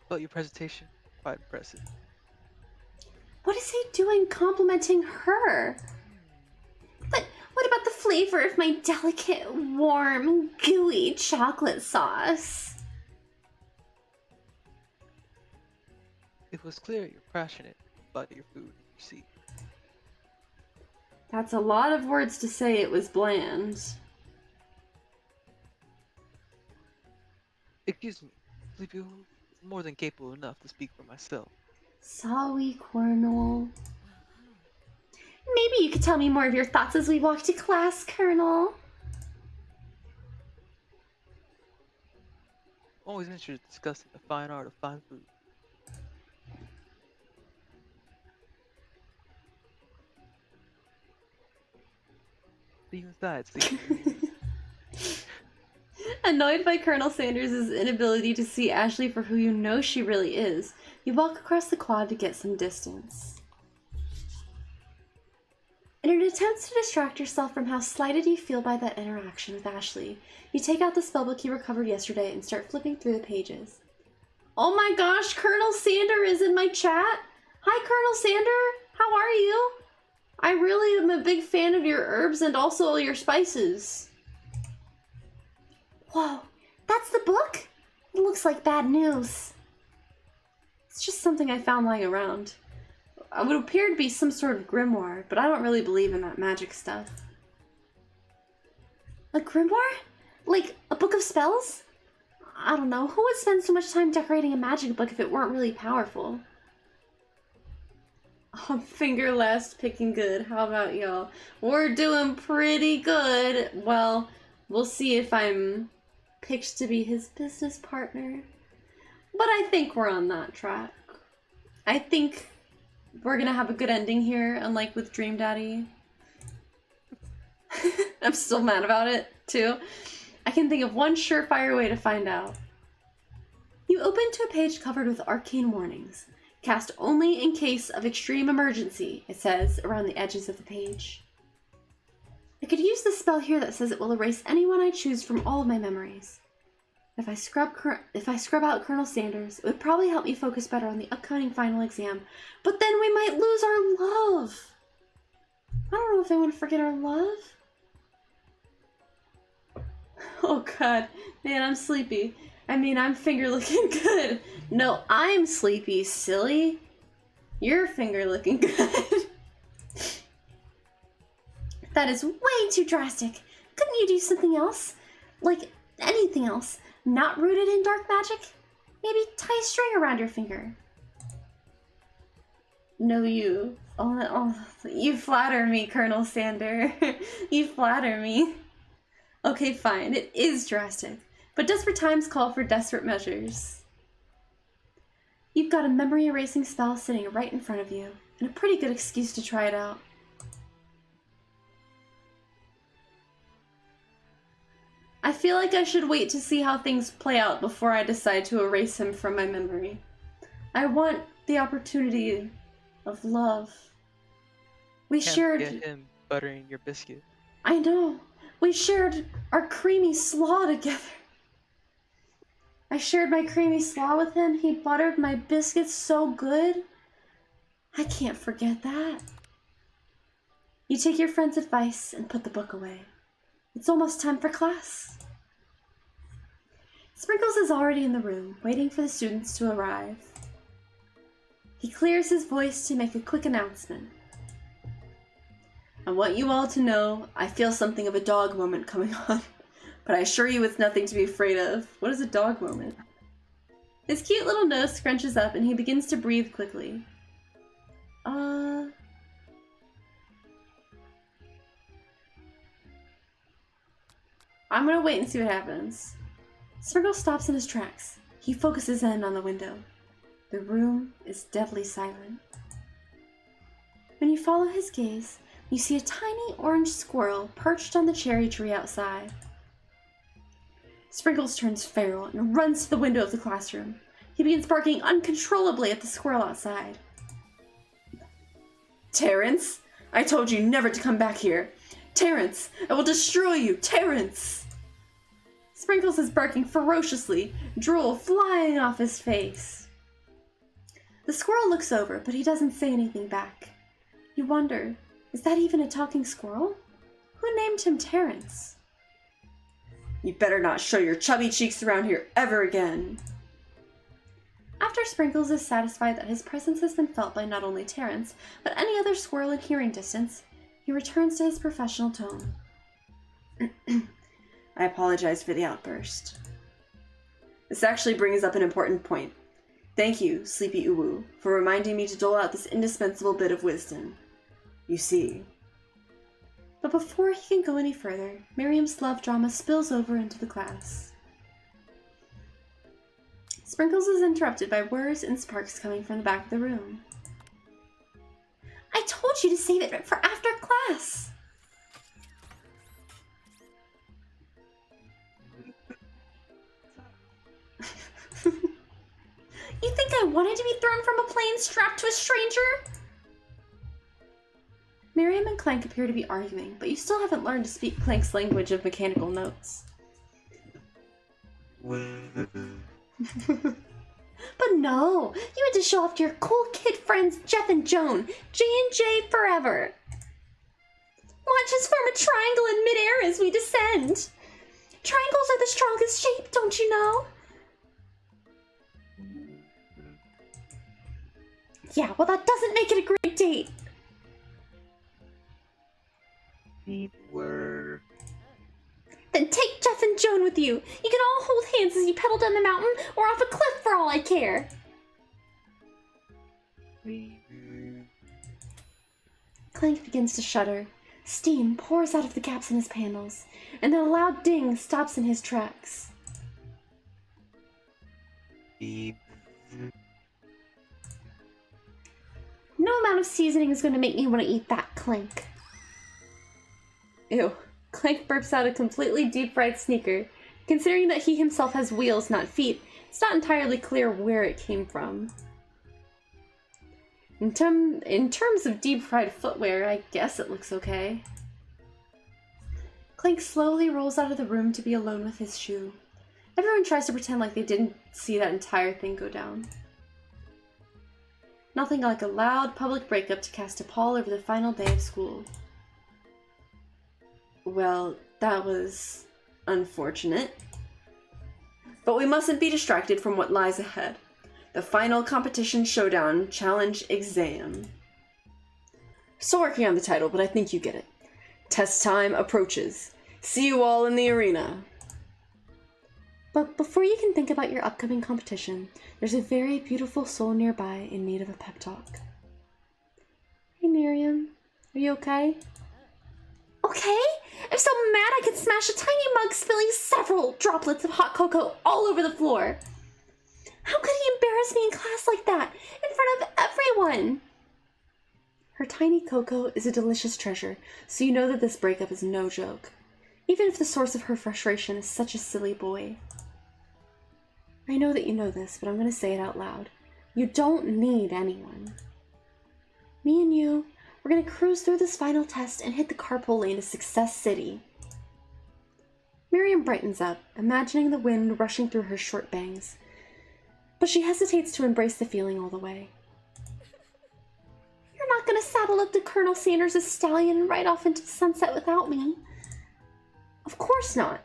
but your presentation, quite impressive. What is he doing complimenting her? But what about the flavor of my delicate, warm, gooey chocolate sauce? It was clear you're passionate about your food and your seat. That's a lot of words to say it was bland. Excuse me, Sleepy, more than capable enough to speak for myself. Sorry, Colonel. Maybe you could tell me more of your thoughts as we walk to class, Colonel. Always interested in discussing the fine art of fine food. See you inside, Sleepy. Annoyed by Colonel Sanders' inability to see Ashley for who you know she really is, you walk across the quad to get some distance. In an attempt to distract yourself from how slighted you feel by that interaction with Ashley, you take out the spellbook you recovered yesterday and start flipping through the pages. Oh my gosh, Colonel Sander is in my chat! Hi, Colonel Sander! How are you? I really am a big fan of your herbs and also your spices. Whoa, that's the book? It looks like bad news. It's just something I found lying around. It would appear to be some sort of grimoire, but I don't really believe in that magic stuff. A grimoire? Like a book of spells? I don't know, who would spend so much time decorating a magic book if it weren't really powerful? Oh, finger last picking good. How about y'all? We're doing pretty good. Well, we'll see if I'm picked to be his business partner. But I think we're on that track. I think we're gonna have a good ending here, unlike with Dream Daddy. I'm still mad about it, too. I can think of one surefire way to find out. You open to a page covered with arcane warnings. Cast only in case of extreme emergency, it says around the edges of the page. I could use the spell here that says it will erase anyone I choose from all of my memories. If I scrub out Colonel Sanders, it would probably help me focus better on the upcoming final exam, but then we might lose our love. I don't know if I want to forget our love. Oh god, man, I'm sleepy. I mean, I'm finger-licking good. No, I'm sleepy, silly. You're finger-licking good. That is way too drastic. Couldn't you do something else? Like anything else? Not rooted in dark magic? Maybe tie a string around your finger. No, you. Oh, you flatter me, Colonel Sander. You flatter me. Okay, fine. It is drastic. But desperate times call for desperate measures. You've got a memory erasing spell sitting right in front of you, and a pretty good excuse to try it out. I feel like I should wait to see how things play out before I decide to erase him from my memory. I want the opportunity of love. We shared... Get him buttering your biscuit. I know. We shared our creamy slaw together. I shared my creamy slaw with him. He buttered my biscuits so good. I can't forget that. You take your friend's advice and put the book away. It's almost time for class. Sprinkles is already in the room, waiting for the students to arrive. He clears his voice to make a quick announcement. I want you all to know I feel something of a dog moment coming on, but I assure you it's nothing to be afraid of. What is a dog moment? His cute little nose scrunches up and he begins to breathe quickly. I'm gonna wait and see what happens. Sprinkles stops in his tracks. He focuses in on the window. The room is deadly silent. When you follow his gaze, you see a tiny orange squirrel perched on the cherry tree outside. Sprinkles turns feral and runs to the window of the classroom. He begins barking uncontrollably at the squirrel outside. Terrence, I told you never to come back here. Terrence, I will destroy you, Terrence! Sprinkles is barking ferociously, drool flying off his face. The squirrel looks over, but he doesn't say anything back. You wonder, is that even a talking squirrel? Who named him Terrence? You better not show your chubby cheeks around here ever again. After Sprinkles is satisfied that his presence has been felt by not only Terrence, but any other squirrel in hearing distance, he returns to his professional tone. I apologize for the outburst. This actually brings up an important point. Thank you, Sleepy Uwu, for reminding me to dole out this indispensable bit of wisdom. You see. But before he can go any further, Miriam's love drama spills over into the class. Sprinkles is interrupted by whirs and sparks coming from the back of the room. I told you to save it for after class! You think I wanted to be thrown from a plane strapped to a stranger? Miriam and Clank appear to be arguing, but you still haven't learned to speak Clank's language of mechanical notes. But no, you had to show off to your cool kid friends Jeff and Joan, J&J forever. Watch us form a triangle in midair as we descend. Triangles are the strongest shape, don't you know? Yeah, well that doesn't make it a great date. Then take Jeff and Joan with you. You can all hold hands as you pedal down the mountain or off a cliff for all I care. Clank begins to shudder. Steam pours out of the gaps in his panels, and then a loud ding stops in his tracks. No amount of seasoning is going to make me want to eat that, Clank. Ew. Clank burps out a completely deep-fried sneaker. Considering that he himself has wheels, not feet, it's not entirely clear where it came from. In terms of deep-fried footwear, I guess it looks okay. Clank slowly rolls out of the room to be alone with his shoe. Everyone tries to pretend like they didn't see that entire thing go down. Nothing like a loud public breakup to cast a pall over the final day of school. Well, that was unfortunate. But we mustn't be distracted from what lies ahead. The final competition showdown challenge exam. Still working on the title, but I think you get it. Test time approaches. See you all in the arena. But before you can think about your upcoming competition, there's a very beautiful soul nearby in need of a pep talk. Hey Miriam, are you okay? Okay? I'm so mad I could smash a tiny mug, spilling several droplets of hot cocoa all over the floor. How could he embarrass me in class like that, in front of everyone? Her tiny cocoa is a delicious treasure, so you know that this breakup is no joke, even if the source of her frustration is such a silly boy. I know that you know this, but I'm going to say it out loud. You don't need anyone. Me and you, we're going to cruise through this final test and hit the carpool lane to Success City. Miriam brightens up, imagining the wind rushing through her short bangs, but she hesitates to embrace the feeling all the way. You're not going to saddle up to Colonel Sanders' stallion and ride off into the sunset without me. Of course not.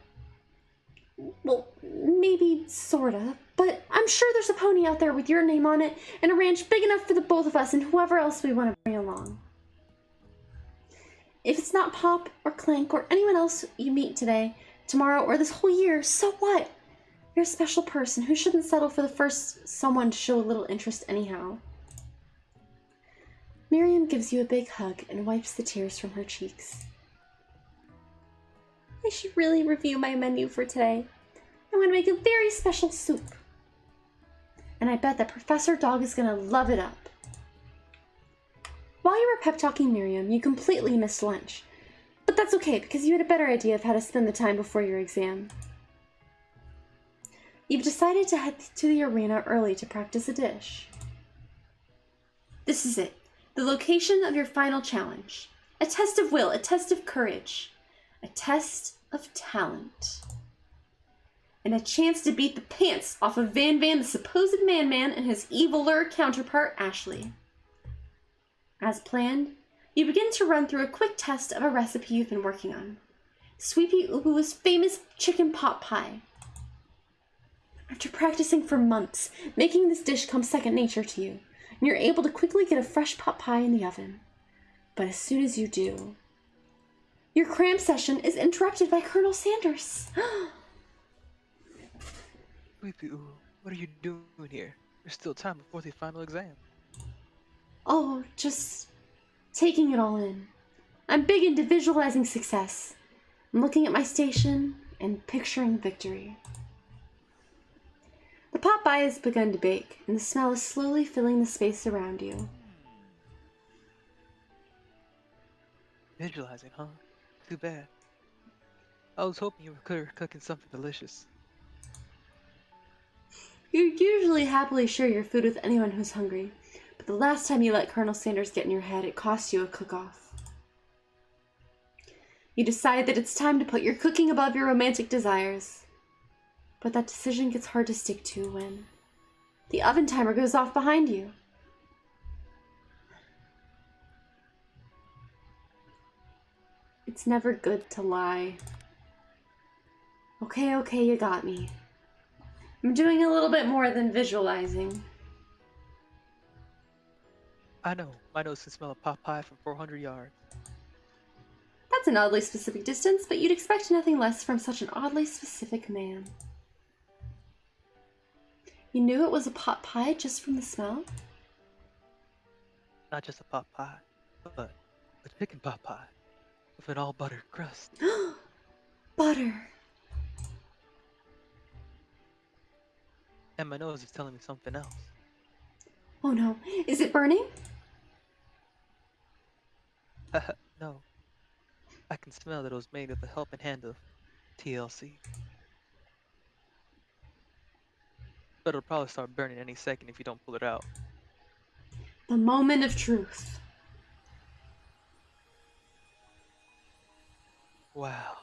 Well, maybe sorta, but I'm sure there's a pony out there with your name on it and a ranch big enough for the both of us and whoever else we want to bring along. If it's not Pop or Clank or anyone else you meet today, tomorrow, or this whole year, so what? You're a special person who shouldn't settle for the first someone to show a little interest anyhow. Miriam gives you a big hug and wipes the tears from her cheeks. I should really review my menu for today. I'm going to make a very special soup. And I bet that Professor Dog is going to love it up. While you were pep-talking Miriam, you completely missed lunch. But that's okay, because you had a better idea of how to spend the time before your exam. You've decided to head to the arena early to practice a dish. This is it. The location of your final challenge. A test of will, a test of courage. A test of talent. And a chance to beat the pants off of Van Van, the supposed man-man, and his eviler counterpart, Ashley. As planned, you begin to run through a quick test of a recipe you've been working on. Sweepy Ubu's famous chicken pot pie. After practicing for months, making this dish comes second nature to you, and you're able to quickly get a fresh pot pie in the oven. But as soon as you do, your cram session is interrupted by Colonel Sanders. Sweepy, what are you doing here? There's still time before the final exam. Oh, just taking it all in. I'm big into visualizing success. I'm looking at my station and picturing victory. The pot pie has begun to bake, and the smell is slowly filling the space around you. Visualizing, huh? Too bad. I was hoping you were cooking something delicious. You usually happily share your food with anyone who's hungry, but the last time you let Colonel Sanders get in your head, it cost you a cook-off. You decide that it's time to put your cooking above your romantic desires. But that decision gets hard to stick to when the oven timer goes off behind you. It's never good to lie. Okay, you got me. I'm doing a little bit more than visualizing. I know, my nose can smell a pot pie from 400 yards. That's an oddly specific distance, but you'd expect nothing less from such an oddly specific man. You knew it was a pot pie just from the smell? Not just a pot pie, but a chicken pot pie with an all-butter crust. Butter. And my nose is telling me something else. Oh no, is it burning? No. I can smell that it was made with the helping hand of TLC. But it'll probably start burning any second if you don't pull it out. The moment of truth. Wow.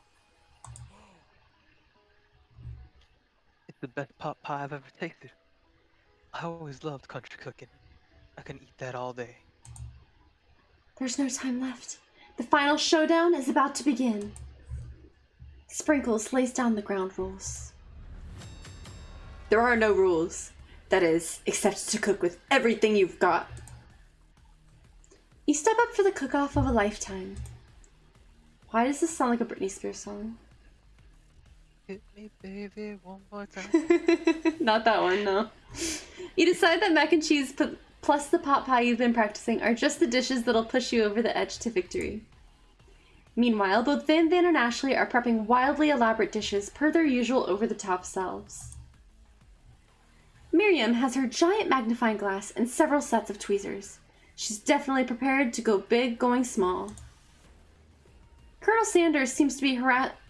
It's the best pot pie I've ever tasted. I always loved country cooking. I can eat that all day. There's no time left. The final showdown is about to begin. Sprinkles lays down the ground rules. There are no rules. That is, except to cook with everything you've got. You step up for the cook-off of a lifetime. Why does this sound like a Britney Spears song? Hit me, baby, one more time. Not that one, no. You decide that mac and cheese plus the pot pie you've been practicing are just the dishes that'll push you over the edge to victory. Meanwhile, both Van and Ashley are prepping wildly elaborate dishes per their usual over-the-top selves. Miriam has her giant magnifying glass and several sets of tweezers. She's definitely prepared to go big going small. Colonel Sanders seems to be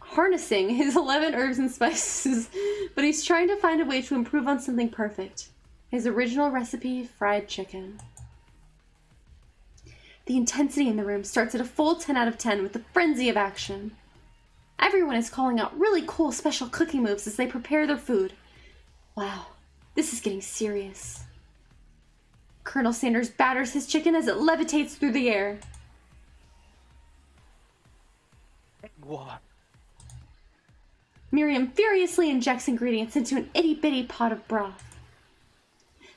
harnessing his 11 herbs and spices, but he's trying to find a way to improve on something perfect. His original recipe, fried chicken. The intensity in the room starts at a full 10 out of 10 with the frenzy of action. Everyone is calling out really cool special cooking moves as they prepare their food. Wow, this is getting serious. Colonel Sanders batters his chicken as it levitates through the air. What? Miriam furiously injects ingredients into an itty-bitty pot of broth.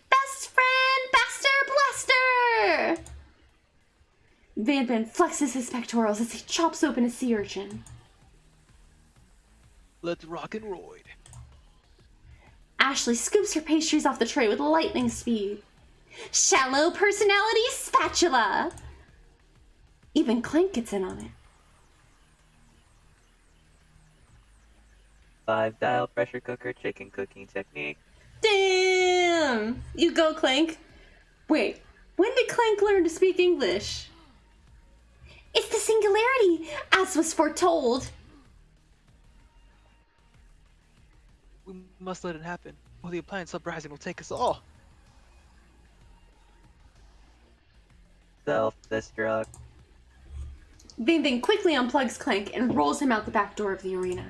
Best friend, Baster Blaster! Van flexes his pectorals as he chops open a sea urchin. Let's rock and roid. Ashley scoops her pastries off the tray with lightning speed. Shallow personality spatula! Even Clank gets in on it. 5-dial pressure cooker chicken cooking technique. Damn! You go, Clank. Wait, when did Clank learn to speak English? It's the singularity, as was foretold. We must let it happen, or the appliance uprising will take us all. Self-destruct. Van quickly unplugs Clank and rolls him out the back door of the arena.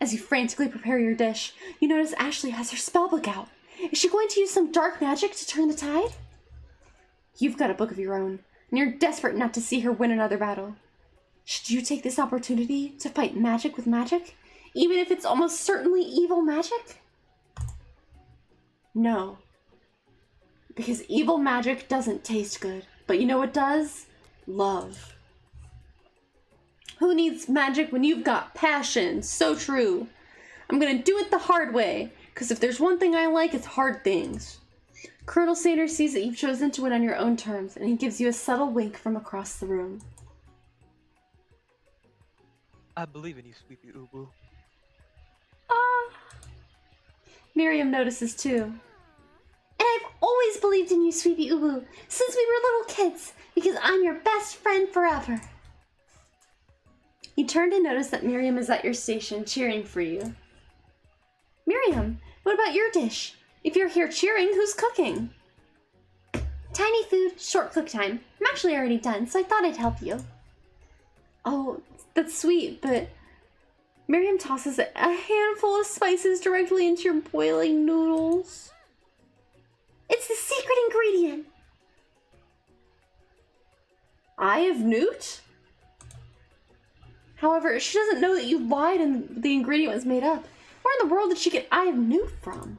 As you frantically prepare your dish, you notice Ashley has her spellbook out. Is she going to use some dark magic to turn the tide? You've got a book of your own, and you're desperate not to see her win another battle. Should you take this opportunity to fight magic with magic, even if it's almost certainly evil magic? No. Because evil magic doesn't taste good, but you know what does? Love. Who needs magic when you've got passion? So true. I'm gonna do it the hard way, because if there's one thing I like, it's hard things. Colonel Sanders sees that you've chosen to win on your own terms, and he gives you a subtle wink from across the room. I believe in you, Sleepy Ubu. Ah. Miriam notices too. And I've always believed in you, Sweetie Ubu, since we were little kids, because I'm your best friend forever. You turn to notice that Miriam is at your station cheering for you. Miriam, what about your dish? If you're here cheering, who's cooking? Tiny food, short cook time. I'm actually already done, so I thought I'd help you. Oh, that's sweet, but Miriam tosses a handful of spices directly into your boiling noodles. It's the secret ingredient. Eye of Newt? However, she doesn't know that you lied and the ingredient was made up. Where in the world did she get Eye of Newt from?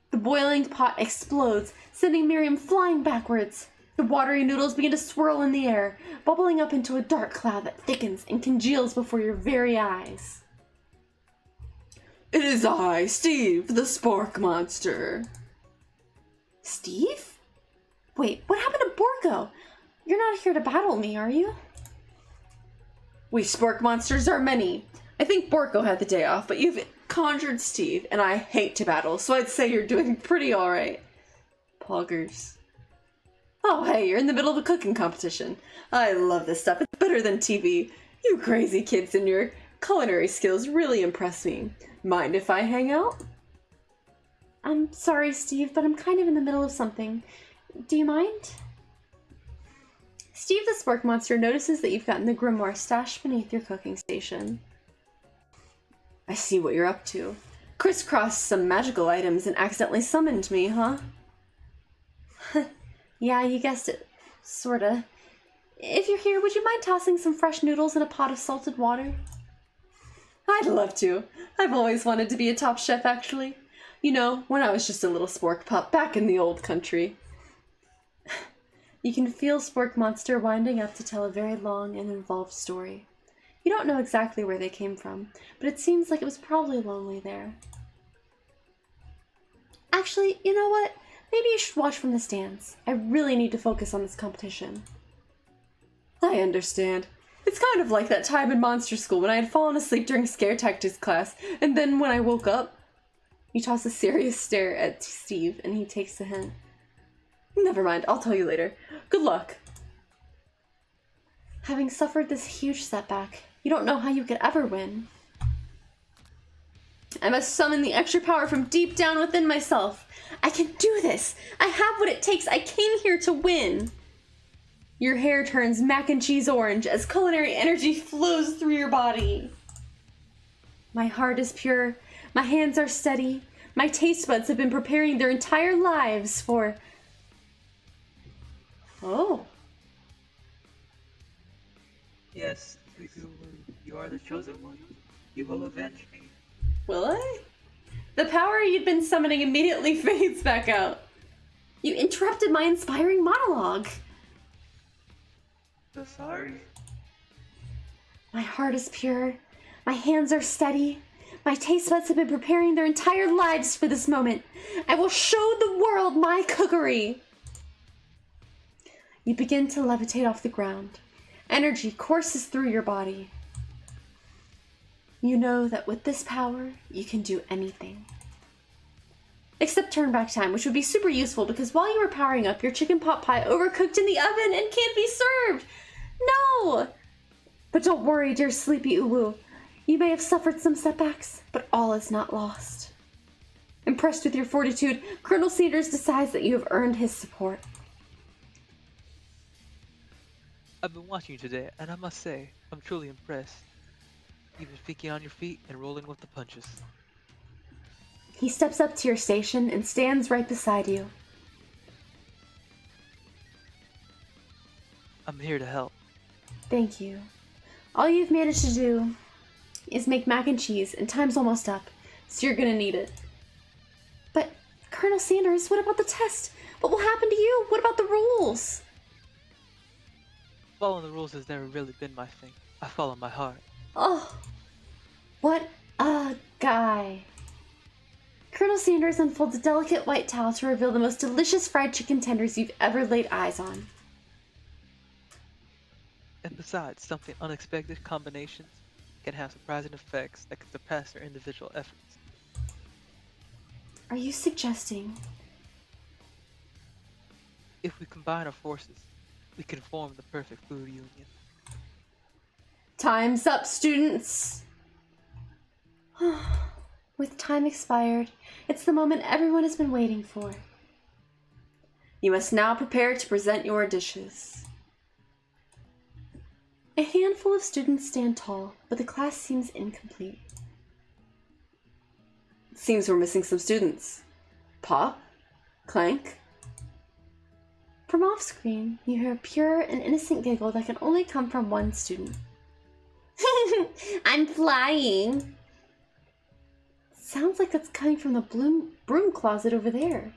The boiling pot explodes, sending Miriam flying backwards. The watery noodles begin to swirl in the air, bubbling up into a dark cloud that thickens and congeals before your very eyes. It is I, Steve, the Spark Monster. Steve? Wait, what happened to Borgo? You're not here to battle me, are you? We Spark Monsters are many. I think Borgo had the day off, but you've conjured Steve, and I hate to battle, so I'd say you're doing pretty alright. Poggers. Oh, hey, you're in the middle of a cooking competition. I love this stuff. It's better than TV. You crazy kids and your culinary skills really impress me. Mind if I hang out? I'm sorry, Steve, but I'm kind of in the middle of something. Do you mind? Steve the Spark Monster notices that you've gotten the grimoire stashed beneath your cooking station. I see what you're up to. Crisscrossed some magical items and accidentally summoned me, huh? Yeah, you guessed it. Sorta. If you're here, would you mind tossing some fresh noodles in a pot of salted water? I'd love to. I've always wanted to be a top chef, actually. You know, when I was just a little spork pup back in the old country. You can feel Spork Monster winding up to tell a very long and involved story. You don't know exactly where they came from, but it seems like it was probably lonely there. Actually, you know what? Maybe you should watch from the stands. I really need to focus on this competition. I understand. It's kind of like that time in monster school when I had fallen asleep during scare tactics class, and then when I woke up... You toss a serious stare at Steve, and he takes the hint. Never mind, I'll tell you later. Good luck. Having suffered this huge setback, you don't know how you could ever win. I must summon the extra power from deep down within myself. I can do this! I have what it takes! I came here to win! Your hair turns mac and cheese orange as culinary energy flows through your body. My heart is pure. My hands are steady. My taste buds have been preparing their entire lives for... Oh. Yes, you are the chosen one. You will avenge me. Will I? The power you'd been summoning immediately fades back out. You interrupted my inspiring monologue. So sorry. My heart is pure. My hands are steady. My taste buds have been preparing their entire lives for this moment. I will show the world my cookery. You begin to levitate off the ground. Energy courses through your body. You know that with this power, you can do anything. Except turn back time, which would be super useful because while you were powering up, your chicken pot pie overcooked in the oven and can't be served. No! But don't worry, dear Sleepy Uwu. You may have suffered some setbacks, but all is not lost. Impressed with your fortitude, Colonel Sanders decides that you have earned his support. I've been watching you today, and I must say, I'm truly impressed. Even speaking on your feet and rolling with the punches. He steps up to your station and stands right beside you. I'm here to help. Thank you. All you've managed to do is make mac and cheese, and time's almost up, so you're gonna need it. But, Colonel Sanders, what about the test? What will happen to you? What about the rules? Following the rules has never really been my thing. I follow my heart. Oh, what a guy. Colonel Sanders unfolds a delicate white towel to reveal the most delicious fried chicken tenders you've ever laid eyes on. And besides, something unexpected combinations can have surprising effects that can surpass their individual efforts. Are you suggesting? If we combine our forces, we can form the perfect food union. Time's up, students! With time expired, it's the moment everyone has been waiting for. You must now prepare to present your dishes. A handful of students stand tall, but the class seems incomplete. It seems we're missing some students. Pop? Clank? From off-screen, you hear a pure and innocent giggle that can only come from one student. I'm flying! Sounds like that's coming from the broom closet over there.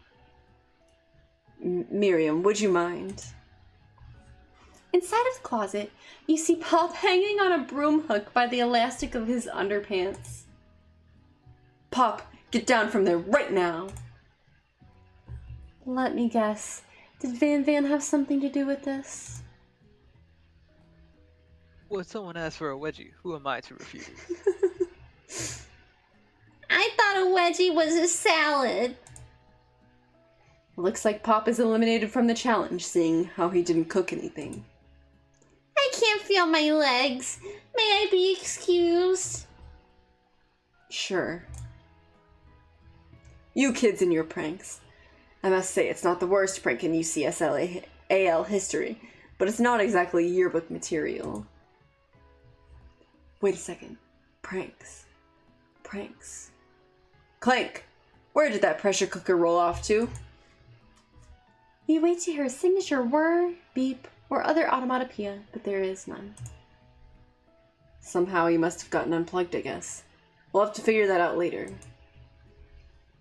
Miriam, would you mind? Inside of the closet, you see Pop hanging on a broom hook by the elastic of his underpants. Pop, get down from there right now! Let me guess. Did Van Van have something to do with this? When someone asks for a wedgie, who am I to refuse? I thought a wedgie was a salad. Looks like Pop is eliminated from the challenge, seeing how he didn't cook anything. I can't feel my legs. May I be excused? Sure. You kids and your pranks. I must say, it's not the worst prank in UCSL AL history, but it's not exactly yearbook material. Wait a second. Pranks. Pranks. Clank! Where did that pressure cooker roll off to? You wait to hear a signature whir, beep, or other automatopoeia, but there is none. Somehow you must have gotten unplugged, I guess. We'll have to figure that out later.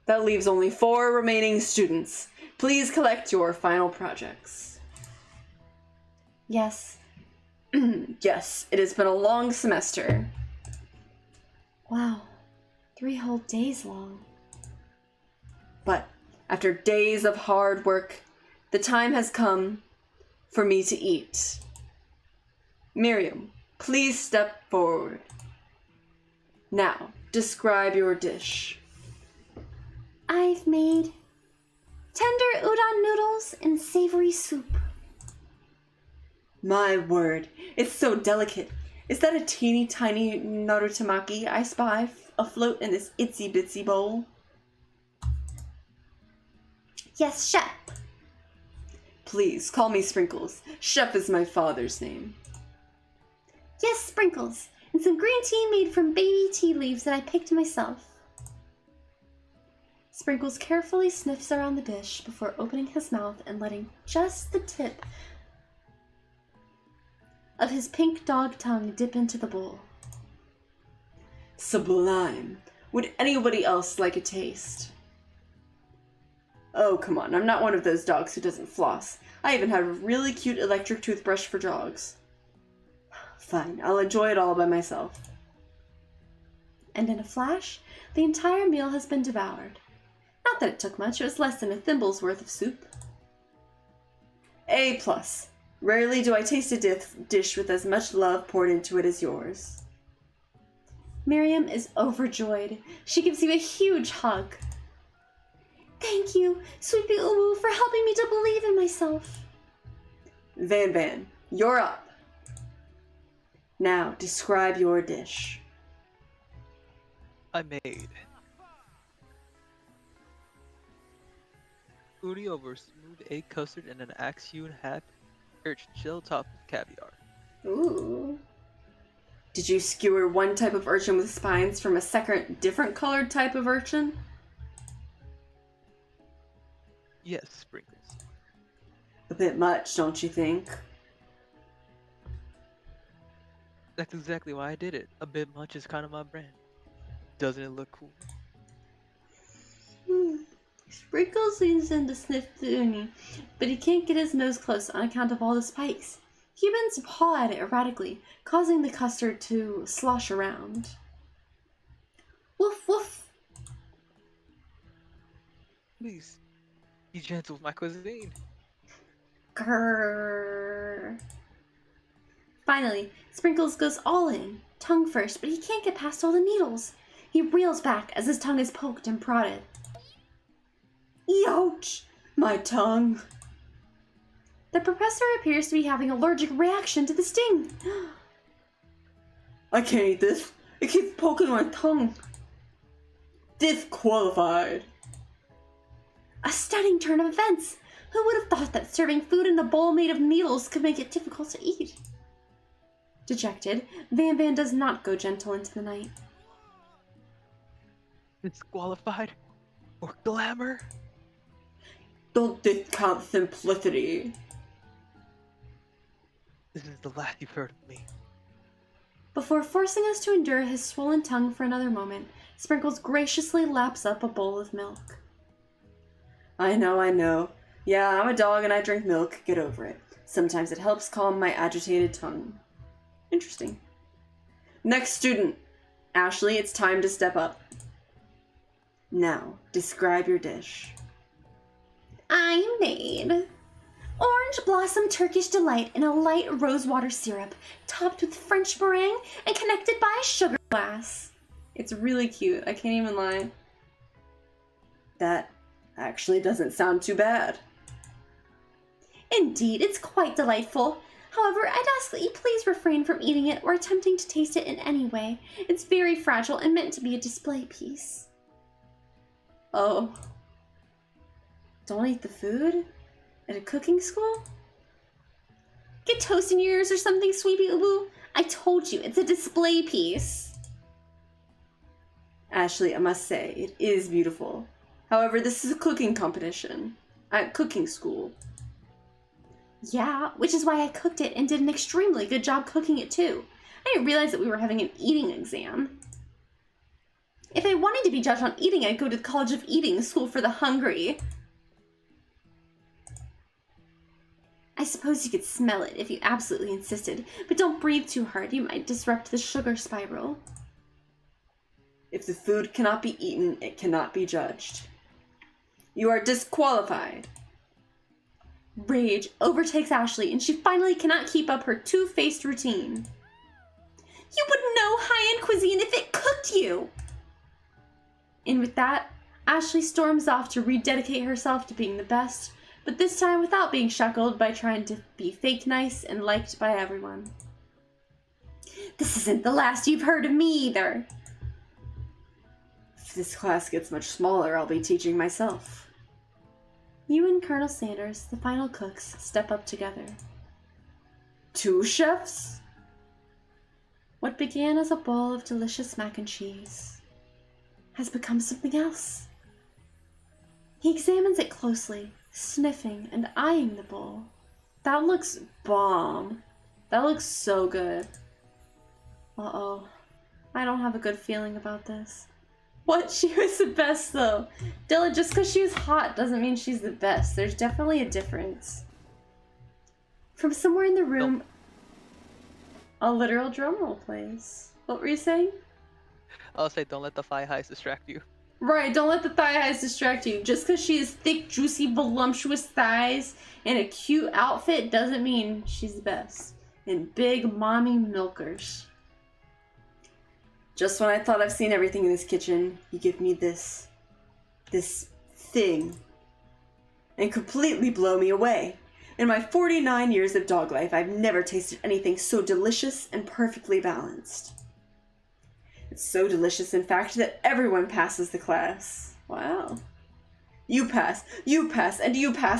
That leaves only 4 remaining students. Please collect your final projects. Yes. Yes, it has been a long semester. Wow, 3 whole days long. But after days of hard work, the time has come for me to eat. Miriam, please step forward. Now, describe your dish. I've made tender udon noodles and savory soup. My word, it's so delicate. Is that a teeny tiny narutomaki I spy afloat in this itsy bitsy bowl? Yes, chef. Please, call me Sprinkles. Chef is my father's name. Yes, Sprinkles. And some green tea made from baby tea leaves that I picked myself. Sprinkles carefully sniffs around the dish before opening his mouth and letting just the tip of his pink dog tongue dip into the bowl. Sublime. Would anybody else like a taste? Oh, come on, I'm not one of those dogs who doesn't floss. I even have a really cute electric toothbrush for dogs. Fine, I'll enjoy it all by myself. And in a flash, the entire meal has been devoured. Not that it took much, it was less than a thimble's worth of soup. A+. Rarely do I taste a dish with as much love poured into it as yours. Miriam is overjoyed. She gives you a huge hug. Thank you, Sweepy Uwu, for helping me to believe in myself. Van, you're up. Now, describe your dish. I made udi over smooth egg custard and an axe hewn half perch shell topped with caviar. Ooh. Did you skewer one type of urchin with spines from a second, different colored type of urchin? Yes, Sprinkles. A bit much, don't you think? That's exactly why I did it. A bit much is kind of my brand. Doesn't it look cool? Sprinkles leans in to sniff the uni, but he can't get his nose close on account of all the spikes. He bends to paw at it erratically, causing the custard to slosh around. Woof woof! Please, be gentle with my cuisine. Grrr. Finally, Sprinkles goes all in, tongue first, but he can't get past all the needles. He reels back as his tongue is poked and prodded. Ouch! My tongue! The professor appears to be having an allergic reaction to the sting. I can't eat this. It keeps poking my tongue. Disqualified. A stunning turn of events. Who would have thought that serving food in a bowl made of needles could make it difficult to eat? Dejected, Van does not go gentle into the night. Disqualified? Or glamour? Don't discount simplicity. This is the last you've heard of me. Before forcing us to endure his swollen tongue for another moment, Sprinkles graciously laps up a bowl of milk. I know. Yeah, I'm a dog and I drink milk. Get over it. Sometimes it helps calm my agitated tongue. Interesting. Next student. Ashley, it's time to step up. Now, describe your dish. I made orange blossom Turkish delight in a light rosewater syrup, topped with French meringue and connected by a sugar glass. It's really cute. I can't even lie. That actually doesn't sound too bad. Indeed, it's quite delightful. However, I'd ask that you please refrain from eating it or attempting to taste it in any way. It's very fragile and meant to be a display piece. Oh. Don't eat the food? At a cooking school? Get toast in your ears or something, Sweepy Ubu. I told you, it's a display piece. Ashley, I must say, it is beautiful. However, this is a cooking competition. At cooking school. Yeah, which is why I cooked it and did an extremely good job cooking it too. I didn't realize that we were having an eating exam. If I wanted to be judged on eating, I'd go to the College of Eating, School for the Hungry. I suppose you could smell it if you absolutely insisted, but don't breathe too hard. You might disrupt the sugar spiral. If the food cannot be eaten, it cannot be judged. You are disqualified. Rage overtakes Ashley, and she finally cannot keep up her two-faced routine. You wouldn't know high-end cuisine if it cooked you! And with that, Ashley storms off to rededicate herself to being the best, but this time without being shackled by trying to be fake nice and liked by everyone. This isn't the last you've heard of me either. If this class gets much smaller, I'll be teaching myself. You and Colonel Sanders, the final cooks, step up together. 2 chefs? What began as a bowl of delicious mac and cheese has become something else. He examines it closely, sniffing and eyeing the bowl. That looks bomb. That looks so good. Uh-oh. I don't have a good feeling about this. What? She was the best, though. Dylan, just because she was hot doesn't mean she's the best. There's definitely a difference. From somewhere in the room, a literal drum roll plays. What were you saying? I'll say don't let the thigh highs distract you. Right, don't let the thigh highs distract you. Just because she has thick, juicy, voluptuous thighs and a cute outfit doesn't mean she's the best. And big mommy milkers. Just when I thought I've seen everything in this kitchen, you give me this thing and completely blow me away. In my 49 years of dog life, I've never tasted anything so delicious and perfectly balanced. It's so delicious, in fact, that everyone passes the class. Wow. You pass, and you pass,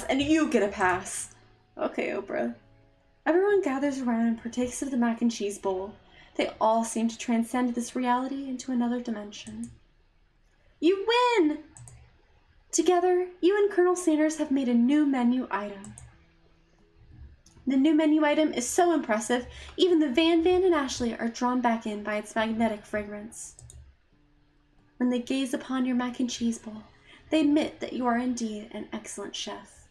and you get a pass. Okay, Oprah. Everyone gathers around and partakes of the mac and cheese bowl. They all seem to transcend this reality into another dimension. You win! Together, you and Colonel Sanders have made a new menu item. The new menu item is so impressive, even the Van and Ashley are drawn back in by its magnetic fragrance. When they gaze upon your mac and cheese bowl, they admit that you are indeed an excellent chef.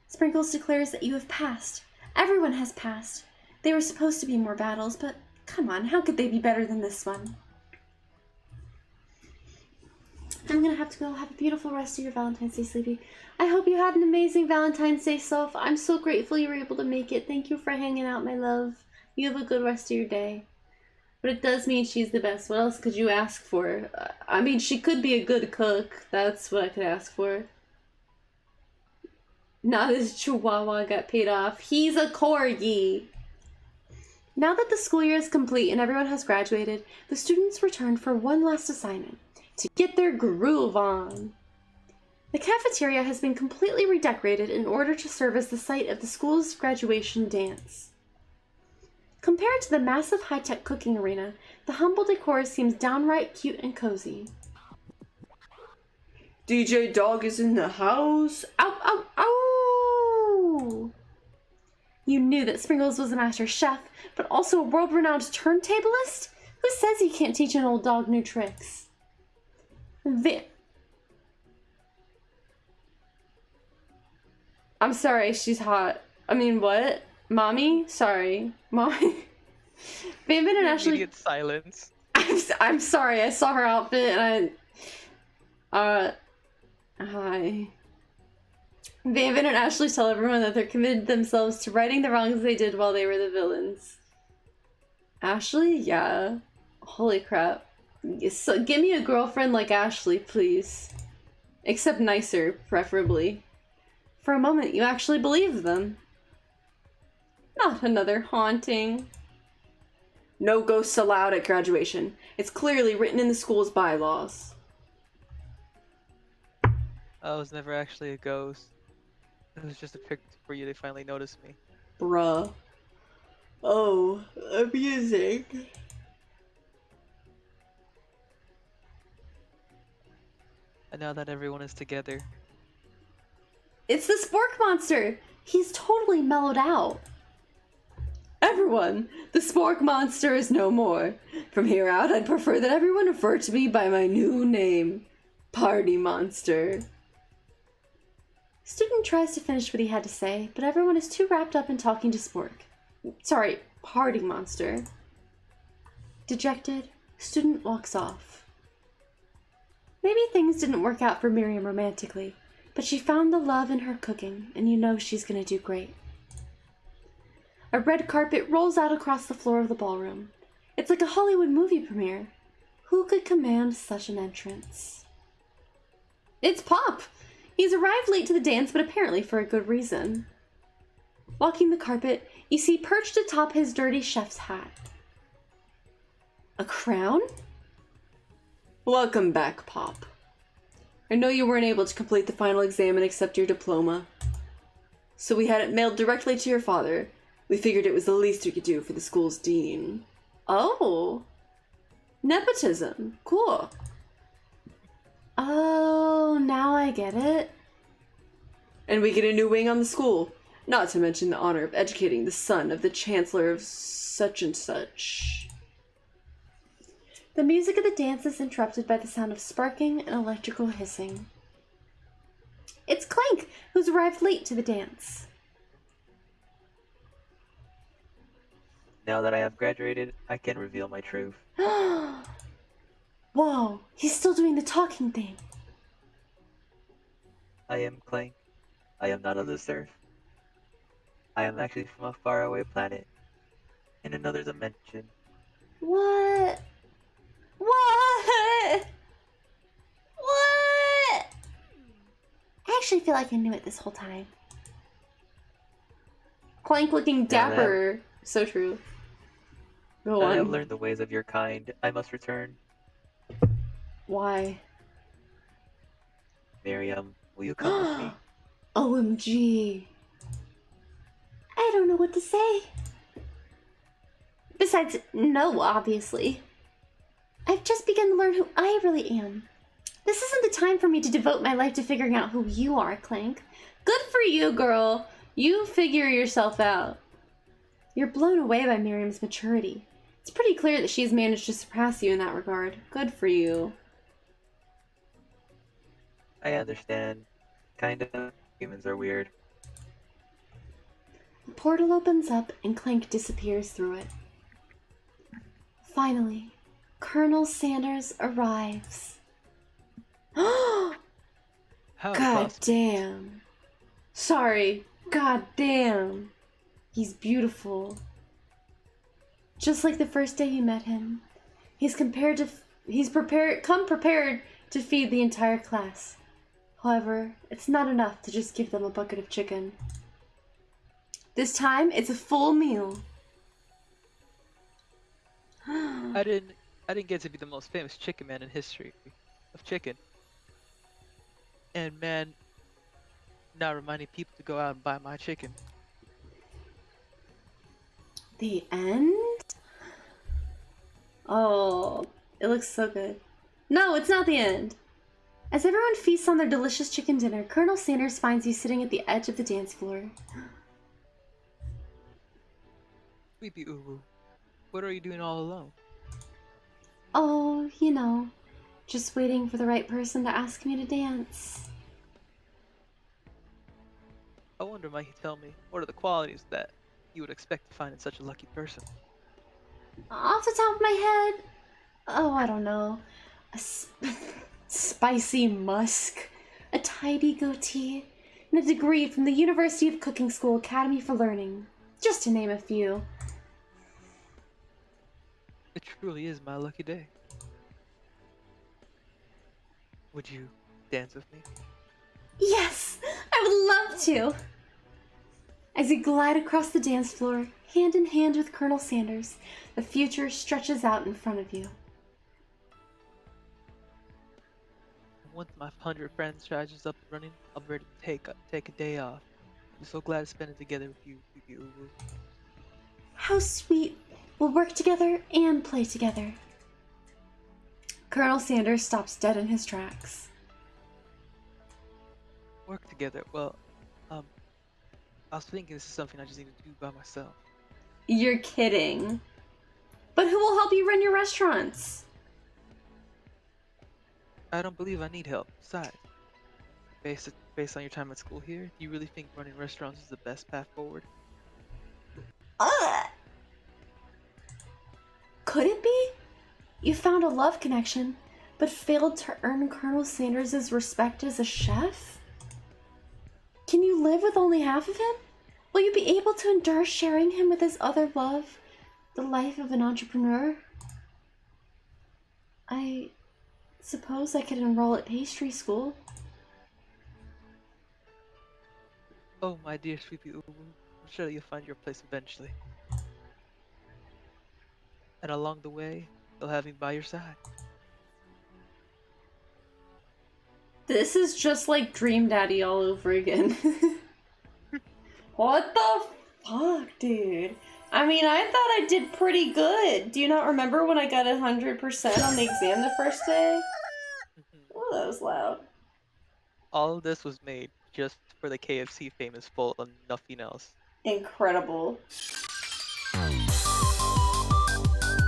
Sprinkles declares that you have passed. Everyone has passed. They were supposed to be more battles, but come on, how could they be better than this one? I'm gonna have to go. Have a beautiful rest of your Valentine's Day, Sleepy. I hope you had an amazing Valentine's Day self. I'm so grateful you were able to make it. Thank you for hanging out, my love. You have a good rest of your day. But it does mean she's the best. What else could you ask for? I mean, she could be a good cook. That's what I could ask for. Now this chihuahua got paid off. He's a corgi. Now that the school year is complete and everyone has graduated, the students return for one last assignment, to get their groove on. The cafeteria has been completely redecorated in order to serve as the site of the school's graduation dance. Compared to the massive high-tech cooking arena, the humble decor seems downright cute and cozy. DJ Dog is in the house. Ow, ow, ow! You knew that Sprinkles was a master chef, but also a world-renowned turntablist? Who says he can't teach an old dog new tricks? I'm sorry, she's hot. I mean, what? Mommy? Sorry. Mommy. Van and Ashley... Immediate silence. I'm sorry, I saw her outfit and I... Hi. Van and Ashley tell everyone that they're committed themselves to righting the wrongs they did while they were the villains. Ashley? Yeah. Holy crap. So, give me a girlfriend like Ashley, please. Except nicer, preferably. For a moment, you actually believed them. Not another haunting. No ghosts allowed at graduation. It's clearly written in the school's bylaws. I was never actually a ghost. It was just a trick for you to finally notice me. Bruh. Oh, amusing. And now that everyone is together. It's the Spork Monster! He's totally mellowed out. Everyone, the Spork Monster is no more. From here out, I'd prefer that everyone refer to me by my new name, Party Monster. Student tries to finish what he had to say, but everyone is too wrapped up in talking to Spork. Sorry, Party Monster. Dejected, student walks off. Maybe things didn't work out for Miriam romantically, but she found the love in her cooking, and you know she's gonna do great. A red carpet rolls out across the floor of the ballroom. It's like a Hollywood movie premiere. Who could command such an entrance? It's Pop! He's arrived late to the dance, but apparently for a good reason. Walking the carpet, you see perched atop his dirty chef's hat. A crown? Welcome back, Pop. I know you weren't able to complete the final exam and accept your diploma, so we had it mailed directly to your father. We figured it was the least we could do for the school's dean. Oh. Nepotism. Cool. Oh, now I get it. And we get a new wing on the school. Not to mention the honor of educating the son of the chancellor of such and such. The music of the dance is interrupted by the sound of sparking and electrical hissing. It's Clank, who's arrived late to the dance. Now that I have graduated, I can reveal my truth. Whoa, he's still doing the talking thing. I am Clank. I am not of this earth. I am actually from a faraway planet, in another dimension. What? What? What? I actually feel like I knew it this whole time. Clank looking dapper. So true. Go I have on. learned the ways of your kind. I must return. Why? Miriam, will you come with me? OMG. I don't know what to say. Besides, no, obviously. I've just begun to learn who I really am. This isn't the time for me to devote my life to figuring out who you are, Clank. Good for you, girl. You figure yourself out. You're blown away by Miriam's maturity. It's pretty clear that she's managed to surpass you in that regard. Good for you. I understand. Kinda. Humans are weird. The portal opens up and Clank disappears through it. Finally, Colonel Sanders arrives. How God possible? damn. Sorry. God damn. He's beautiful. Just like the first day you met him. He's come prepared to feed the entire class. However, it's not enough to just give them a bucket of chicken. This time, it's a full meal. I didn't get to be the most famous chicken man in history of chicken. And man, now reminding people to go out and buy my chicken. The end? Oh, it looks so good. No, it's not the end. As everyone feasts on their delicious chicken dinner, Colonel Sanders finds you sitting at the edge of the dance floor. Sleepy Uwu, what are you doing all alone? Oh, you know, just waiting for the right person to ask me to dance. I wonder, might you tell me, what are the qualities that you would expect to find in such a lucky person? Off the top of my head, oh, I don't know. Spicy musk, a tidy goatee, and a degree from the University of Cooking School Academy for Learning, just to name a few. It truly is my lucky day. Would you dance with me? Yes, I would love to. As you glide across the dance floor, hand in hand with Colonel Sanders, the future stretches out in front of you. Once my 100 friends strategies up and running, I'll be ready to take a day off. I'm so glad to spend it together with you, Sleepy Uwu. How sweet. We'll work together and play together. Colonel Sanders stops dead in his tracks. Work together? Well, I was thinking this is something I just need to do by myself. You're kidding. But who will help you run your restaurants? I don't believe I need help. Besides, face based on your time at school here, do you really think running restaurants is the best path forward? Could it be? You found a love connection, but failed to earn Colonel Sanders' respect as a chef? Can you live with only half of him? Will you be able to endure sharing him with his other love, the life of an entrepreneur? I suppose I could enroll at pastry school. Oh, my dear Sleepy Uwu, I'm sure you'll find your place eventually. And along the way, you'll have me by your side. This is just like Dream Daddy all over again. What the fuck, dude? I mean, I thought I did pretty good. Do you not remember when I got 100% on the exam the first day? Oh, that was loud. All of this was made just for the KFC famous bowl and nothing else. Incredible.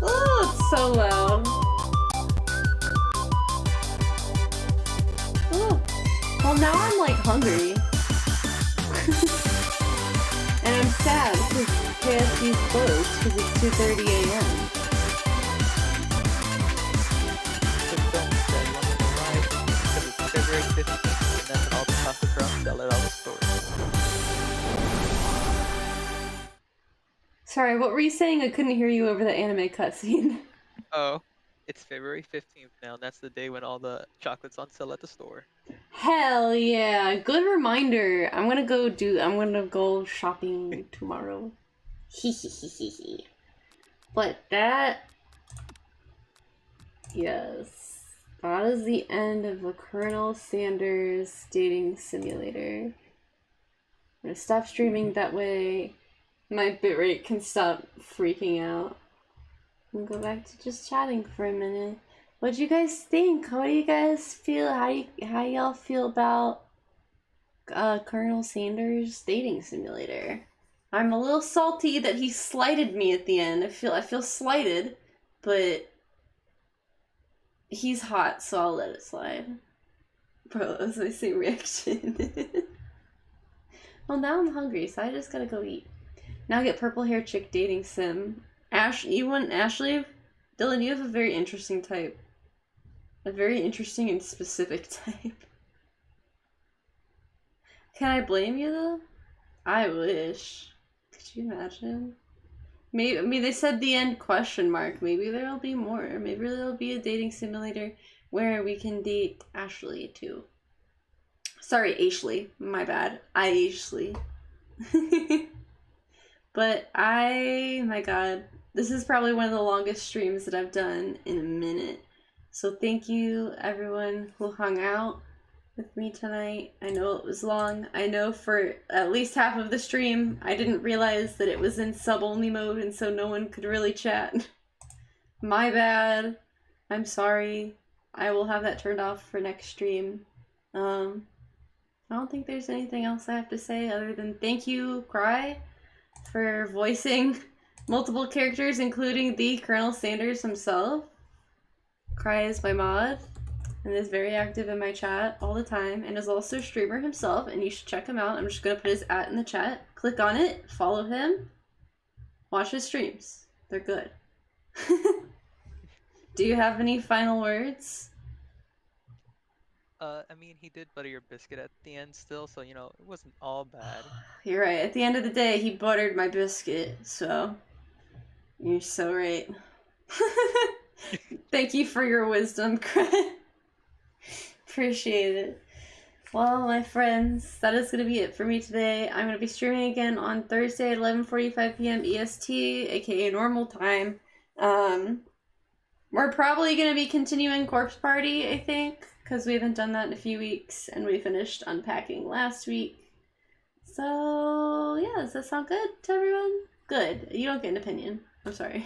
Oh, it's so loud. Oh. Well, now I'm like hungry. And I'm sad because KFC's closed because it's 2:30 a.m. Because it's February 15th, and that's when all the Taco Trucks sell at all the stores. Sorry, what were you saying? I couldn't hear you over the anime cutscene. Oh, it's February 15th now, and that's the day when all the chocolate's on sale at the store. Hell yeah, good reminder. I'm gonna go shopping tomorrow. Hehehehe. But yes, that is the end of the Colonel Sanders dating simulator. I'm gonna stop streaming, that way my bitrate can stop freaking out. And go back to just chatting for a minute. What do you guys think? What do you guys feel? How y'all feel about Colonel Sanders dating simulator? I'm a little salty that he slighted me at the end. I feel slighted, but he's hot, so I'll let it slide. Bro, as I say reaction. Well, now I'm hungry, so I just gotta go eat. Now get purple hair chick dating sim. You want Ashley? Dylan, you have a very interesting type. A very interesting and specific type. Can I blame you though? I wish. Could you imagine? Maybe, I mean, they said the end question mark. Maybe there'll be more. Maybe there'll be a dating simulator where we can date Ashley too. Sorry, Ashley. My bad. Ashley. But my god. This is probably one of the longest streams that I've done in a minute. So thank you everyone who hung out with me tonight. I know it was long. I know for at least half of the stream, I didn't realize that it was in sub-only mode and so no one could really chat. My bad. I'm sorry. I will have that turned off for next stream. I don't think there's anything else I have to say other than thank you, Cry, for voicing multiple characters, including the Colonel Sanders himself. Cry is my mod and is very active in my chat all the time and is also a streamer himself, and you should check him out. I'm just gonna put his @ in the chat. Click on it, follow him, watch his streams. They're good. Do you have any final words? I mean, he did butter your biscuit at the end still, so, you know, it wasn't all bad. You're right. At the end of the day, he buttered my biscuit, so you're so right. Thank you for your wisdom, Craig. Appreciate it. Well, my friends, that is going to be it for me today. I'm going to be streaming again on Thursday at 11:45 p.m. EST, aka normal time. We're probably going to be continuing Corpse Party, I think, because we haven't done that in a few weeks, and we finished unpacking last week. So, yeah, does that sound good to everyone? Good. You don't get an opinion. I'm sorry.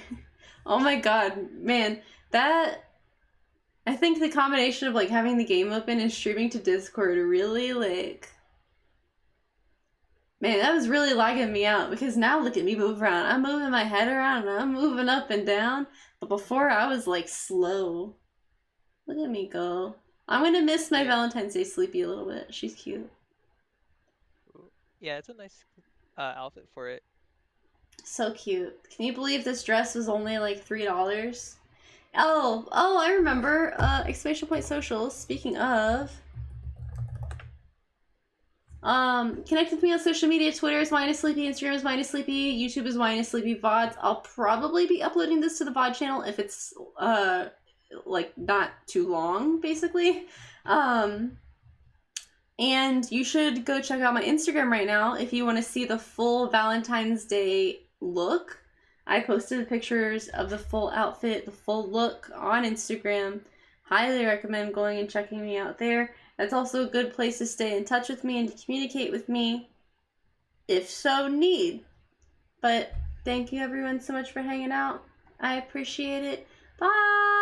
Oh my god, man, I think the combination of, like, having the game open and streaming to Discord really, like, man, that was really lagging me out, because now look at me move around. I'm moving my head around, and I'm moving up and down, but before I was, like, slow. Look at me go. I'm gonna miss my Valentine's Day Sleepy a little bit. She's cute. Yeah, it's a nice outfit for it. So cute. Can you believe this dress was only like $3? Oh, I remember. Exclamation point socials. Speaking of, connect with me on social media. Twitter is YnisSleepy, Instagram is YnisSleepy, YouTube is YnisSleepy VODs. I'll probably be uploading this to the VOD channel if it's like not too long, basically. And you should go check out my Instagram right now if you want to see the full Valentine's Day look. I posted pictures of the full outfit, the full look on Instagram. Highly recommend going and checking me out there. That's also a good place to stay in touch with me and to communicate with me, if so need. But thank you everyone so much for hanging out. I appreciate it. Bye!